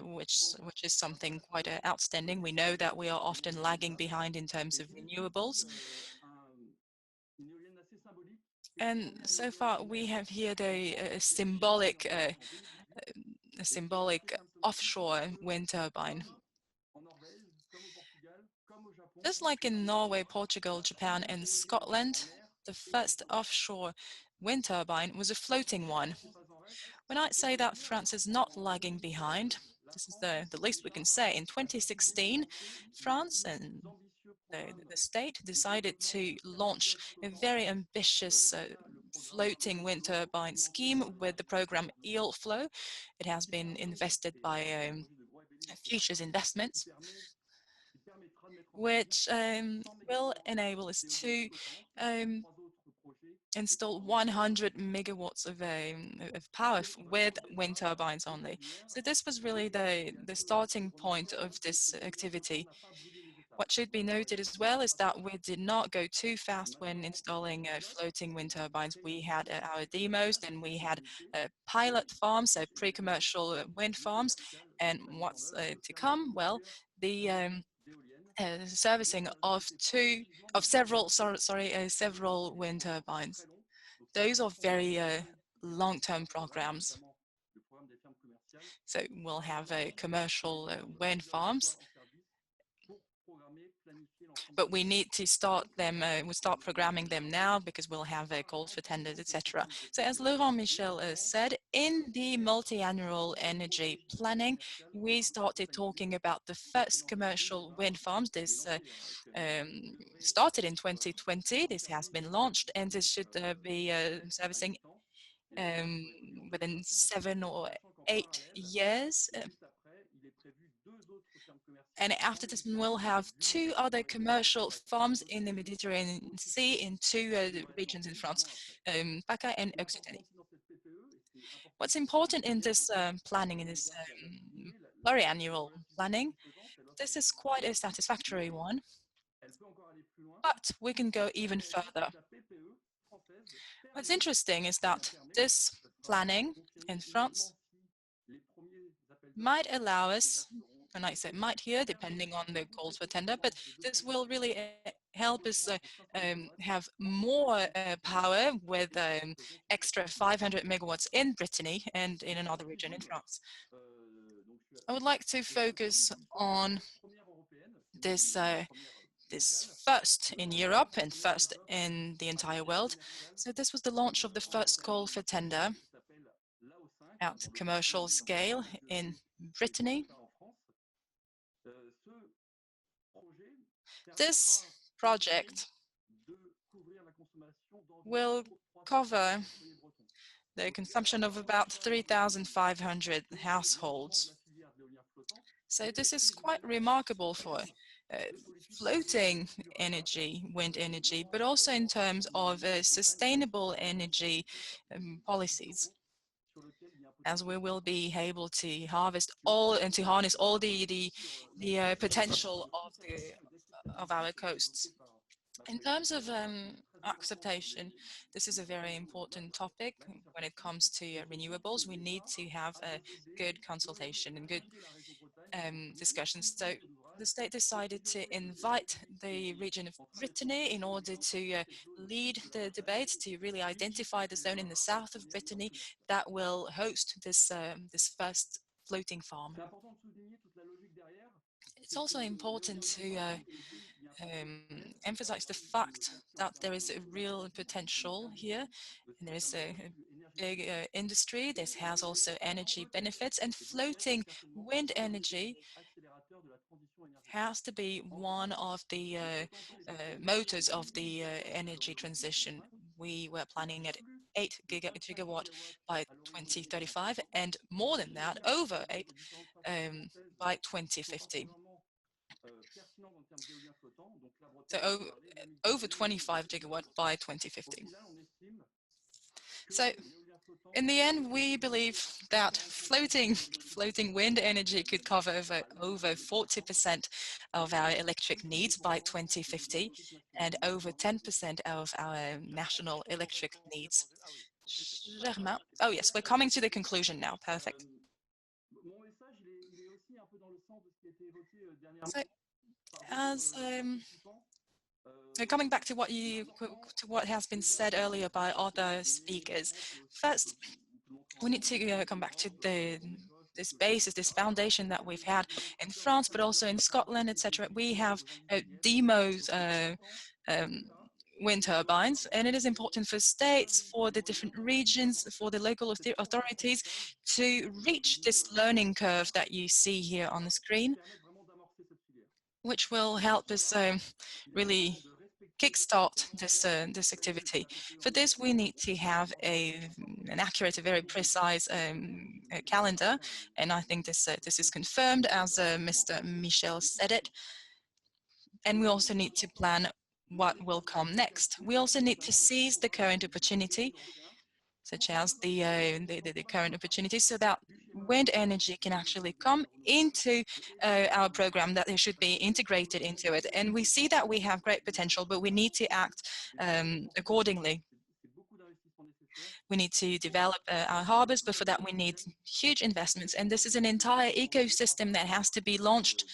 which is something quite outstanding. We know that we are often lagging behind in terms of renewables. And so far we have here a symbolic offshore wind turbine. Just like in Norway, Portugal, Japan, and Scotland, the first offshore wind turbine was a floating one. When I say that France is not lagging behind, this is the least we can say. In 2016, France and the state decided to launch a very ambitious floating wind turbine scheme with the program EUFORES. It has been invested by Futures Investments, which will enable us to install 100 megawatts of power with wind turbines only. So this was really the starting point of this activity. What should be noted as well is that we did not go too fast when installing floating wind turbines. We had our demos, then we had pilot farms, so pre-commercial wind farms, and what's to come? Well, the servicing of several wind turbines. Those are very long-term programs. So we'll have commercial wind farms, but we need to start them. We'll start programming them now because we'll have calls for tenders, etc. So as Laurent Michel said, in the multi-annual energy planning, we started talking about the first commercial wind farms. This started in 2020. This has been launched, and this should be servicing within 7 or 8 years. And after this, we'll have 2 other commercial farms in the Mediterranean Sea in 2 regions in France, PACA and Occitanie. What's important in this planning, in this pluriannual planning, this is quite a satisfactory one, but we can go even further. What's interesting is that this planning in France might allow us, and I say might here, depending on the calls for tender, but this will really help us have more power with extra 500 megawatts in Brittany and in another region in France. I would like to focus on this this first in Europe and first in the entire world. So this was the launch of the first call for tender at commercial scale in Brittany. This project will cover the consumption of about 3,500 households. So this is quite remarkable for floating energy, wind energy, but also in terms of sustainable energy policies, as we will be able to harvest all and to harness all the potential of our coasts. In terms of acceptation, this is a very important topic when it comes to renewables. We need to have a good consultation and good discussions. So the state decided to invite the region of Brittany in order to lead the debate, to really identify the zone in the south of Brittany that will host this, this first floating farm. It's also important to emphasize the fact that there is a real potential here, and there is big industry. This has also energy benefits, and floating wind energy has to be one of the motors of the energy transition. We were planning at 8 gigawatt by 2035, and more than that, over 8 by 2050. So over 25 gigawatt by 2050. So in the end, we believe that floating wind energy could cover over 40% of our electric needs by 2050 and over 10% of our national electric needs. Germain. Oh yes, we're coming to the conclusion now. Perfect. So, as coming back to what has been said earlier by other speakers, first we need to come back to this basis, this foundation that we've had in France, but also in Scotland, etc. We have demos wind turbines, and it is important for states, for the different regions, for the local authorities to reach this learning curve that you see here on the screen, which will help us really kickstart this activity. For this, we need to have an accurate, a very precise calendar, and I think this is confirmed as Mr. Michel said it. And we also need to plan what will come next. We also need to seize the current opportunity, such as the current opportunity, so that wind energy can actually come into our program, that it should be integrated into it. And we see that we have great potential, but we need to act accordingly. We need to develop our harbors, but for that we need huge investments. And this is an entire ecosystem that has to be launched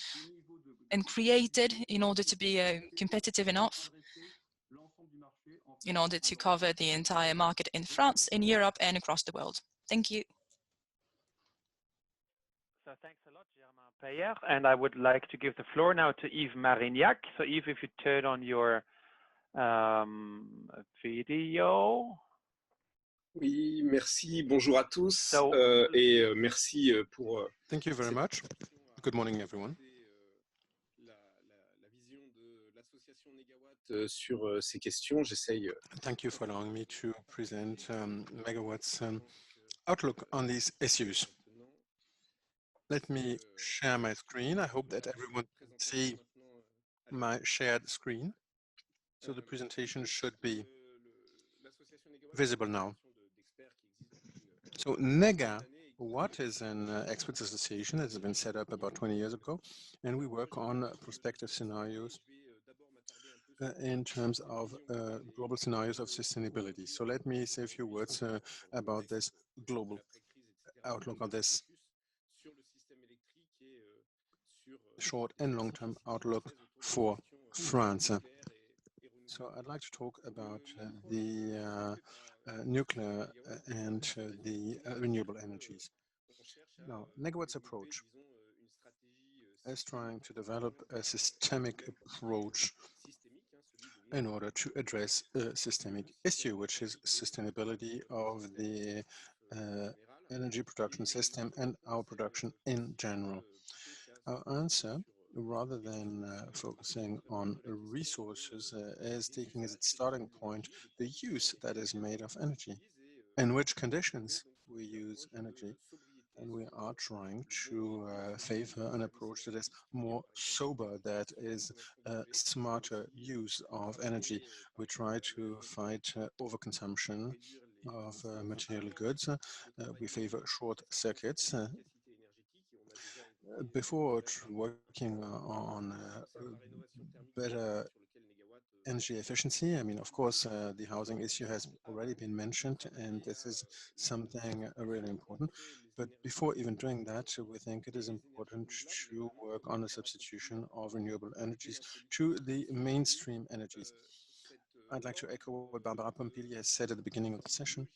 and created in order to be competitive enough, in order to cover the entire market in France, in Europe, and across the world. Thank you. So thanks a lot, Germain Payer. And I would like to give the floor now to Yves Marignac. So Yves, if you turn on your video. Oui, merci. Bonjour à tous. Et merci pour. Thank you very much. Good morning, everyone. Sur ces questions, j'essaye. Thank you for allowing me to present Megawatt's outlook on these issues. Let me share my screen. I hope that everyone can see my shared screen. So the presentation should be visible now. So Megawatt is an experts association that has been set up about 20 years ago, and we work on prospective scenarios in terms of global scenarios of sustainability. So let me say a few words about this global outlook, on this short and long-term outlook for France. So I'd like to talk about the nuclear and the renewable energies. Now, Megawatt's approach is trying to develop a systemic approach in order to address a systemic issue, which is sustainability of the energy production system and our production in general. Our answer, rather than focusing on resources, is taking as its starting point the use that is made of energy, in which conditions we use energy. And we are trying to favor an approach that is more sober, that is a smarter use of energy. We try to fight overconsumption of material goods. We favor short circuits. Before working on better energy efficiency, I mean, of course, the housing issue has already been mentioned, and this is something really important. But before even doing that, we think it is important to work on the substitution of renewable energies to the mainstream energies. I'd like to echo what Barbara Pompili has said at the beginning of the session,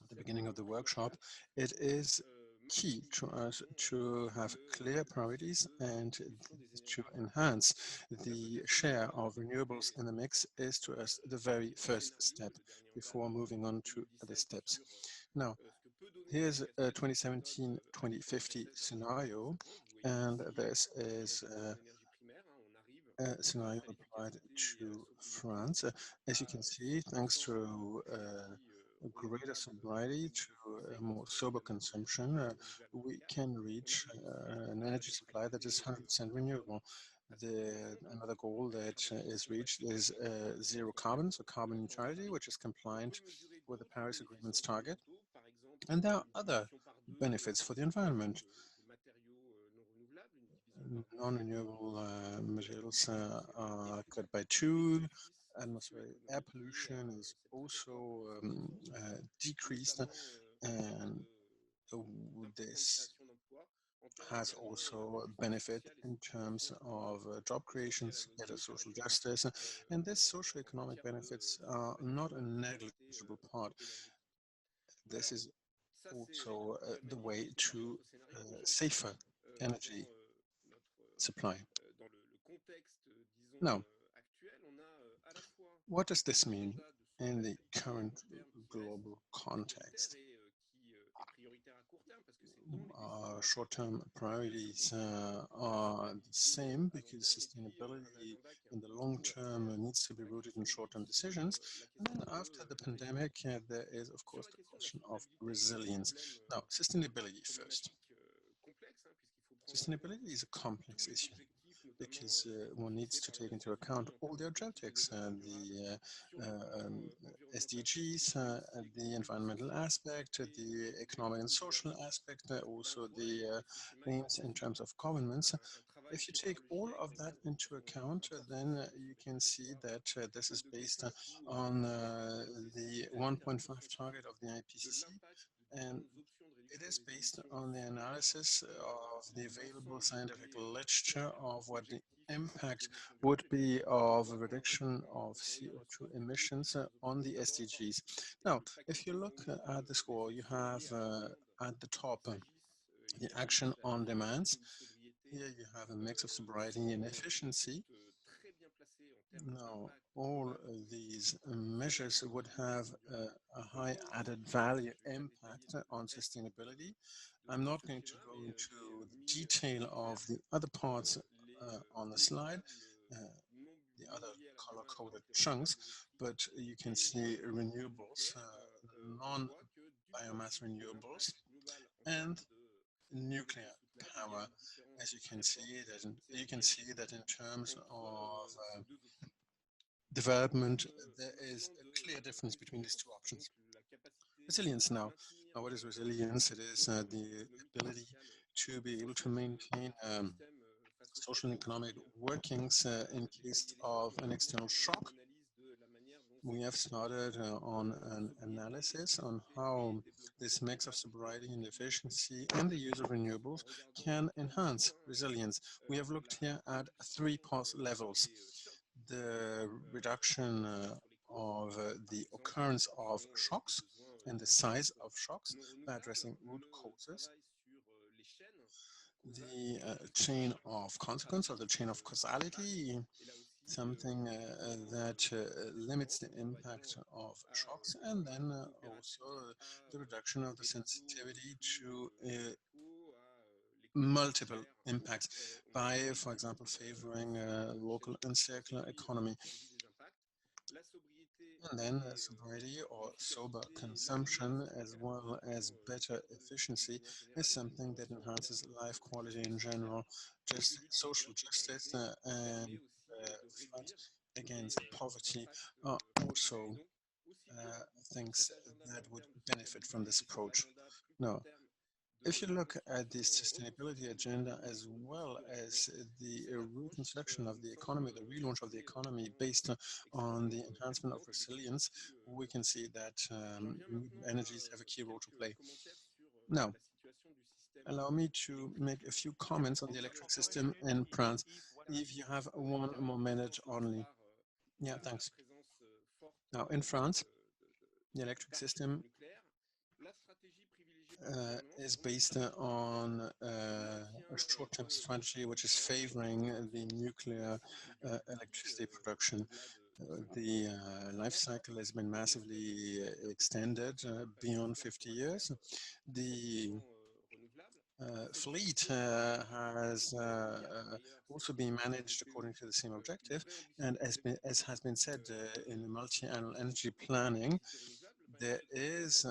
at the beginning of the workshop. It is key to us to have clear priorities and to enhance the share of renewables in the mix is to us the very first step before moving on to other steps. Now, here's a 2017-2050 scenario, and this is a scenario applied to France. As you can see, thanks to greater sobriety, to a more sober consumption, we can reach an energy supply that is 100% renewable. Another goal that is reached is zero carbon, so carbon neutrality, which is compliant with the Paris Agreement's target. And there are other benefits for the environment. Non-renewable materials are cut by 2. Atmospheric air pollution is also decreased, and this has also a benefit in terms of job creations, better social justice, and these socio-economic benefits are not a negligible part. This is also the way to safer energy supply. Now, what does this mean in the current global context? Our short-term priorities are the same because sustainability in the long term needs to be rooted in short-term decisions. And then after the pandemic, there is, of course, the question of resilience. Now, sustainability first. Sustainability is a complex issue because one needs to take into account all the objectives, the SDGs, the environmental aspect, the economic and social aspect, also the aims in terms of governments. If you take all of that into account, then you can see that this is based on the 1.5 target of the IPCC, and it is based on the analysis of the available scientific literature of what the impact would be of a reduction of CO2 emissions on the SDGs. Now, if you look at the score, you have at the top the action on demands. Here you have a mix of sobriety and efficiency. Now, all of these measures would have a high added value impact on sustainability. I'm not going to go into the detail of the other parts on the slide, the other color-coded chunks, but you can see renewables, non-biomass renewables, and nuclear power. As you can see that in terms of development, there is a clear difference between these two options. Resilience now. Now, what is resilience? It is the ability to be able to maintain social and economic workings in case of an external shock. We have started on an analysis on how this mix of sobriety and efficiency and the use of renewables can enhance resilience. We have looked here at 3 levels. The reduction of the occurrence of shocks and the size of shocks by addressing root causes, the chain of consequence or the chain of causality, something that limits the impact of shocks, and then also the reduction of the sensitivity to multiple impacts by, for example, favoring local and circular economy. And then sobriety or sober consumption, as well as better efficiency, is something that enhances life quality in general. Just social justice and fight against poverty are also things that would benefit from this approach. Now, if you look at the sustainability agenda as well as the reconstruction of the economy, the relaunch of the economy based on the enhancement of resilience, we can see that energies have a key role to play. Now, allow me to make a few comments on the electric system in France. If you have 1 more minute only. Yeah, thanks. Now, in France, the electric system is based on a short-term strategy which is favoring the nuclear electricity production. The life cycle has been massively extended beyond 50 years. The fleet has also been managed according to the same objective, and as has been said in the multi-annual energy planning, there is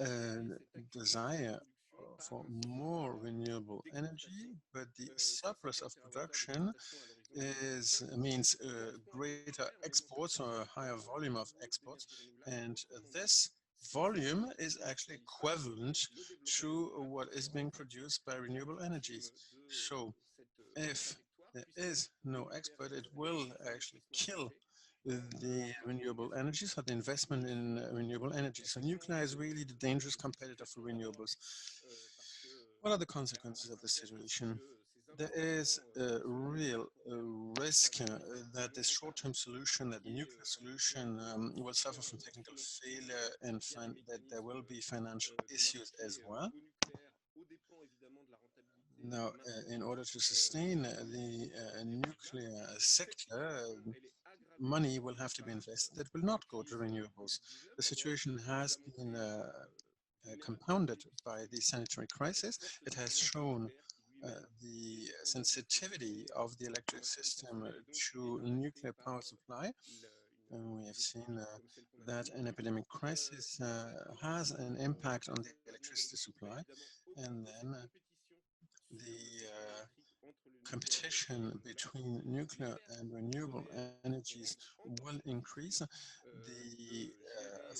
a desire for more renewable energy, but the surplus of production means greater exports or a higher volume of exports, and this volume is actually equivalent to what is being produced by renewable energies. So if there is no export, it will actually kill the renewable energies or the investment in renewable energy. So nuclear is really the dangerous competitor for renewables. What are the consequences of the situation? There is a real risk that this short-term solution, that the nuclear solution will suffer from technical failure and that there will be financial issues as well. Now, in order to sustain the nuclear sector, money will have to be invested that will not go to renewables. The situation has been compounded by the sanitary crisis. It has shown the sensitivity of the electric system to nuclear power supply. And we have seen that an epidemic crisis has an impact on the electricity supply. And then the competition between nuclear and renewable energies will increase. The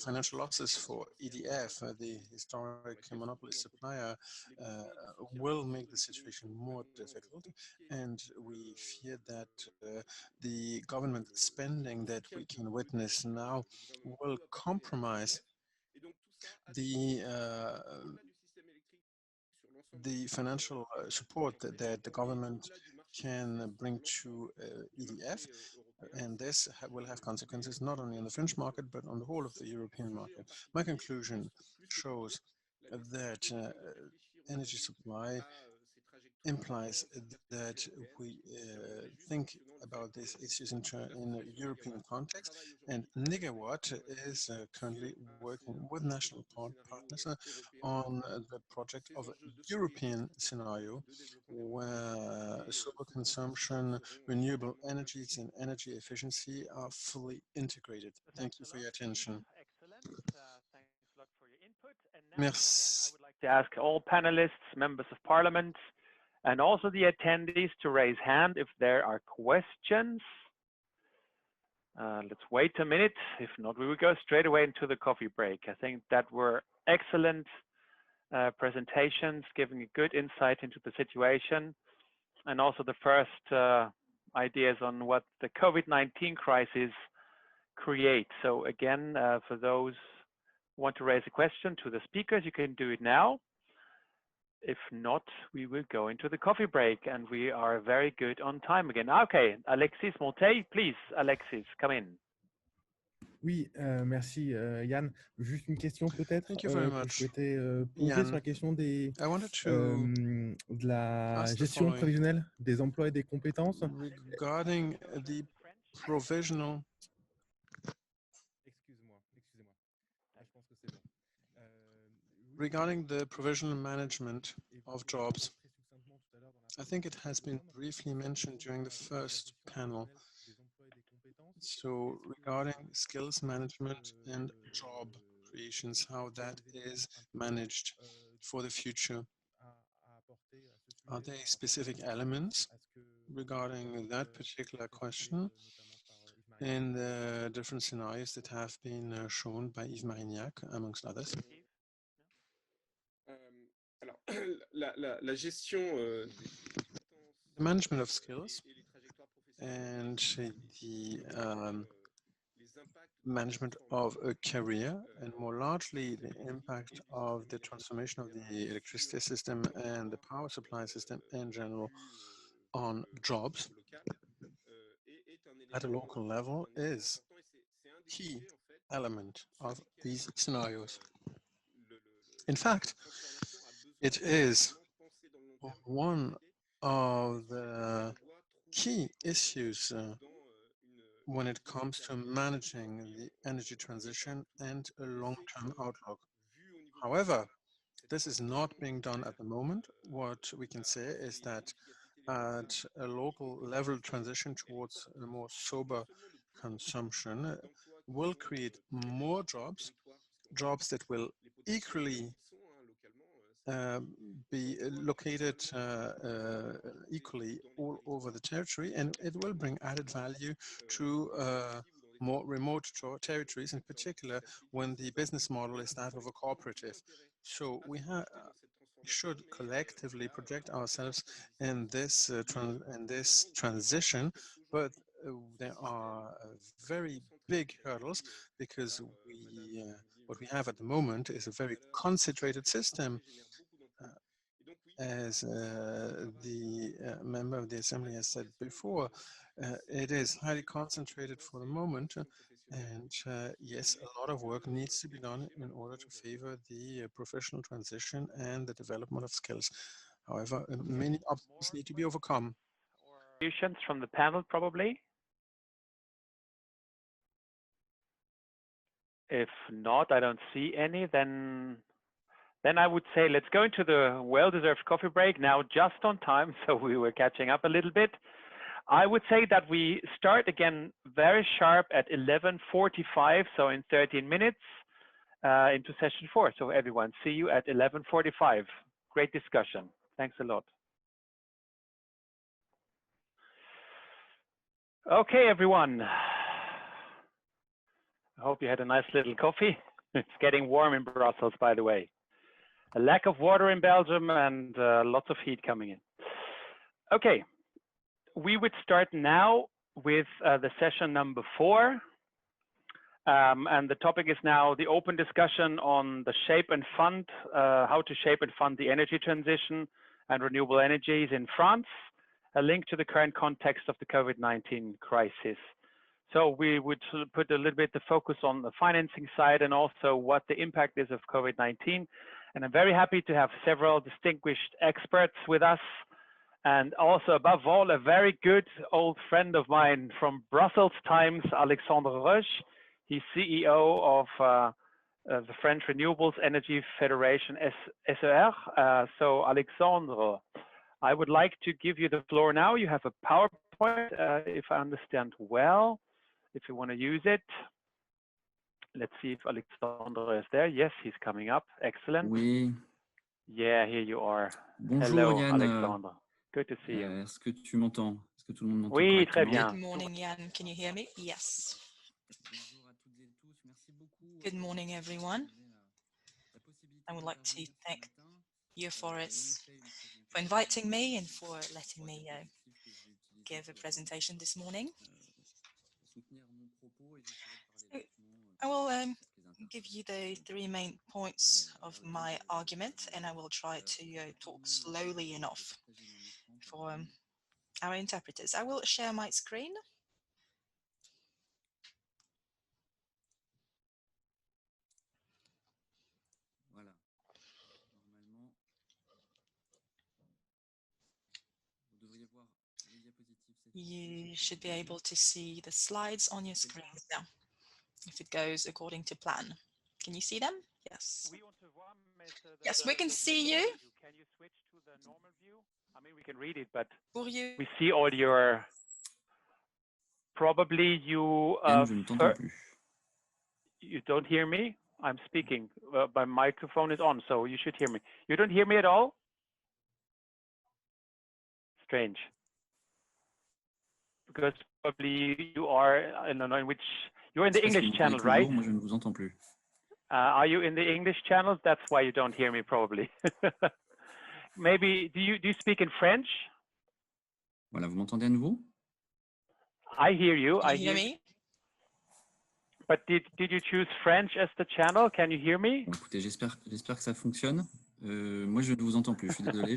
financial losses for EDF, the historic monopoly supplier, will make the situation more difficult, and we fear that the government spending that we can witness now will compromise the financial support that the government can bring to EDF, and this will have consequences not only on the French market but on the whole of the European market. My conclusion shows that energy supply implies that we think about these issues in a European context, and Negawatt is currently working with national partners on the project of a European scenario where solar consumption, renewable energies, and energy efficiency are fully integrated. Thank you for your attention. Excellent. Thanks a lot for your input. And now again, I would like to ask all panelists, members of parliament, and also the attendees to raise hand if there are questions. Let's wait a minute. If not, we will go straight away into the coffee break. I think that were excellent presentations, giving a good insight into the situation, and also the first ideas on what the COVID-19 crisis creates. So again, for those who want to raise a question to the speakers, you can do it now. If not, we will go into the coffee break, and we are very good on time again. Okay, Alexis Monteil, please, Alexis, come in. Oui, merci Yann. Juste une question peut-être que je souhaitais poser Yann, sur la question de la gestion following. prévisionnelle des emplois et des compétences. Regarding the provisional... Excuse-moi. Je pense que c'est bon. Regarding the provisional management of jobs, I think it has been briefly mentioned during the first panel. So regarding skills management and job creations, how that is managed for the future. Are there specific elements regarding that particular question in the different scenarios that have been shown by Yves Marignac, amongst others? La gestion the management of skills and the management of a career, and more largely the impact of the transformation of the electricity system and the power supply system in general on jobs at a local level is key element of these scenarios. In fact, it is one of the key issues when it comes to managing the energy transition and a long-term outlook. However, this is not being done at the moment. What we can say is that at a local level, transition towards a more sober consumption will create more jobs that will equally be located equally all over the territory, and it will bring added value to more remote territories, in particular when the business model is that of a cooperative. So we should collectively project ourselves in this transition, but there are very big hurdles because what we have at the moment is a very concentrated system. As the member of the Assembly has said before, it is highly concentrated for the moment, and yes, a lot of work needs to be done in order to favor the professional transition and the development of skills. However, many obstacles need to be overcome. Contributions from the panel, probably? If not, I don't see any, then I would say let's go into the well-deserved coffee break now, just on time, so we were catching up a little bit. I would say that we start again very sharp at 11:45, so in 13 minutes into session 4. So everyone, see you at 11:45. Great discussion. Thanks a lot. Okay, everyone. I hope you had a nice little coffee. It's getting warm in Brussels, by the way. A lack of water in Belgium and lots of heat coming in. Okay, we would start now with the session number 4. And the topic is now the open discussion on the shape and fund, how to shape and fund the energy transition and renewable energies in France, a link to the current context of the COVID-19 crisis. So we would put a little bit the focus on the financing side and also what the impact is of COVID-19. And I'm very happy to have several distinguished experts with us. And also, above all, a very good old friend of mine from Brussels times, Alexandre Roche. He's CEO of the French Renewables Energy Federation, SER. So Alexandre, I would like to give you the floor now. You have a PowerPoint, if I understand well, if you want to use it. Let's see if Alexandre is there. Yes, he's coming up. Excellent. Oui. Yeah, here you are. Bonjour, hello, Yann. Alexandre. Good to see you. Est-ce que tu m'entends? Est-ce que tout le monde m'entend Oui, très bien. Good morning, Yann. Can you hear me? Yes. Good morning, everyone. I would like to thank EUFORES for inviting me and for letting me give a presentation this morning. So I will give you the 3 main points of my argument, and I will try to talk slowly enough for our interpreters. I will share my screen. You should be able to see the slides on your screens now, if it goes according to plan. Can you see them? Yes. Yes, we can see you. Can you switch to the normal view? I mean, we can read it, but we see all your, probably you, you don't hear me? I'm speaking, my microphone is on, so you should hear me. You don't hear me at all? Strange. Because probably you are, I don't know in which, you're in the English channel, right? Moi, je ne vous entends plus. Are you in the English channel? That's why you don't hear me, probably. Maybe, do you speak in French? Voilà, vous m'entendez à nouveau? I hear you. Can you hear me? But did you choose French as the channel? Can you hear me? Bon, écoutez, j'espère que ça fonctionne. Moi, je ne vous entends plus. Je suis désolé.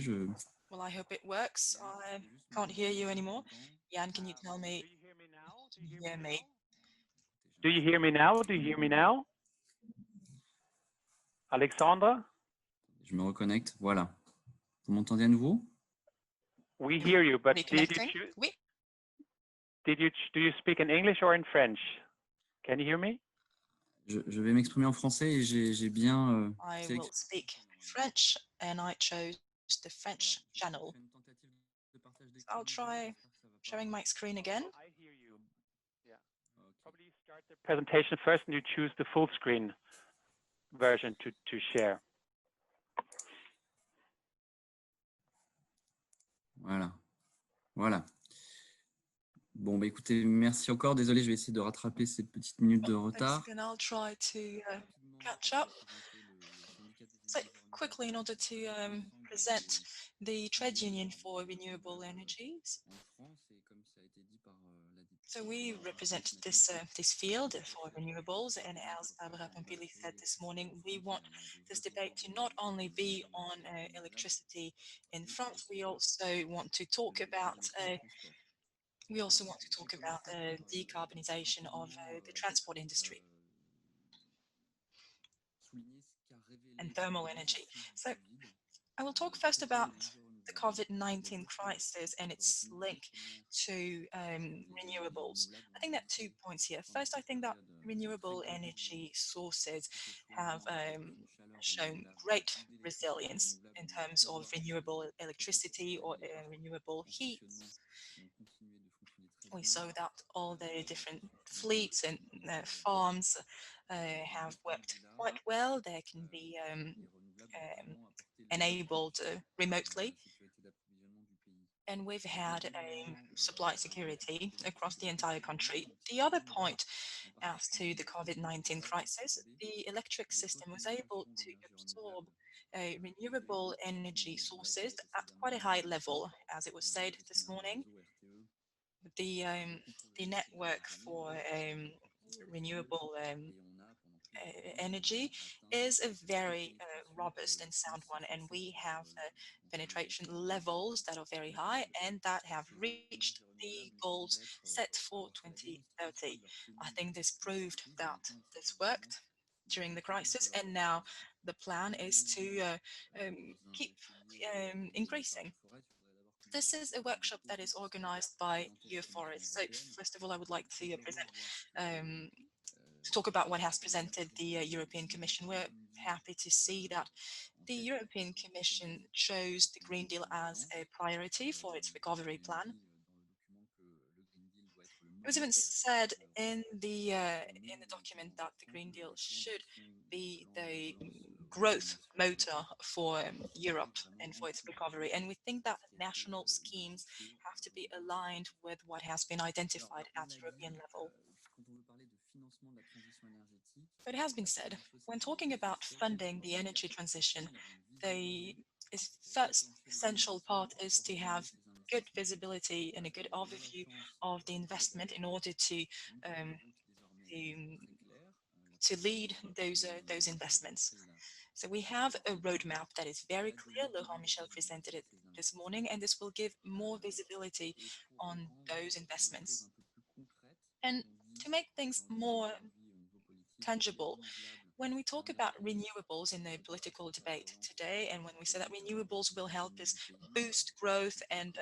Well, I hope it works. I can't hear you anymore. Yann, can you tell me? Do you hear me? Do you hear me now? Do you hear me now? Alexandre? Je me reconnecte. Voilà. Vous m'entendez à nouveau? We hear you, but do you speak in English or in French? Can you hear me? Je vais m'exprimer en français et j'ai bien. I will speak French, and I chose the French channel. So I'll try sharing my screen again. I hear you. Yeah. Probably start the presentation first, and you choose the full screen version to share. Voilà. Voilà. Bon, bah, écoutez, merci encore. Désolé, je vais essayer de rattraper ces petites minutes de retard. And I'll try to catch up. So quickly, in order to present the trade union for renewable energies. So we represent this this field for renewables, and as Barbara Pompili said this morning, we want this debate to not only be on electricity in France. We also want to talk about decarbonization of the transport industry and thermal energy. So I will talk first about the COVID-19 crisis and its link to renewables. I think there are 2 points here. First, I think that renewable energy sources have shown great resilience in terms of renewable electricity or renewable heat. We saw that all the different fleets and farms have worked quite well. They can be enabled remotely. And we've had a supply security across the entire country. The other point as to the COVID-19 crisis, the electric system was able to absorb renewable energy sources at quite a high level, as it was said this morning. The network for renewable energy is a very robust and sound one, and we have penetration levels that are very high and that have reached the goals set for 2030. I think this proved that this worked during the crisis, and now the plan is to keep increasing. This is a workshop that is organized by EUFORES. So first of all, I would like to present to talk about what has presented the European Commission. We're happy to see that the European Commission chose the Green Deal as a priority for its recovery plan. It was even said in the document that the Green Deal should be the growth motor for Europe and for its recovery. And we think that national schemes have to be aligned with what has been identified at European level. But it has been said, when talking about funding the energy transition, the first essential part is to have good visibility and a good overview of the investment in order to lead those investments. So we have a roadmap that is very clear. Laurent Michel presented it this morning, and this will give more visibility on those investments. And to make things more tangible, when we talk about renewables in the political debate today, and when we say that renewables will help us boost growth and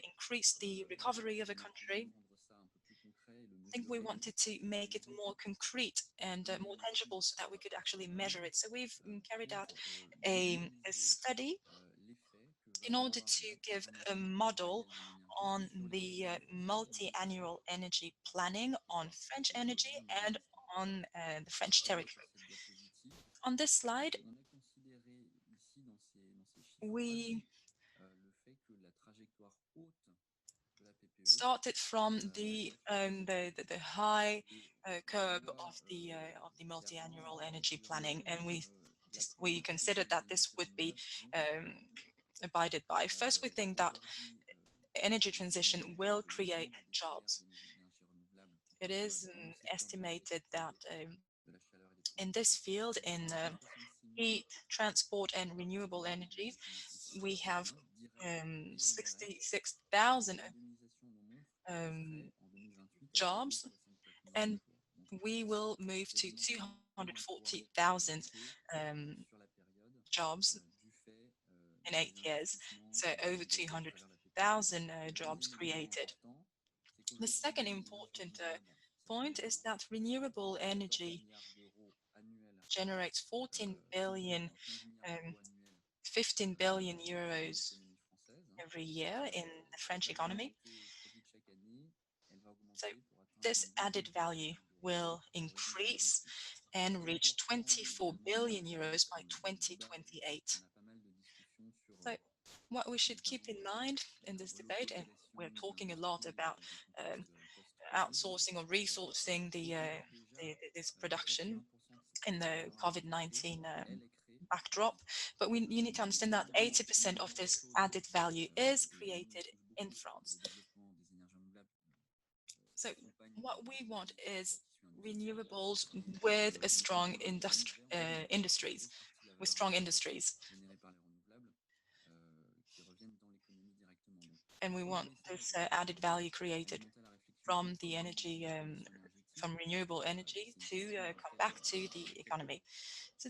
increase the recovery of a country, I think we wanted to make it more concrete and more tangible so that we could actually measure it. So we've carried out a study in order to give a model on the multi-annual energy planning on French energy and on the French territory. On this slide, we started from the high curve of the multi-annual energy planning, and we considered that this would be abided by. First, we think that energy transition will create jobs. It is estimated that in this field, in heat, transport, and renewable energies, we have 66,000 jobs, and we will move to 240,000 jobs in 8 years, so over 200,000 jobs created. The second important point is that renewable energy generates 14 billion, 15 billion euros every year in the French economy. So this added value will increase and reach 24 billion euros by 2028. So what we should keep in mind in this debate, and we're talking a lot about outsourcing or resourcing this production in the COVID-19 backdrop, but you need to understand that 80% of this added value is created in France. So what we want is renewables with a strong industries, with strong industries. And we want this added value created from the energy, from renewable energy to come back to the economy. So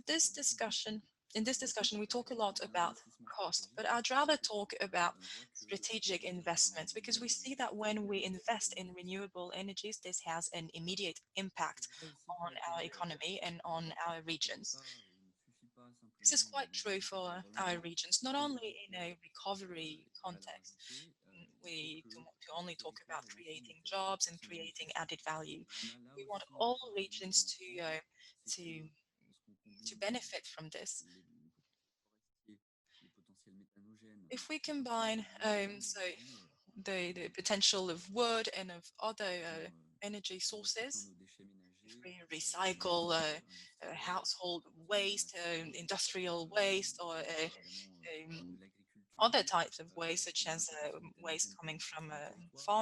in this discussion, we talk a lot about cost, but I'd rather talk about strategic investments, because we see that when we invest in renewable energies, this has an immediate impact on our economy and on our regions. This is quite true for our regions, not only in a recovery context. We don't want to only talk about creating jobs and creating added value. We want all regions to benefit from this. If we combine the potential of wood and of other energy sources, if we recycle household waste, industrial waste, or other types of waste, such as waste coming from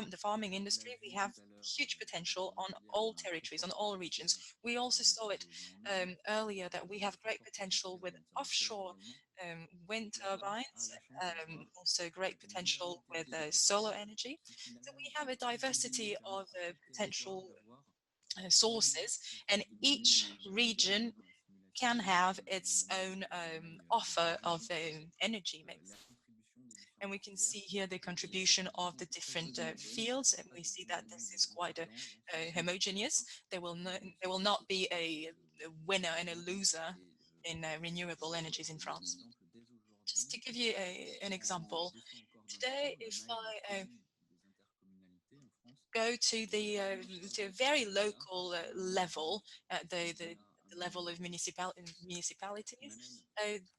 the farming industry, we have huge potential on all territories, on all regions. We also saw it earlier that we have great potential with offshore wind turbines, also great potential with solar energy. So we have a diversity of potential sources, and each region can have its own offer of energy mix. And we can see here the contribution of the different fields, and we see that this is quite homogeneous. There will not be a winner and a loser in renewable energies in France. Just to give you an example, today, if I go to a very local level, the level of municipalities,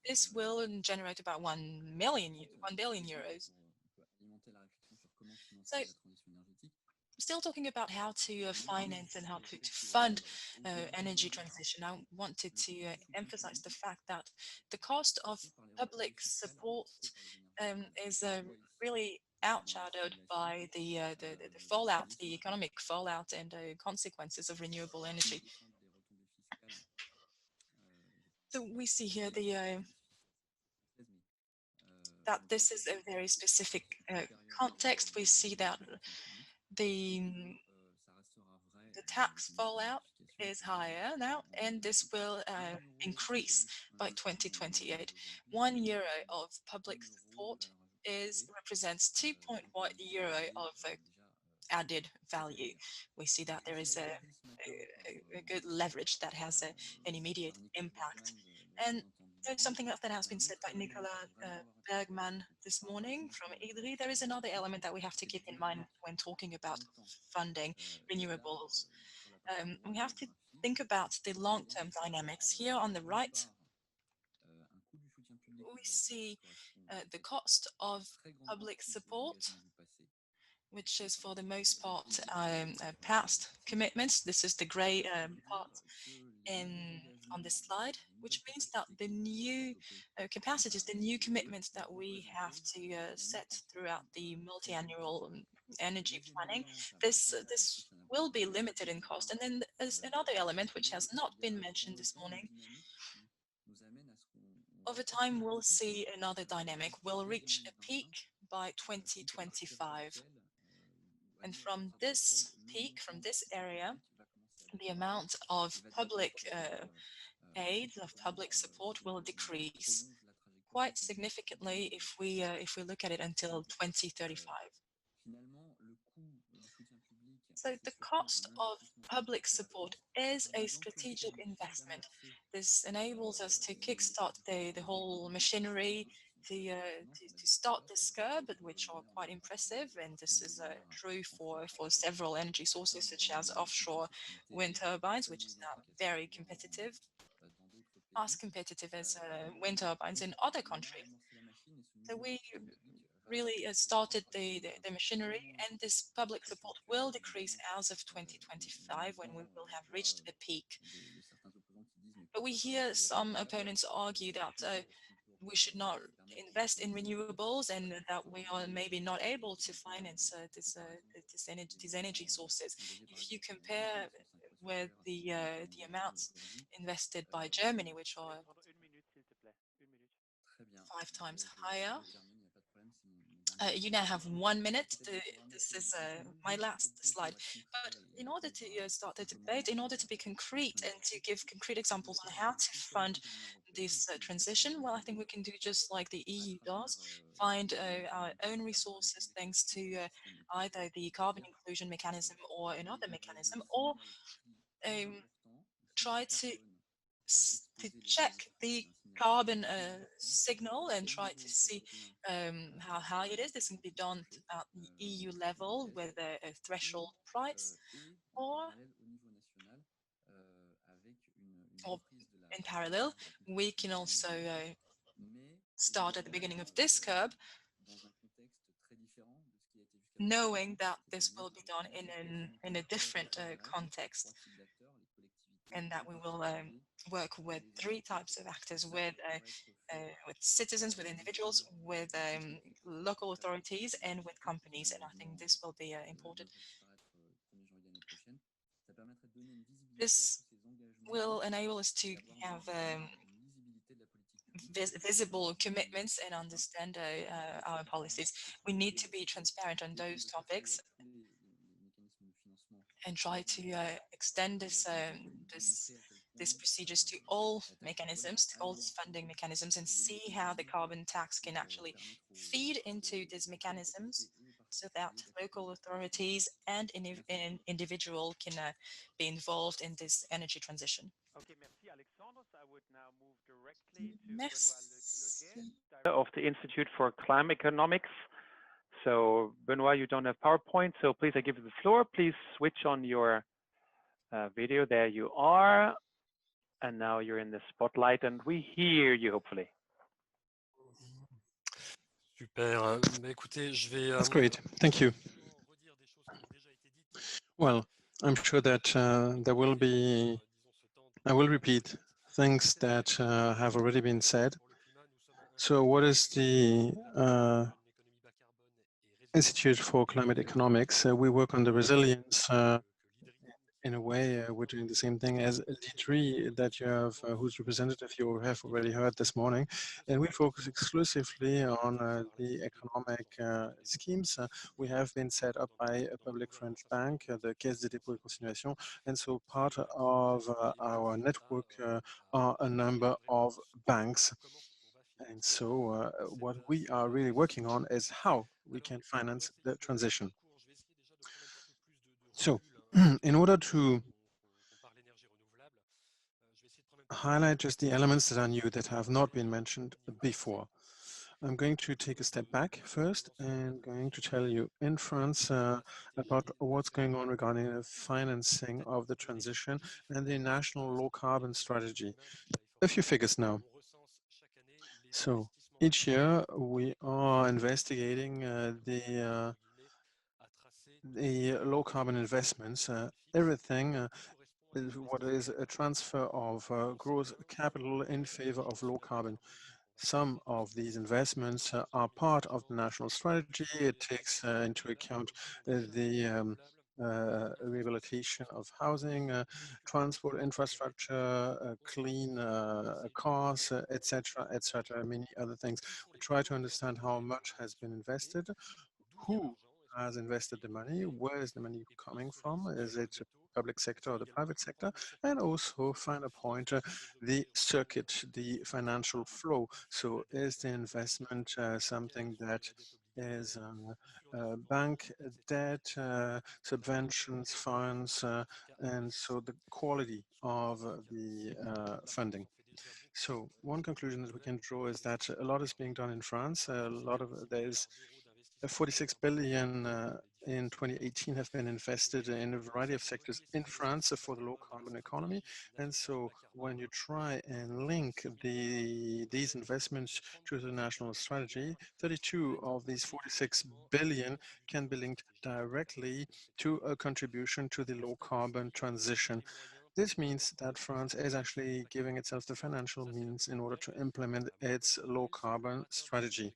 this will generate about 1 billion euros. So still talking about how to finance and how to fund energy transition, I wanted to emphasize the fact that the cost of public support is really outshadowed by the fallout, the economic fallout and consequences of renewable energy. So we see here that this is a very specific context. We see that the tax fallout is higher now, and this will increase by 2028. €1 of public support represents 2.1 euro of added value. We see that there is a good leverage that has an immediate impact. And there's something else that has been said by Nicolas Bergman this morning from IDRI. There is another element that we have to keep in mind when talking about funding renewables. We have to think about the long-term dynamics. Here on the right, we see the cost of public support, which is for the most part past commitments. This is the gray part on this slide, which means that the new capacities, the new commitments that we have to set throughout the multi-annual energy planning, this will be limited in cost. And then there's another element which has not been mentioned this morning. Over time, we'll see another dynamic. We'll reach a peak by 2025. And from this peak, from this area, the amount of public aid, of public support, will decrease quite significantly if we look at it until 2035. So the cost of public support is a strategic investment. This enables us to kickstart the whole machinery to start this curve, which are quite impressive, and this is true for several energy sources such as offshore wind turbines, which is now very competitive, as competitive as wind turbines in other countries. So we really started the machinery, and this public support will decrease as of 2025 when we will have reached a peak. But we hear some opponents argue that we should not invest in renewables and that we are maybe not able to finance these energy sources. If you compare with the amounts invested by Germany, which are 5 times higher. You now have 1 minute. This is my last slide. But in order to start the debate, in order to be concrete and to give concrete examples on how to fund this transition, well, I think we can do just like the EU does, find our own resources thanks to either the carbon inclusion mechanism or another mechanism, or try to check the carbon signal and try to see how high it is. This can be done at the EU level with a threshold price, or in parallel, we can also start at the beginning of this curve, knowing that this will be done in a different context, and that we will work with 3 types of actors, with citizens, with individuals, with local authorities, and with companies. And I think this will be important. This will enable us to have visible commitments and understand our policies. We need to be transparent on those topics and try to extend these procedures to all mechanisms, to all these funding mechanisms, and see how the carbon tax can actually feed into these mechanisms so that local authorities and individual can be involved in this energy transition. Okay, merci Alexandre. I would now move directly to Benoit of the Institute for Climate Economics. So Benoit, you don't have PowerPoint, so please, I give you the floor. Please switch on your video. There you are. And now you're in the spotlight and we hear you, hopefully. Super. Écoutez, je vais, That's great. Thank you. Well, I'm sure that I will repeat things that have already been said. So what is the Institute for Climate Economics? We work on the resilience. In a way, we're doing the same thing as D3 that you have, whose representative you have already heard this morning. And we focus exclusively on the economic schemes. We have been set up by a public French bank, the Caisse de dépôt et consignation. And so part of our network are a number of banks. And so what we are really working on is how we can finance the transition. So in order to highlight just the elements that are new that have not been mentioned before, I'm going to take a step back first and going to tell you in France about what's going on regarding the financing of the transition and the national low carbon strategy. A few figures now. So each year we are investigating the low carbon investments, everything what is a transfer of gross capital in favor of low carbon. Some of these investments are part of the national strategy. It takes into account the rehabilitation of housing, transport infrastructure, clean cars, etc., many other things. We try to understand how much has been invested, who has invested the money, where is the money coming from? Is it public sector or the private sector, and also final point, the circuit, the financial flow. So is the investment something that is bank debt, subventions, funds, and so the quality of the funding. So one conclusion that we can draw is that a lot is being done in France. There's 46 billion in 2018 have been invested in a variety of sectors in France for the low carbon economy. And so when you try and link these investments to the national strategy, 32 of these 46 billion can be linked directly to a contribution to the low carbon transition. This means that France is actually giving itself the financial means in order to implement its low carbon strategy.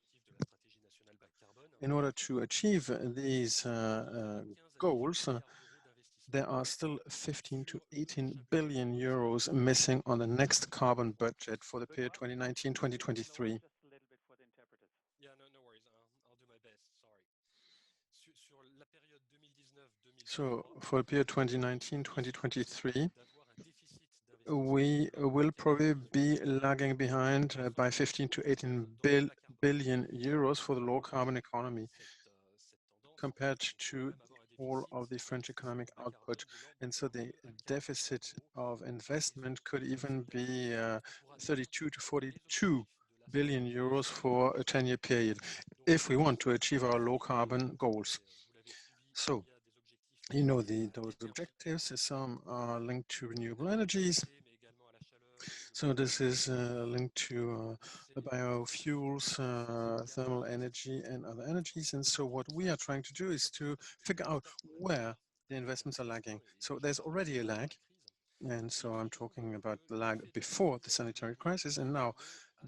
In order to achieve these goals, there are still 15 to 18 billion euros missing on the next carbon budget for the period 2019-2023. Yeah, no worries. I'll do my best. Sorry. So for the period 2019-2023, we will probably be lagging behind by 15 to 18 billion euros for the low carbon economy compared to all of the French economic output. And so the deficit of investment could even be 32 to 42 billion euros for a 10-year period if we want to achieve our low carbon goals. So, you know, those objectives, some are linked to renewable energies. So this is linked to biofuels, thermal energy, and other energies. And so what we are trying to do is to figure out where the investments are lagging. So there's already a lag. And so I'm talking about the lag before the sanitary crisis. And now,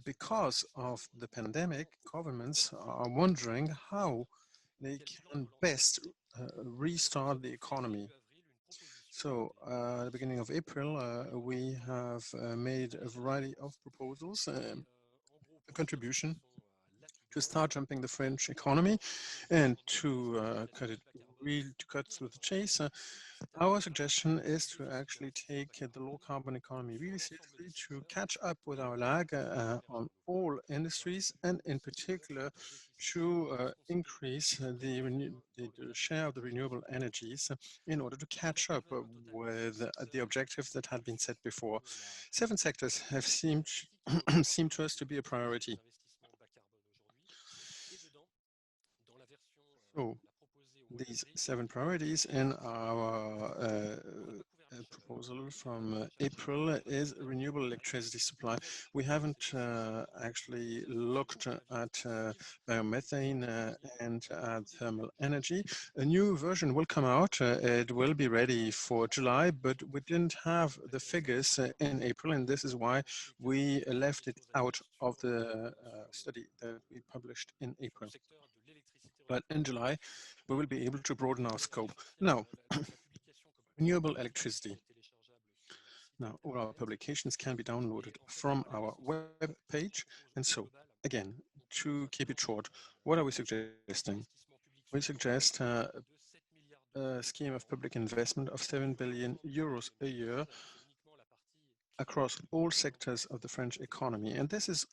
because of the pandemic, governments are wondering how they can best restart the economy. So at the beginning of April, we have made a variety of proposals, a contribution to start jumping the French economy and to cut through the chase. Our suggestion is to actually take the low carbon economy really seriously, to catch up with our lag on all industries, and in particular to increase the share of the renewable energies in order to catch up with the objectives that had been set before. 7 sectors have seemed to us to be a priority. So these 7 priorities in our proposal from April is renewable electricity supply. We haven't actually looked at biomethane and at thermal energy. A new version will come out. It will be ready for July, but we didn't have the figures in April, and this is why we left it out of the study that we published in April. But in July, we will be able to broaden our scope. Now, renewable electricity. Now, all our publications can be downloaded from our web page. And so, again, to keep it short, what are we suggesting? We suggest a scheme of public investment of 7 billion euros a year across all sectors of the French economy. And this is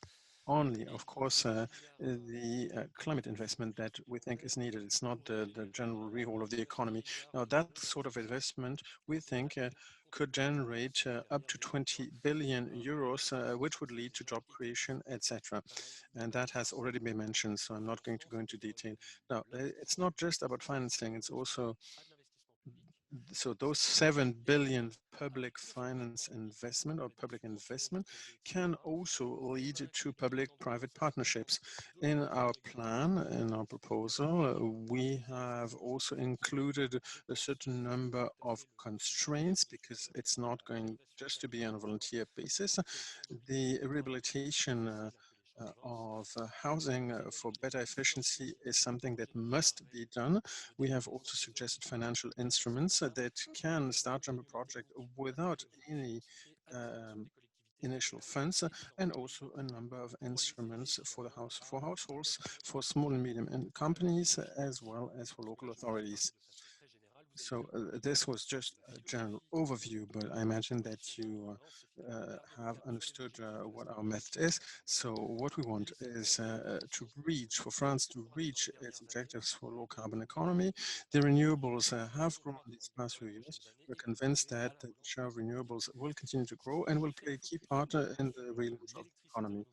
only, of course, the climate investment that we think is needed. It's not the general rehaul of the economy. Now, that sort of investment, we think, could generate up to 20 billion euros, which would lead to job creation, etc. And that has already been mentioned, so I'm not going to go into detail. Now, it's not just about financing, it's also so those 7 billion public finance investment or public investment can also lead to public-private partnerships. In our plan, in our proposal, we have also included a certain number of constraints because it's not going just to be on a volunteer basis. The rehabilitation of housing for better efficiency is something that must be done. We have also suggested financial instruments that can start jump a project without any initial funds, and also a number of instruments for households, for small and medium companies, as well as for local authorities. So this was just a general overview, but I imagine that you have understood what our method is. So what we want is for France to reach its objectives for low carbon economy. The renewables have grown these past few years. We're convinced that the share of renewables will continue to grow and will play a key part in the relaunch of the economy.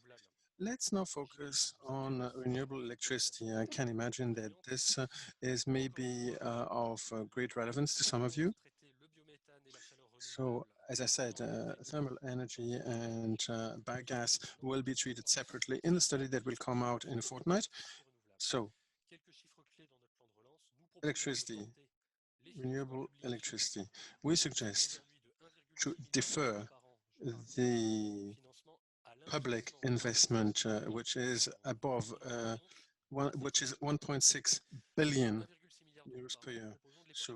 Let's now focus on renewable electricity. I can imagine that this is maybe of great relevance to some of you. So, as I said, thermal energy and biogas will be treated separately in the study that will come out in a fortnight. So, electricity, renewable electricity. We suggest to defer the public investment, which is above which is 1.6 billion euros per year. So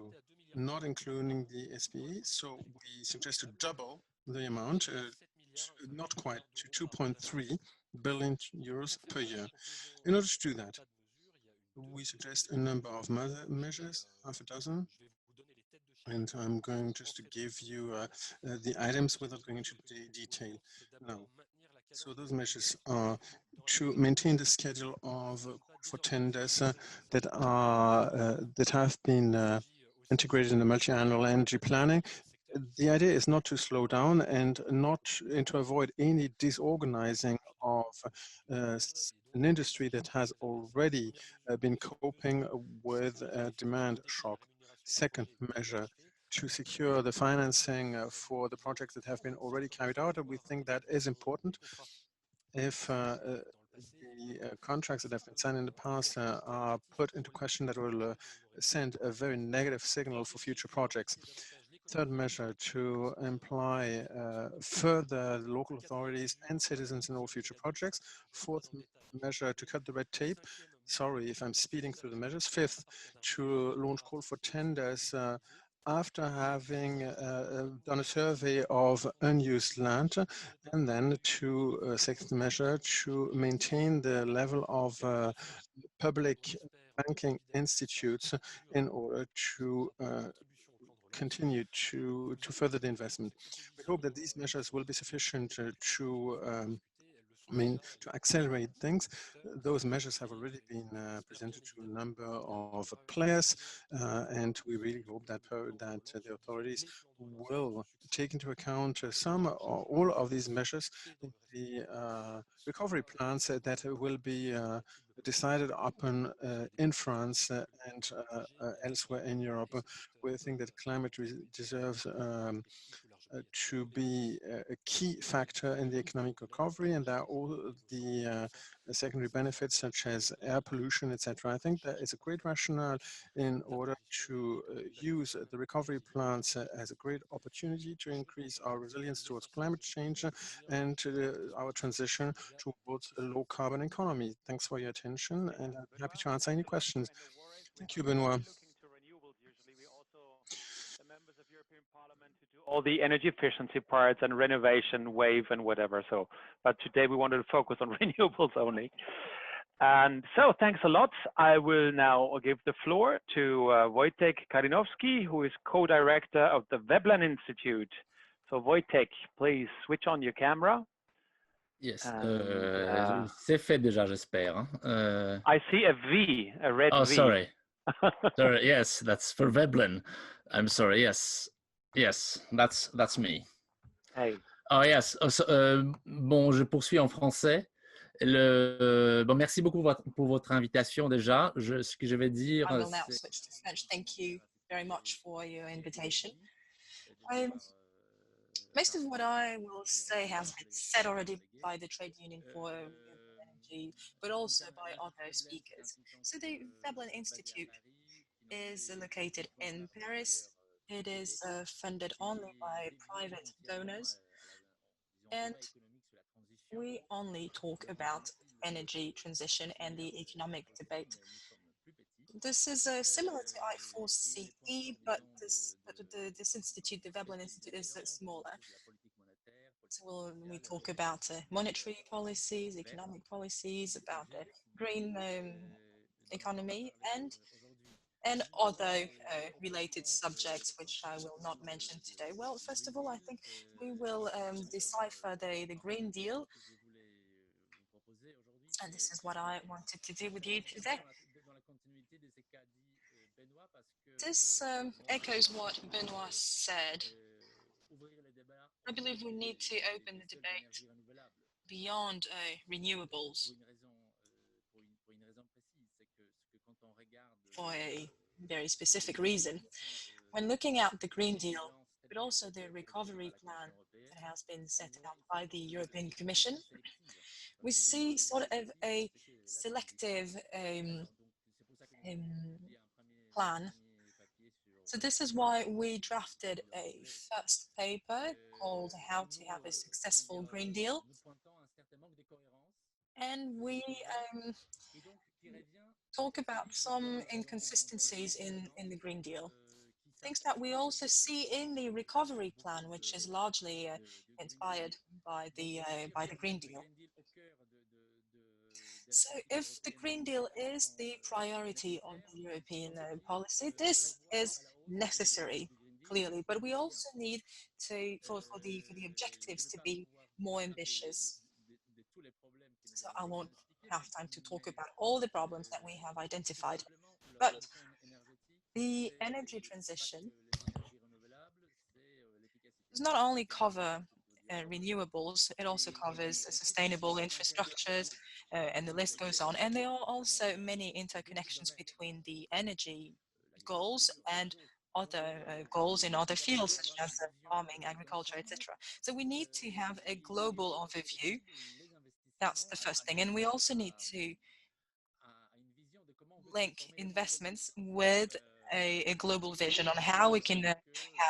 not including the SPE. So we suggest to double the amount, not quite, to 2.3 billion euros per year. In order to do that, we suggest a number of measures, half a dozen, and I'm going just to give you the items without going into detail now. So those measures are to maintain the schedule of for tenders that have been integrated in the multi-annual energy planning. The idea is not to slow down and to avoid any disorganizing of an industry that has already been coping with a demand shock. Second measure, to secure the financing for the projects that have been already carried out. And we think that is important. If the contracts that have been signed in the past are put into question, that will send a very negative signal for future projects. Third measure, to imply further local authorities and citizens in all future projects. Fourth measure, to cut the red tape. Sorry if I'm speeding through the measures. Fifth, to launch call for tenders after having done a survey of unused land, and then to sixth measure, to maintain the level of public banking institutes in order to continue to further the investment. We hope that these measures will be sufficient to accelerate things. Those measures have already been presented to a number of players, and we really hope that the authorities will take into account some or all of these measures in the recovery plans that will be decided upon in France and elsewhere in Europe. We think that climate deserves to be a key factor in the economic recovery, and that all the secondary benefits such as air pollution, etc. I think that is a great rationale in order to use the recovery plans as a great opportunity to increase our resilience towards climate change and our transition towards a low carbon economy. Thanks for your attention, and I'm happy to answer any questions. Thank you, Benoit. All the energy efficiency parts and renovation wave and whatever. So, but today we wanted to focus on renewables only. And so thanks a lot. I will now give the floor to Wojtek Karinowski, who is co-director of the Veblen Institute. So Wojtek, please switch on your camera. Yes, c'est fait déjà, j'espère. I see a V, a red V. Oh, sorry. Sorry, yes, that's for Veblen. I'm sorry, yes. Yes, that's me. Hey. Oh, yes. Bon, je poursuis en français. Bon, merci beaucoup pour votre invitation déjà. Ce que je vais dire. I will now switch to French. Thank you very much for your invitation. Most of what I will say has been said already by the Trade Union for Renewable Energy, but also by other speakers. So the Veblen Institute is located in Paris. It is funded only by private donors, and we only talk about energy transition and the economic debate. This is similar to I4CE, but this institute, the Veblen Institute, is smaller. So we talk about monetary policies, economic policies, about green economy, and and other related subjects, which I will not mention today. Well, first of all, I think we will decipher the Green Deal, and this is what I wanted to do with you today. This echoes what Benoit said. I believe we need to open the debate beyond renewables for a very specific reason. When looking at the Green Deal, but also the recovery plan that has been set up by the European Commission, we see sort of a selective plan. So this is why we drafted a first paper called How to Have a Successful Green Deal. And we talk about some inconsistencies in the Green Deal. Things that we also see in the recovery plan, which is largely inspired by the Green Deal. So if the Green Deal is the priority of the European policy, this is necessary, clearly, but we also need to, for the objectives to be more ambitious. So I won't have time to talk about all the problems that we have identified, but the energy transition does not only cover renewables, it also covers sustainable infrastructures, and the list goes on. And there are also many interconnections between the energy goals and other goals in other fields, such as farming, agriculture, etc. So we need to have a global overview. That's the first thing. And we also need to link investments with a global vision on how we can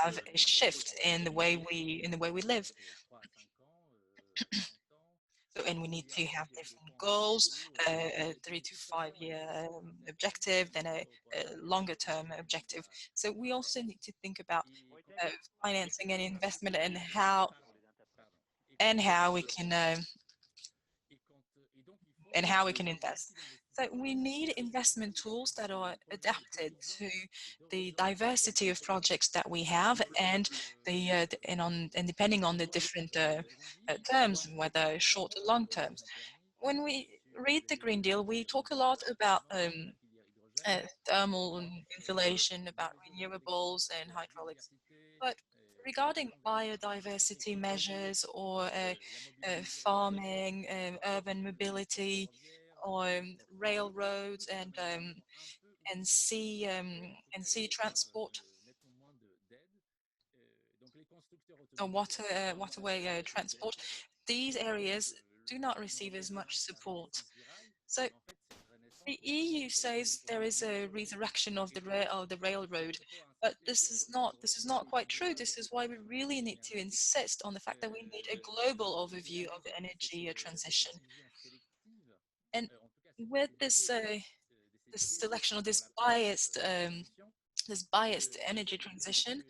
have a shift in the way we live. So, and we need to have different goals, a 3 to 5 year objective, then a longer term objective. So we also need to think about financing and investment and how we can invest. So we need investment tools that are adapted to the diversity of projects that we have, and depending on the different terms, whether short or long terms. When we read the Green Deal, we talk a lot about thermal insulation, about renewables and hydraulics, but regarding biodiversity measures or farming, urban mobility, or railroads and sea transport, or waterway transport, these areas do not receive as much support. So the EU says there is a resurrection of the railroad, but this is not quite true. This is why we really need to insist on the fact that we need a global overview of the energy transition. And with this selection of this biased energy transition,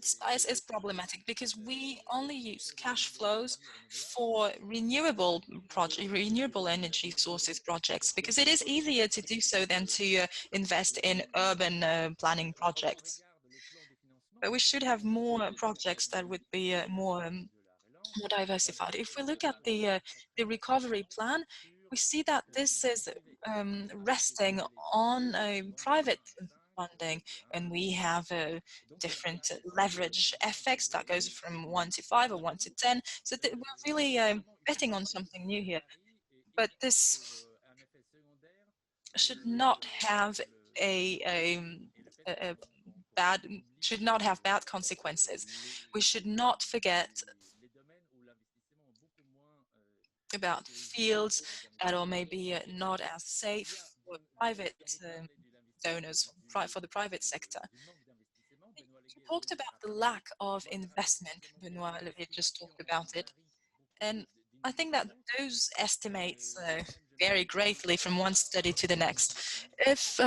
this bias is problematic because we only use cash flows for renewable energy sources projects, because it is easier to do so than to invest in urban planning projects. But we should have more projects that would be more diversified. If we look at the recovery plan, we see that this is resting on private funding, and we have different leverage effects that goes from 1 to 5 or 1 to 10. So we're really betting on something new here. But this should not have bad consequences. We should not forget about fields that are maybe not as safe for private donors, for the private sector. You talked about the lack of investment. Benoit just talked about it. And I think that those estimates vary greatly from one study to the next. If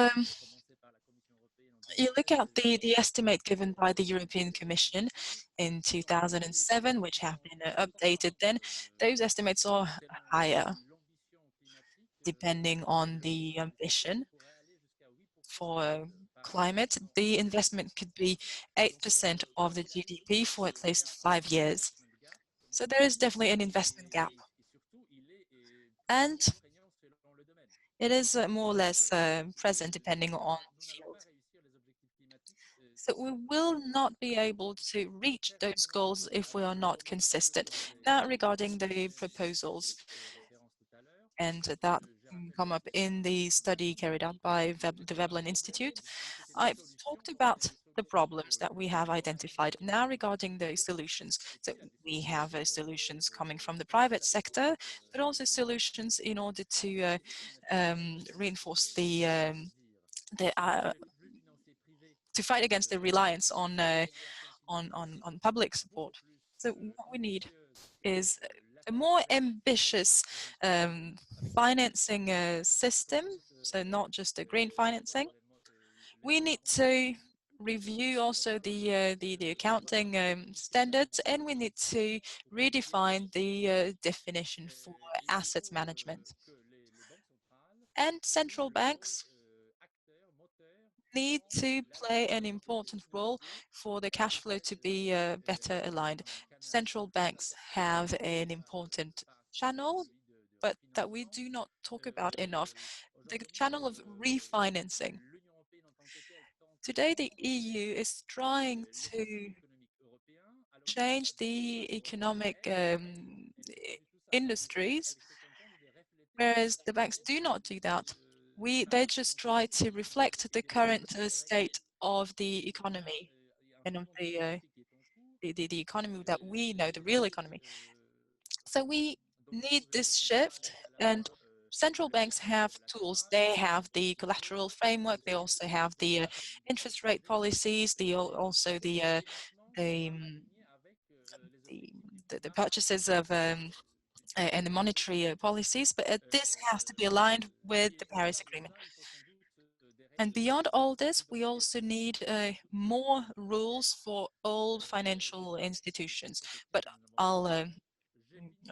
you look at the estimate given by the European Commission in 2007, which have been updated then, those estimates are higher. depending on the ambition for climate, the investment could be 8% of the GDP for at least 5 years. So there is definitely an investment gap. And it is more or less present depending on the field. So we will not be able to reach those goals if we are not consistent. Now, regarding the proposals, and that come up in the study carried out by the Veblen Institute, I've talked about the problems that we have identified. Now, regarding the solutions, so we have solutions coming from the private sector, but also solutions in order to reinforce to fight against the reliance on public support. So what we need is a more ambitious financing system, so not just a green financing. We need to review also the accounting standards, and we need to redefine the definition for asset management. And central banks need to play an important role for the cash flow to be better aligned. Central banks have an important channel, but that we do not talk about enough, the channel of refinancing. Today, the EU is trying to change the economic industries, whereas the banks do not do that. They just try to reflect the current state of the economy and of the economy that we know, the real economy. So we need this shift, and central banks have tools. They have the collateral framework. They also have the interest rate policies. Also the purchases of and the monetary policies. But this has to be aligned with the Paris Agreement. And beyond all this, we also need more rules for all financial institutions. But I'll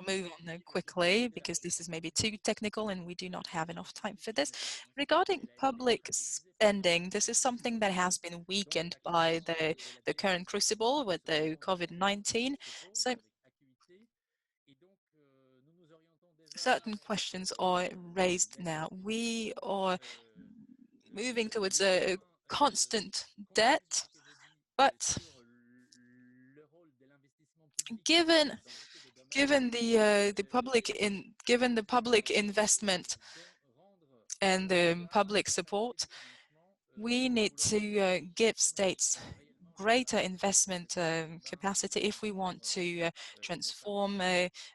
move on quickly because this is maybe too technical and we do not have enough time for this. Regarding public spending, this is something that has been weakened by the current crucible with the COVID-19. So certain questions are raised now. We are moving towards a constant debt, but given the public investment and the public support, we need to give states greater investment capacity if we want to transform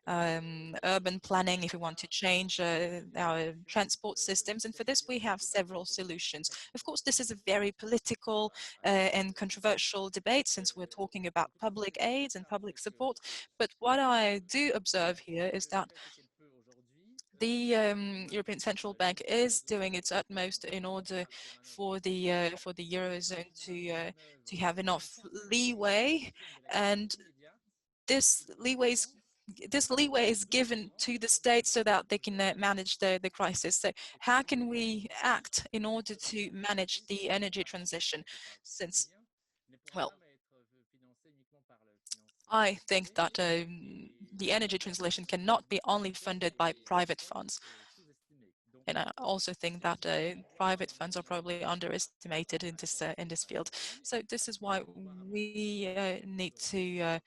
urban planning, if we want to change our transport systems. And for this, we have several solutions. Of course, this is a very political and controversial debate since we're talking about public aids and public support. But what I do observe here is that the European Central Bank is doing its utmost in order for the Eurozone to have enough leeway, and this leeway is given to the states so that they can manage the crisis. So how can we act in order to manage the energy transition? Since, well, I think that the energy transition cannot be only funded by private funds. And I also think that private funds are probably underestimated in this field. So this is why we need to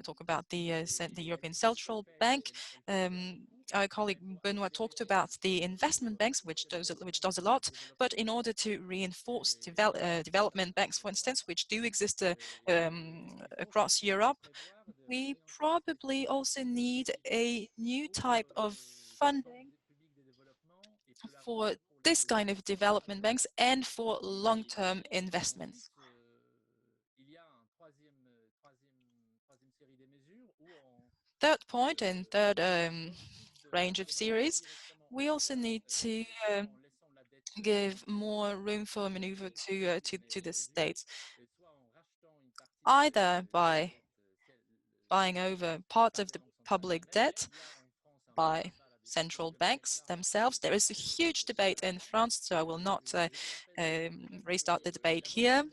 talk about the European Central Bank. Our colleague Benoit talked about the investment banks, which does a lot. But in order to reinforce development banks, for instance, which do exist across Europe, we probably also need a new type of funding for this kind of development banks and for long-term investments. Third point and third range of series, we also need to give more room for maneuver to the states, either by buying over part of the public debt, by central banks themselves. There is a huge debate in France, so I will not restart the debate here.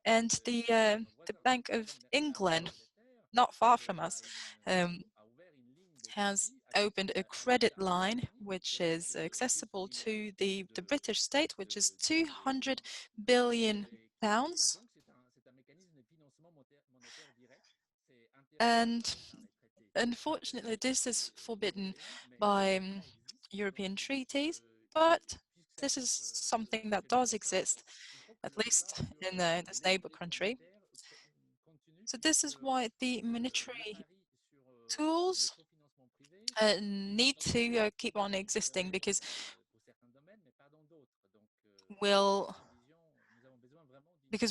And the Bank of England, not far from us, has opened a credit line which is accessible to the British state, which is £200 billion. And unfortunately, this is forbidden by European treaties, but this is something that does exist, at least in this neighbor country. So this is why the monetary tools need to keep on existing, because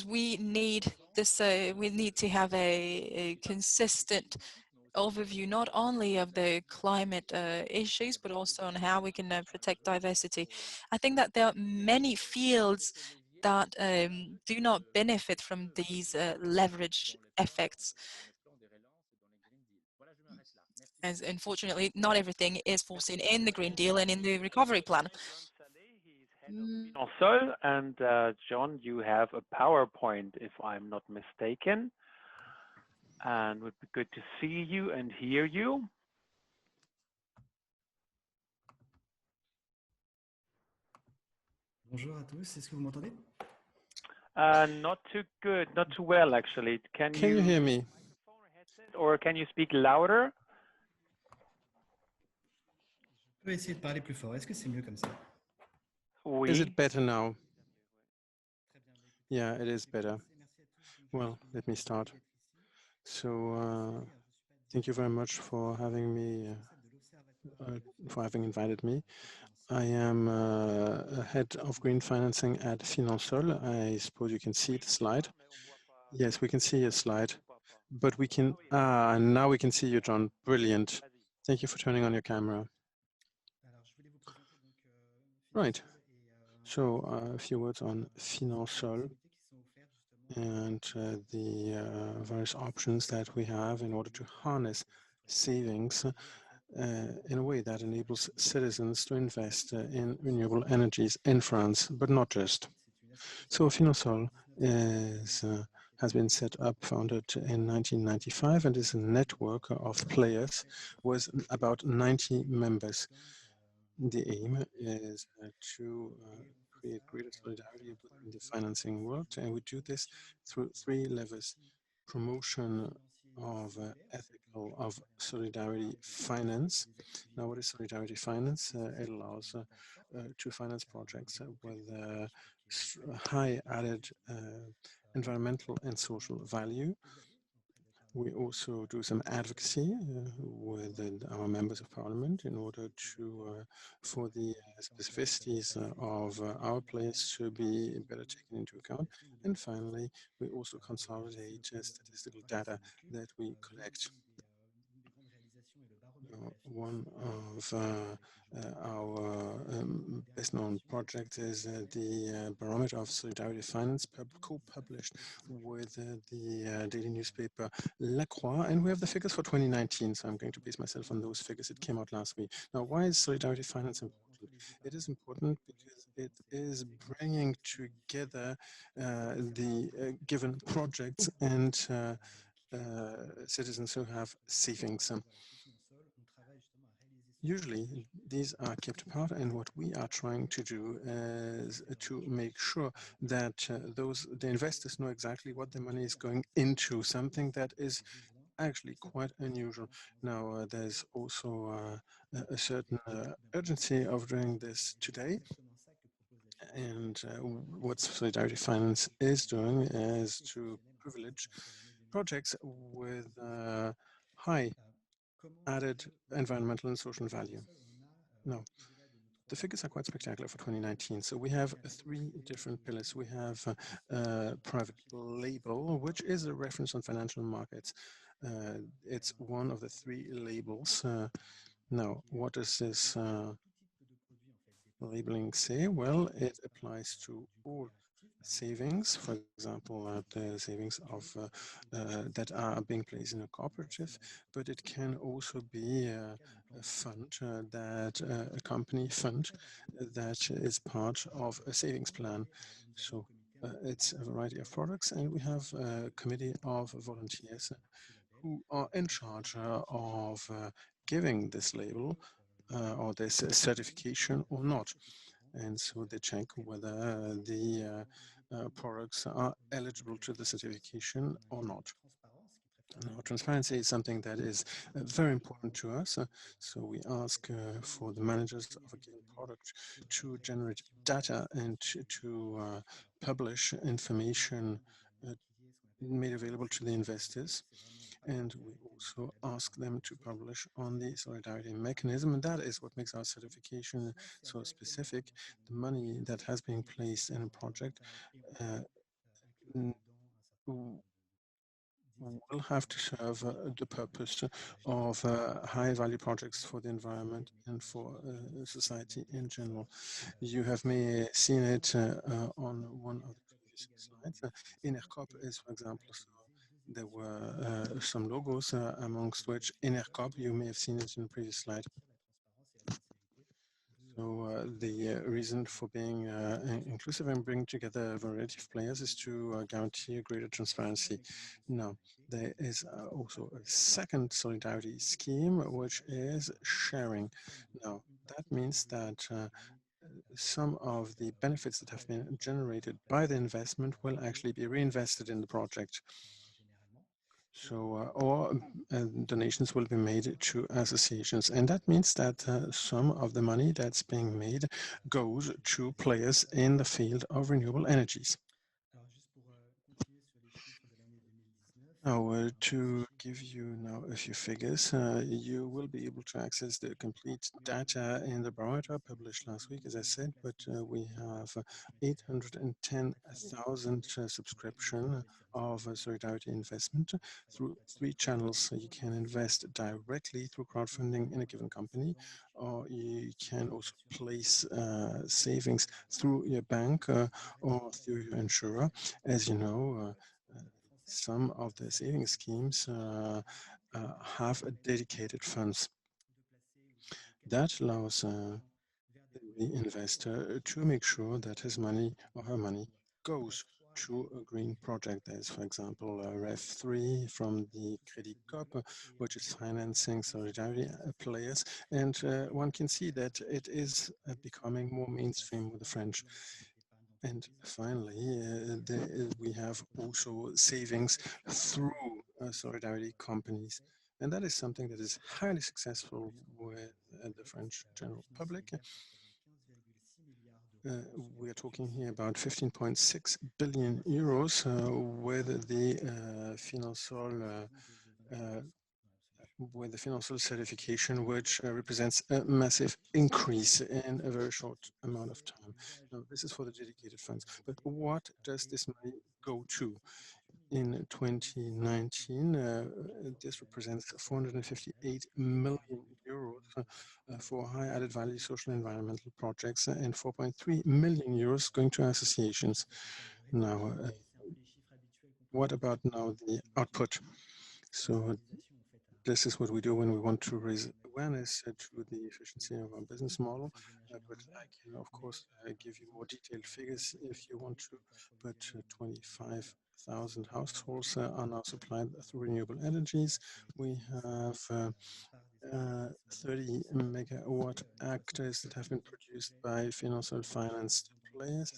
we need this. We need to have a consistent overview, not only of the climate issues, but also on how we can protect diversity. I think that there are many fields that do not benefit from these leverage effects. As unfortunately, not everything is foreseen in the Green Deal and in the recovery plan. And John, you have a PowerPoint, if I'm not mistaken, and it would be good to see you and hear you. Bonjour à tous, est-ce que vous m'entendez? Not too good, not too well, actually. Can you hear me? Or can you speak louder? Je peux essayer de parler plus fort. Est-ce que c'est mieux comme ça? Is it better now? Yeah, it is better. Well, let me start. So, thank you very much for having me, for having invited me. I am head of green financing at Finansol. I suppose you can see the slide. Yes, we can see your slide, but we can, now we can see you, John. Brilliant. Thank you for turning on your camera. Right. So a few words on Finansol and the various options that we have in order to harness savings in a way that enables citizens to invest in renewable energies in France, but not just. So Finansol has been set up, founded in 1995, and is a network of players with about 90 members. The aim is to create greater solidarity in the financing world, and we do this through 3 levers: promotion of solidarity finance. Now, what is solidarity finance? It allows to finance projects with high added environmental and social value. We also do some advocacy with our members of parliament in order to, for the specificities of our players to be better taken into account. And finally, we also consolidate statistical data that we collect. One of our best-known projects is the Barometer of Solidarity Finance, co-published with the daily newspaper La Croix, and we have the figures for 2019, so I'm going to base myself on those figures. It came out last week. Now, why is solidarity finance important? It is important because it is bringing together the given projects and citizens who have savings. Usually, these are kept apart, and what we are trying to do is to make sure that the investors know exactly what their money is going into, something that is actually quite unusual. Now, there's also a certain urgency of doing this today. And what Solidarity Finance is doing is to privilege projects with high added environmental and social value. Now, the figures are quite spectacular for 2019. So we have 3 different pillars. We have private label, which is a reference on financial markets. It's one of the 3 labels. Now, what does this labeling say? Well, it applies to all savings, for example, the savings of that are being placed in a cooperative, but it can also be fund, a company fund that is part of a savings plan. So it's a variety of products, and we have a committee of volunteers who are in charge of giving this label or this certification or not. And so they check whether the products are eligible to the certification or not. Now, transparency is something that is very important to us. So we ask for the managers of a given product to generate data and to publish information made available to the investors. And we also ask them to publish on the solidarity mechanism, and that is what makes our certification so specific. The money that has been placed in a project will have to serve the purpose of high-value projects for the environment and for society in general. You have may seen it on one of the previous slides. ENERCOP is, for example, so there were some logos amongst which ENERCOP, you may have seen it in the previous slide. So the reason for being inclusive and bringing together a variety of players is to guarantee a greater transparency. Now, there is also a second solidarity scheme, which is sharing. Now, that means that some of the benefits that have been generated by the investment will actually be reinvested in the project. So, or donations will be made to associations. And that means that some of the money that's being made goes to players in the field of renewable energies. Now, to give you now a few figures, you will be able to access the complete data in the barometer published last week, as I said, but we have 810,000 subscription of solidarity investment through 3 channels. You can invest directly through crowdfunding in a given company, or you can also place savings through your bank or through your insurer. As you know, some of the savings schemes have dedicated funds. That allows the investor to make sure that his money or her money goes to a green project. There's, for example, REF3 from the Crédit Coop, which is financing solidarity players. And one can see that it is becoming more mainstream with the French. And finally, we have also savings through solidarity companies. And that is something that is highly successful with the French general public. We are talking here about 15.6 billion euros with the financial certification, which represents a massive increase in a very short amount of time. Now, this is for the dedicated funds. But what does this money go to? In 2019, this represents 458 million euros for high added value social and environmental projects and 4.3 million euros going to associations. Now, what about now the output? So this is what we do when we want to raise awareness to the efficiency of our business model. But I can, of course, give you more detailed figures if you want to. But 25,000 households are now supplied through renewable energies. We have 30 megawatt actors that have been produced by financial financed players.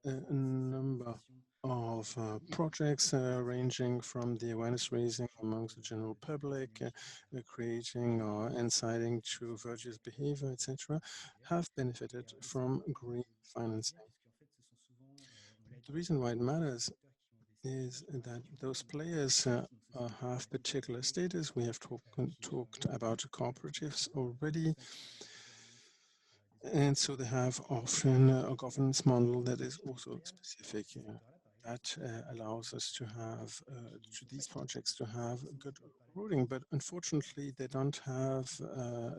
A number of projects ranging from the awareness raising amongst the general public, creating or inciting to virtuous behavior, etc., have benefited from green financing. The reason why it matters is that those players have particular status. We have talked about cooperatives already. And so they have often a governance model that is also specific. that allows us to have to these projects to have good routing, but unfortunately they don't have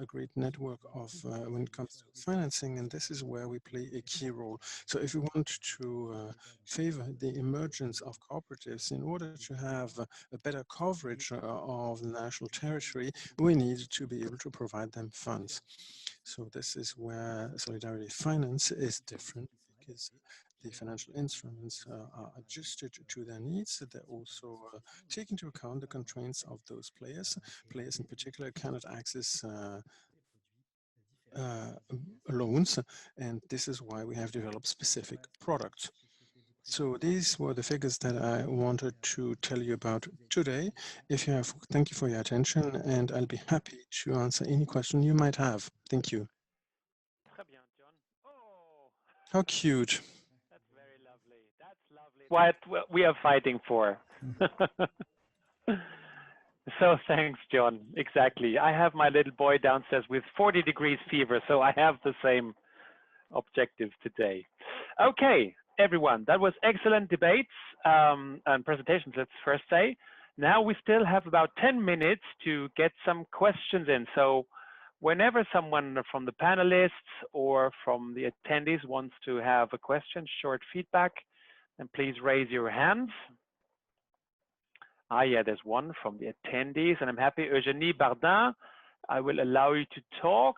a great network of when it comes to financing, and this is where we play a key role. So if we want to favor the emergence of cooperatives in order to have a better coverage of the national territory, we need to be able to provide them funds. So this is where solidarity finance is different, because the financial instruments are adjusted to their needs. They also take into account the constraints of those players. Players in particular cannot access loans, and this is why we have developed specific products. So these were the figures that I wanted to tell you about today. Thank you for your attention, and I'll be happy to answer any question you might have. Thank you. How cute. That's very lovely. That's lovely. What we are fighting for. So thanks, John. Exactly. I have my little boy downstairs with 40 degrees fever, so I have the same objective today. Okay, everyone, that was excellent debates and presentations, let's first say. Now we still have about 10 minutes to get some questions in. So whenever someone from the panelists or from the attendees wants to have a question, short feedback, then please raise your hands. Ah, yeah, there's one from the attendees, and I'm happy. Eugénie Bardin, I will allow you to talk.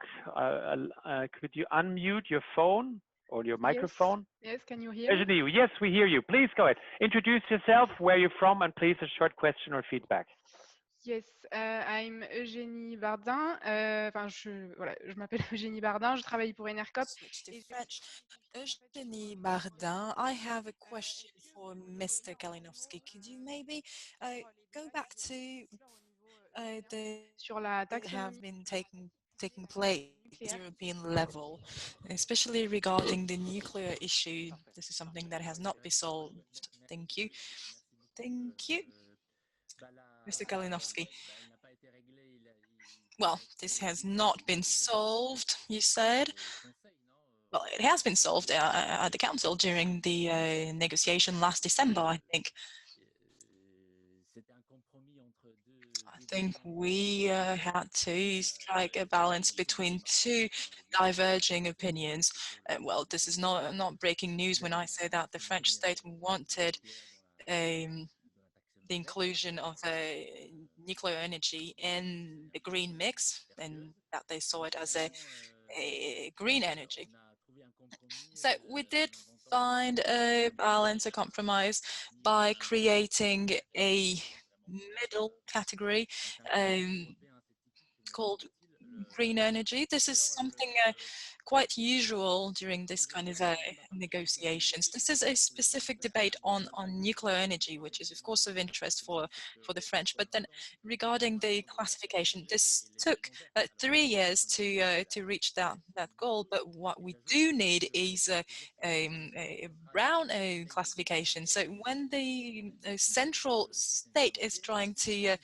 Could you unmute your phone or your microphone? Yes, can you hear me? Eugénie, yes, we hear you. Please go ahead. Introduce yourself, where you're from, and please a short question or feedback. Yes, I'm Eugénie Bardin. Voilà, je m'appelle Eugénie Bardin, je travaille pour Enercop. Switch to French. Eugénie Bardin, I have a question for Mr. Kalinowski. Could you maybe go back to sur la that have been taking place at European level, especially regarding the nuclear issue? This is something that has not been solved. Thank you. Thank you. Mr. Kalinowski. Well, this has not been solved, you said. Well, it has been solved at the Council during the negotiation last December, I think. I think we had to strike a balance between two diverging opinions. Well, this is not breaking news when I say that the French state wanted the inclusion of nuclear energy in the green mix, and that they saw it as a green energy. So we did find a balance, a compromise, by creating a middle category called green energy. This is something quite usual during this kind of negotiations. This is a specific debate on nuclear energy, which is of course of interest for the French. But then regarding the classification, this took 3 years to reach that goal. But what we do need is a brown classification. So when the central state is trying to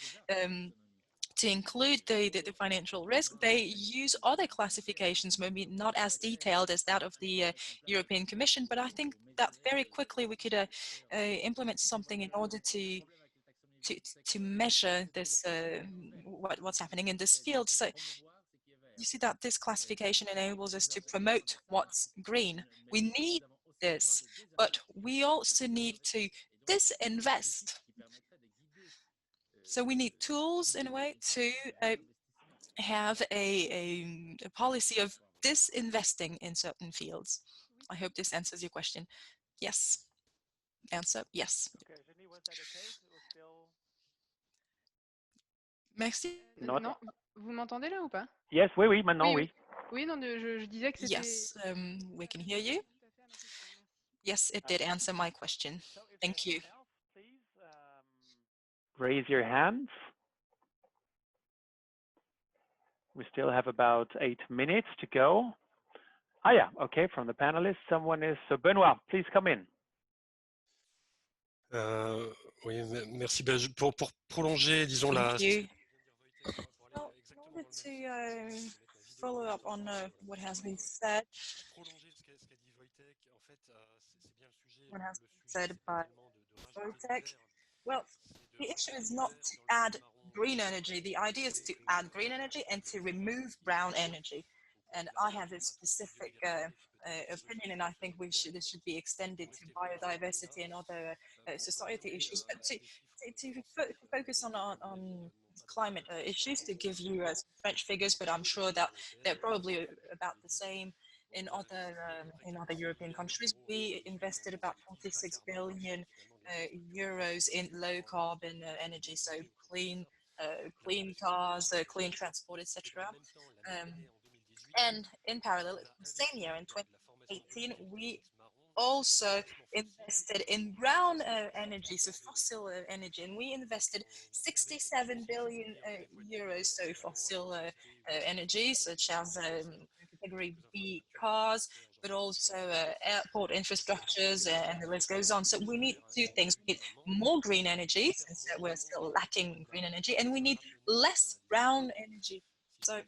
include the financial risk, they use other classifications, maybe not as detailed as that of the European Commission, but I think that very quickly we could implement something in order to measure this what's happening in this field. So you see that this classification enables us to promote what's green. We need this, but we also need to disinvest. So we need tools, in a way, to have a policy of disinvesting in certain fields. I hope this answers your question. Yes. Answer, yes. Okay, Jenny, was that okay? Or still... Merci. Non, vous m'entendez là ou pas? Yes, oui, maintenant, oui. Oui, non, je disais que c'était... Yes, we can hear you. Yes, it did answer my question. Thank you. Please raise your hands. We still have about 8 minutes to go. Ah, yeah, okay, from the panelists, someone is... So, Benoît, please come in. Oui, merci. Pour prolonger, disons, Thank you. Well, in order to follow up on what has been said, by Well, the issue is not to add green energy. The idea is to add green energy and to remove brown energy. And I have a specific opinion, and I think this should be extended to biodiversity and other society issues. But to focus on climate issues, to give you French figures, but I'm sure that they're probably about the same in other European countries. We invested about 46 billion euros in low carbon energy, so clean cars, clean transport, etc. And in parallel, the same year in 2018, we also invested in brown energy, so fossil energy, and we invested 67 billion euros, so fossil energy, such as category B cars, but also airport infrastructures, and the list goes on. So we need two things. We need more green energy, since we're still lacking green energy, and we need less brown energy. So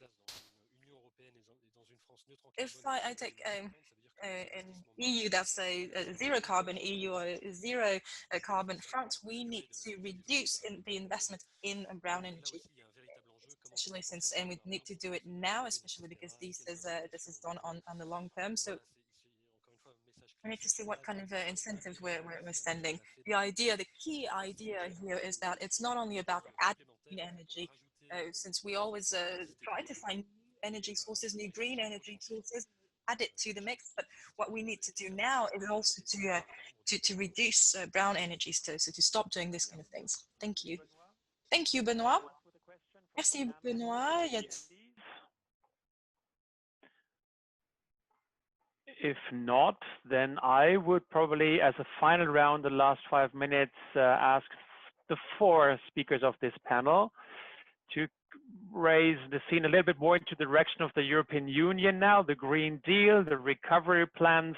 if I take an EU that's a zero carbon EU or zero carbon France, we need to reduce the investment in brown energy, especially since, and we need to do it now, especially because this is done on the long term. So we need to see what kind of incentives we're sending. The key idea here is that it's not only about adding energy, since we always try to find new energy sources, new green energy sources, add it to the mix. But what we need to do now is also to reduce brown energy, so to stop doing this kind of things. Thank you. Thank you, Benoit. Merci, Benoit. If not, then I would probably, as a final round, the last 5 minutes, ask the 4 speakers of this panel to raise the scene a little bit more into the direction of the European Union now, the Green Deal, the recovery plans,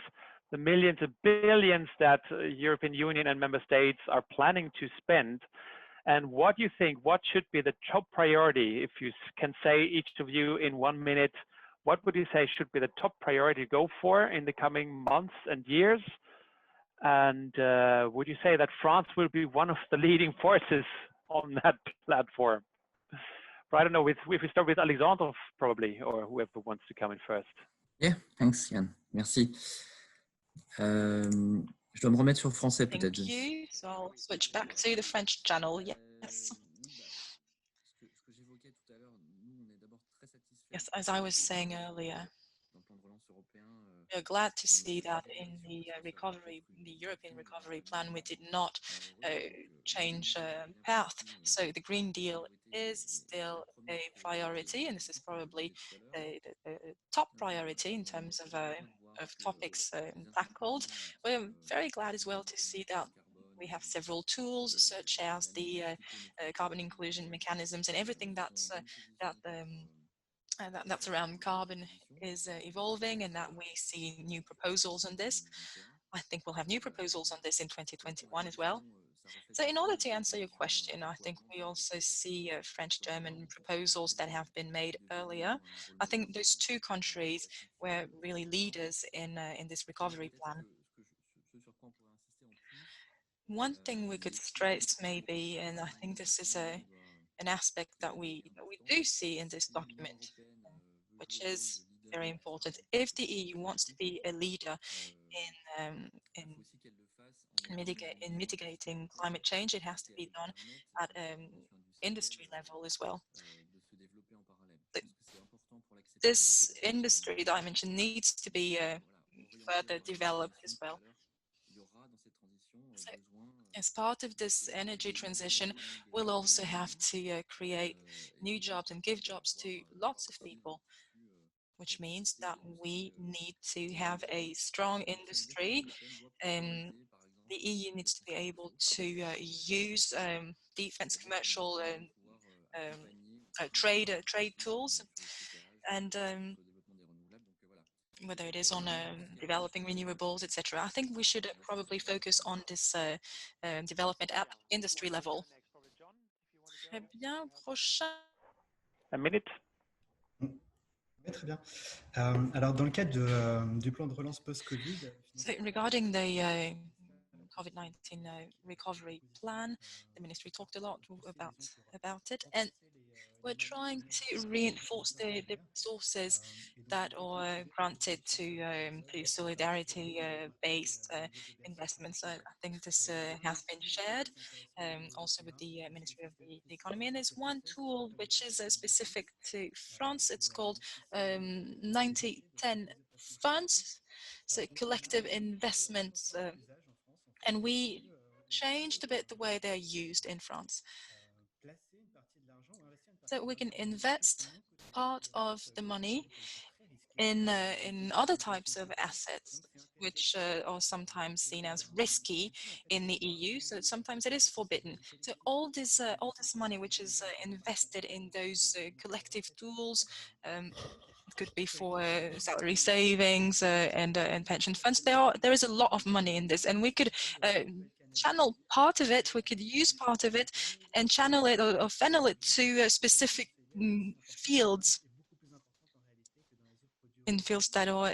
the millions of billions that European Union and member states are planning to spend. And what do you think, what should be the top priority? If you can say, each of you in 1 minute, what would you say should be the top priority to go for in the coming months and years? And would you say that France will be one of the leading forces on that platform? But I don't know, if we start with Alexandre probably, or whoever wants to come in first. Yeah, thanks Yann, merci. Je dois me remettre sur français peut-être. Thank you. So I'll switch back to the French channel. Yes. Yes, as I was saying earlier, we're glad to see that in the European recovery plan, we did not change path. So the Green Deal is still a priority, and this is probably the top priority in terms of topics tackled. We're very glad as well to see that we have several tools, such as the carbon inclusion mechanisms, and everything that's around carbon is evolving, and that we see new proposals on this. I think we'll have new proposals on this in 2021 as well. So in order to answer your question, I think we also see French-German proposals that have been made earlier. I think those 2 countries were really leaders in this recovery plan. One thing we could stress maybe, and I think this is an aspect that we do see in this document, which is very important. If the EU wants to be a leader in mitigating climate change, it has to be done at industry level as well. This industry dimension needs to be further developed as well. So, as part of this energy transition, we'll also have to create new jobs and give jobs to lots of people, which means that we need to have a strong industry. The EU needs to be able to use defense commercial trade tools, and whether it is on developing renewables, etc. I think we should probably focus on this development at industry level. Très bien, prochain. A minute. Très bien. Alors, dans le cadre du plan de relance post-Covid... So regarding the COVID-19 recovery plan. The ministry talked a lot about it, and we're trying to reinforce the resources that are granted to solidarity-based investments. I think this has been shared also with the Ministry of the Economy. And there's one tool which is specific to France. It's called 90-10 funds, so collective investments. And we changed a bit the way they're used in France. So we can invest part of the money in other types of assets, which are sometimes seen as risky in the EU. So sometimes it is forbidden. So all this money which is invested in those collective tools, it could be for salary savings and pension funds. There is a lot of money in this, and we could channel part of it. We could use part of it and channel it or funnel it to specific fields. In fields that are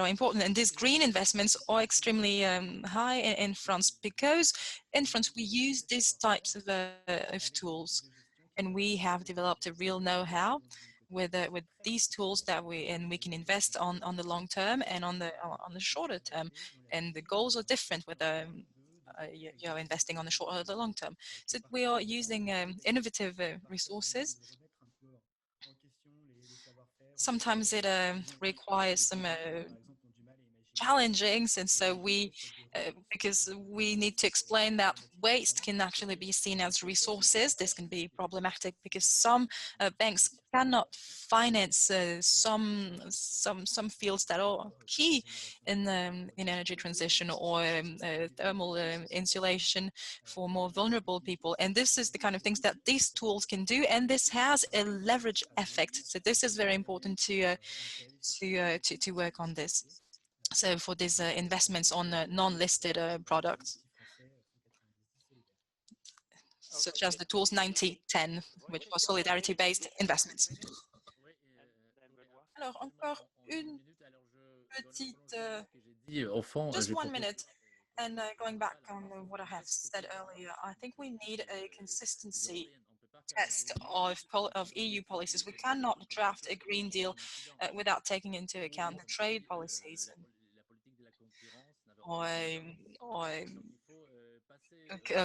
important, and these green investments are extremely high in France, because in France we use these types of tools, and we have developed a real know-how with these tools that we can invest on the long term and on the shorter term, and the goals are different with you're investing on the short or the long term. So we are using innovative resources. Sometimes it requires some challenging, and so because we need to explain that waste can actually be seen as resources. This can be problematic because some banks cannot finance some fields that are key in energy transition, or thermal insulation for more vulnerable people. And this is the kind of things that these tools can do, and this has a leverage effect. So this is very important to work on this. So for these investments on non-listed products, such as the tools 90-10, which are solidarity-based investments. Alors, encore une petite, just 1 minute, and going back on what I have said earlier, I think we need a consistency test of EU policies. We cannot draft a Green Deal without taking into account the trade policies or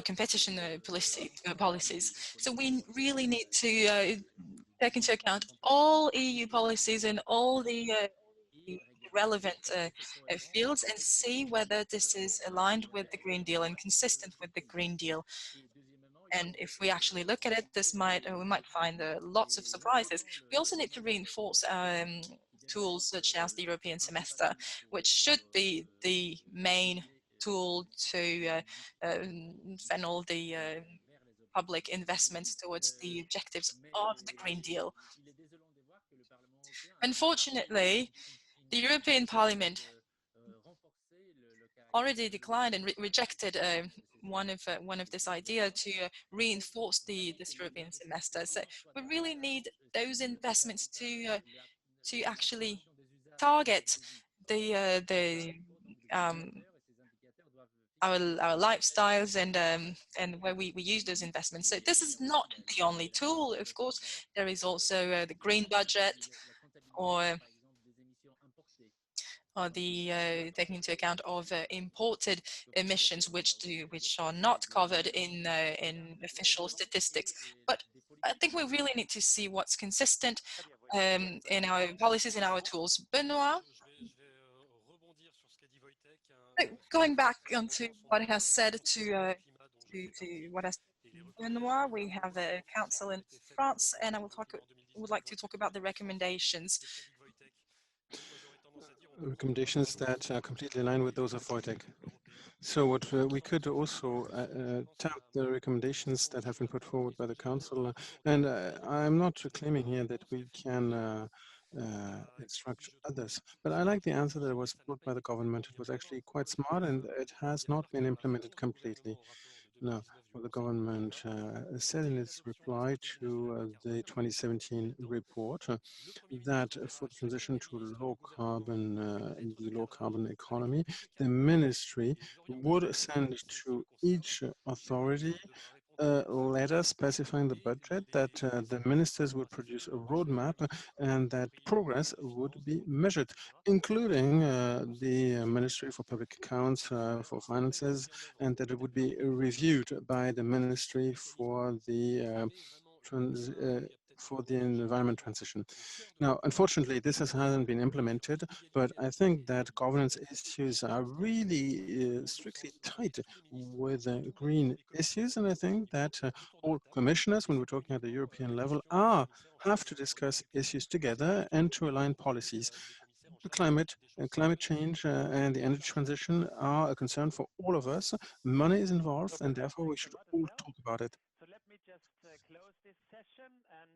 competition policies. So we really need to take into account all EU policies and all the relevant fields, and see whether this is aligned with the Green Deal and consistent with the Green Deal. And if we actually look at it, we might find lots of surprises. We also need to reinforce tools such as the European semester, which should be the main tool to funnel the public investments towards the objectives of the Green Deal. Unfortunately, the European Parliament already declined and rejected one of this idea to reinforce this European semester. So we really need those investments to actually target our lifestyles and where we use those investments. So this is not the only tool. Of course, there is also the green budget, or the taking into account of imported emissions, which are not covered in official statistics. But I think we really need to see what's consistent in our policies, in our tools. Benoit, going back onto what he has said to what has Benoit, we have a council in France, and I would like to talk about the recommendations. Recommendations that are completely aligned with those of Wojtek. So what we could also tap the recommendations that have been put forward by the Council, and I'm not claiming here that we can instruct others, but I like the answer that was put by the government. It was actually quite smart, and it has not been implemented completely. Now, what the government said in its reply to the 2017 report that for the transition to the low carbon economy, the ministry would send to each authority a letter specifying the budget, that the ministers would produce a roadmap and that progress would be measured, including the Ministry for Public Accounts, for Finances, and that it would be reviewed by the Ministry for the environment transition. Now, unfortunately, this hasn't been implemented, but I think that governance issues are really strictly tied with green issues, and I think that all commissioners, when we're talking at the European level, have to discuss issues together and to align policies. The climate change and the energy transition are a concern for all of us. Money is involved, and therefore we should all talk about it. So let me just close this session and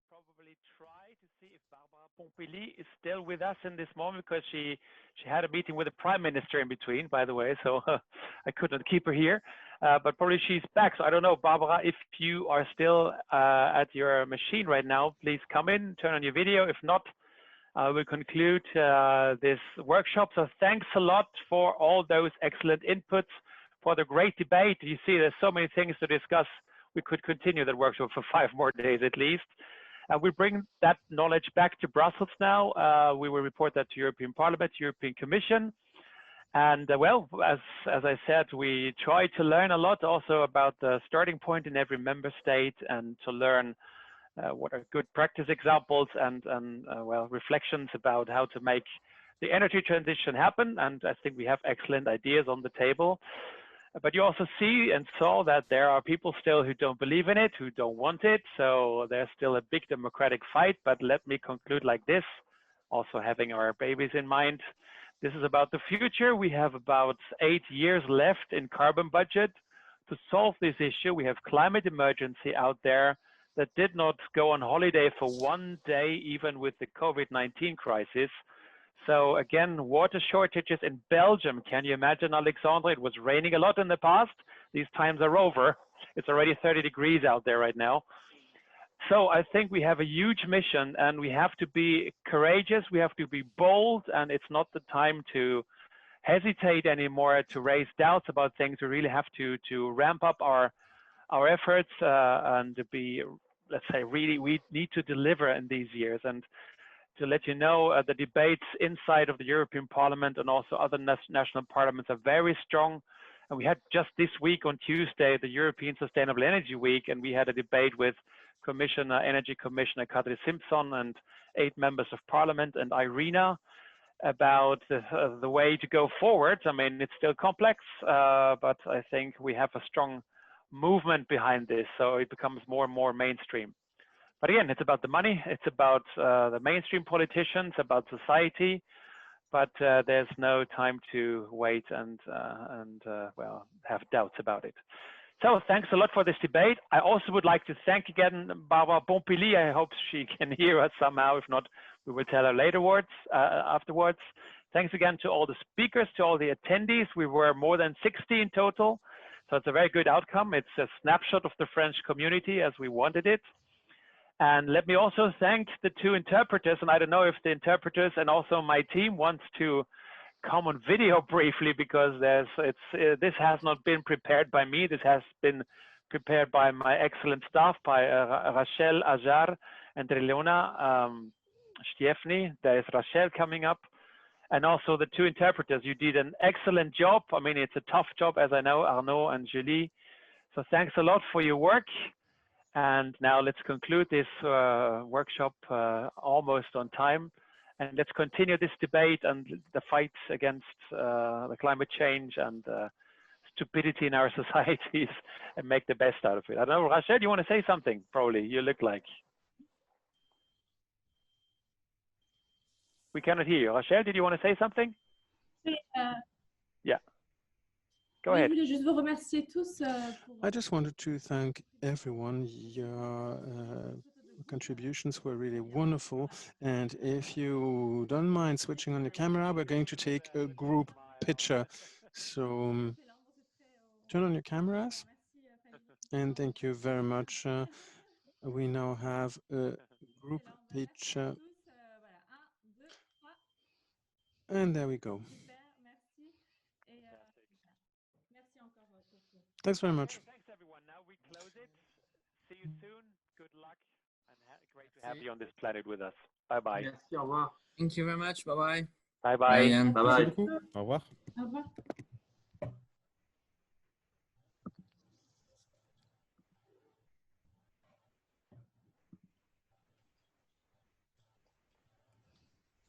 probably try to see if Barbara Pompili is still with us in this moment, because she had a meeting with the Prime Minister in between, by the way, so I couldn't keep her here. But probably she's back. So I don't know, Barbara, if you are still at your machine right now, please come in, turn on your video. If not, we'll conclude this workshop. So thanks a lot for all those excellent inputs, for the great debate. You see, there's so many things to discuss. We could continue that workshop for 5 more days at least. We bring that knowledge back to Brussels now. We will report that to European Parliament, European Commission. And well, as I said, we try to learn a lot also about the starting point in every member state, and to learn what are good practice examples and well, reflections about how to make the energy transition happen. And I think we have excellent ideas on the table. But you also see and saw that there are people still who don't believe in it, who don't want it. So there's still a big democratic fight. But let me conclude like this, also having our babies in mind. This is about the future. We have about 8 years left in carbon budget to solve this issue. We have climate emergency out there that did not go on holiday for 1 day, even with the COVID-19 crisis. So again, water shortages in Belgium. Can you imagine, Alexandre? It was raining a lot in the past. These times are over. It's already 30 degrees out there right now. So I think we have a huge mission, and we have to be courageous. We have to be bold, and it's not the time to hesitate anymore, to raise doubts about things. We really have to ramp up our efforts and to be, let's say, really, we need to deliver in these years. And to let you know, the debates inside of the European Parliament and also other national parliaments are very strong. And we had just this week on Tuesday, the European Sustainable Energy Week, and we had a debate with Energy Commissioner Kadri Simpson and 8 members of Parliament and Irina about the way to go forward. I mean, it's still complex, but I think we have a strong movement behind this, so it becomes more and more mainstream. But again, it's about the money, it's about the mainstream politicians, about society, but there's no time to wait and well, have doubts about it. So thanks a lot for this debate. I also would like to thank again Barbara Pompili. I hope she can hear us somehow. If not, we will tell her afterwards. Thanks again to all the speakers, to all the attendees. We were more than 60 in total. So it's a very good outcome. It's a snapshot of the French community as we wanted it. And let me also thank the 2 interpreters. And I don't know if the interpreters and also my team wants to come on video briefly, because this has not been prepared by me. This has been prepared by my excellent staff, by Rachel Ajar and Relona Stiefny. There is Rachel coming up. And also the 2 interpreters. You did an excellent job. I mean, it's a tough job, as I know, Arnaud and Julie. So thanks a lot for your work. And now let's conclude this workshop almost on time. And let's continue this debate and the fight against the climate change and stupidity in our societies and make the best out of it. I don't know, Rachel, you want to say something? Probably, you look like. We cannot hear you. Rachel, did you want to say something? Yeah. Go ahead. I just wanted to thank everyone. Your contributions were really wonderful. And if you don't mind switching on the camera, we're going to take a group picture. So turn on your cameras. And thank you very much. We now have a group picture. And there we go. Thanks very much. Thanks, everyone. Now we close it. See you soon. Good luck. And great to have you on this planet with us. Bye-bye. Merci, au revoir. Thank you very much. Bye-bye. Bye-bye. Bye, Yann. Bye-bye. Au revoir. Au revoir.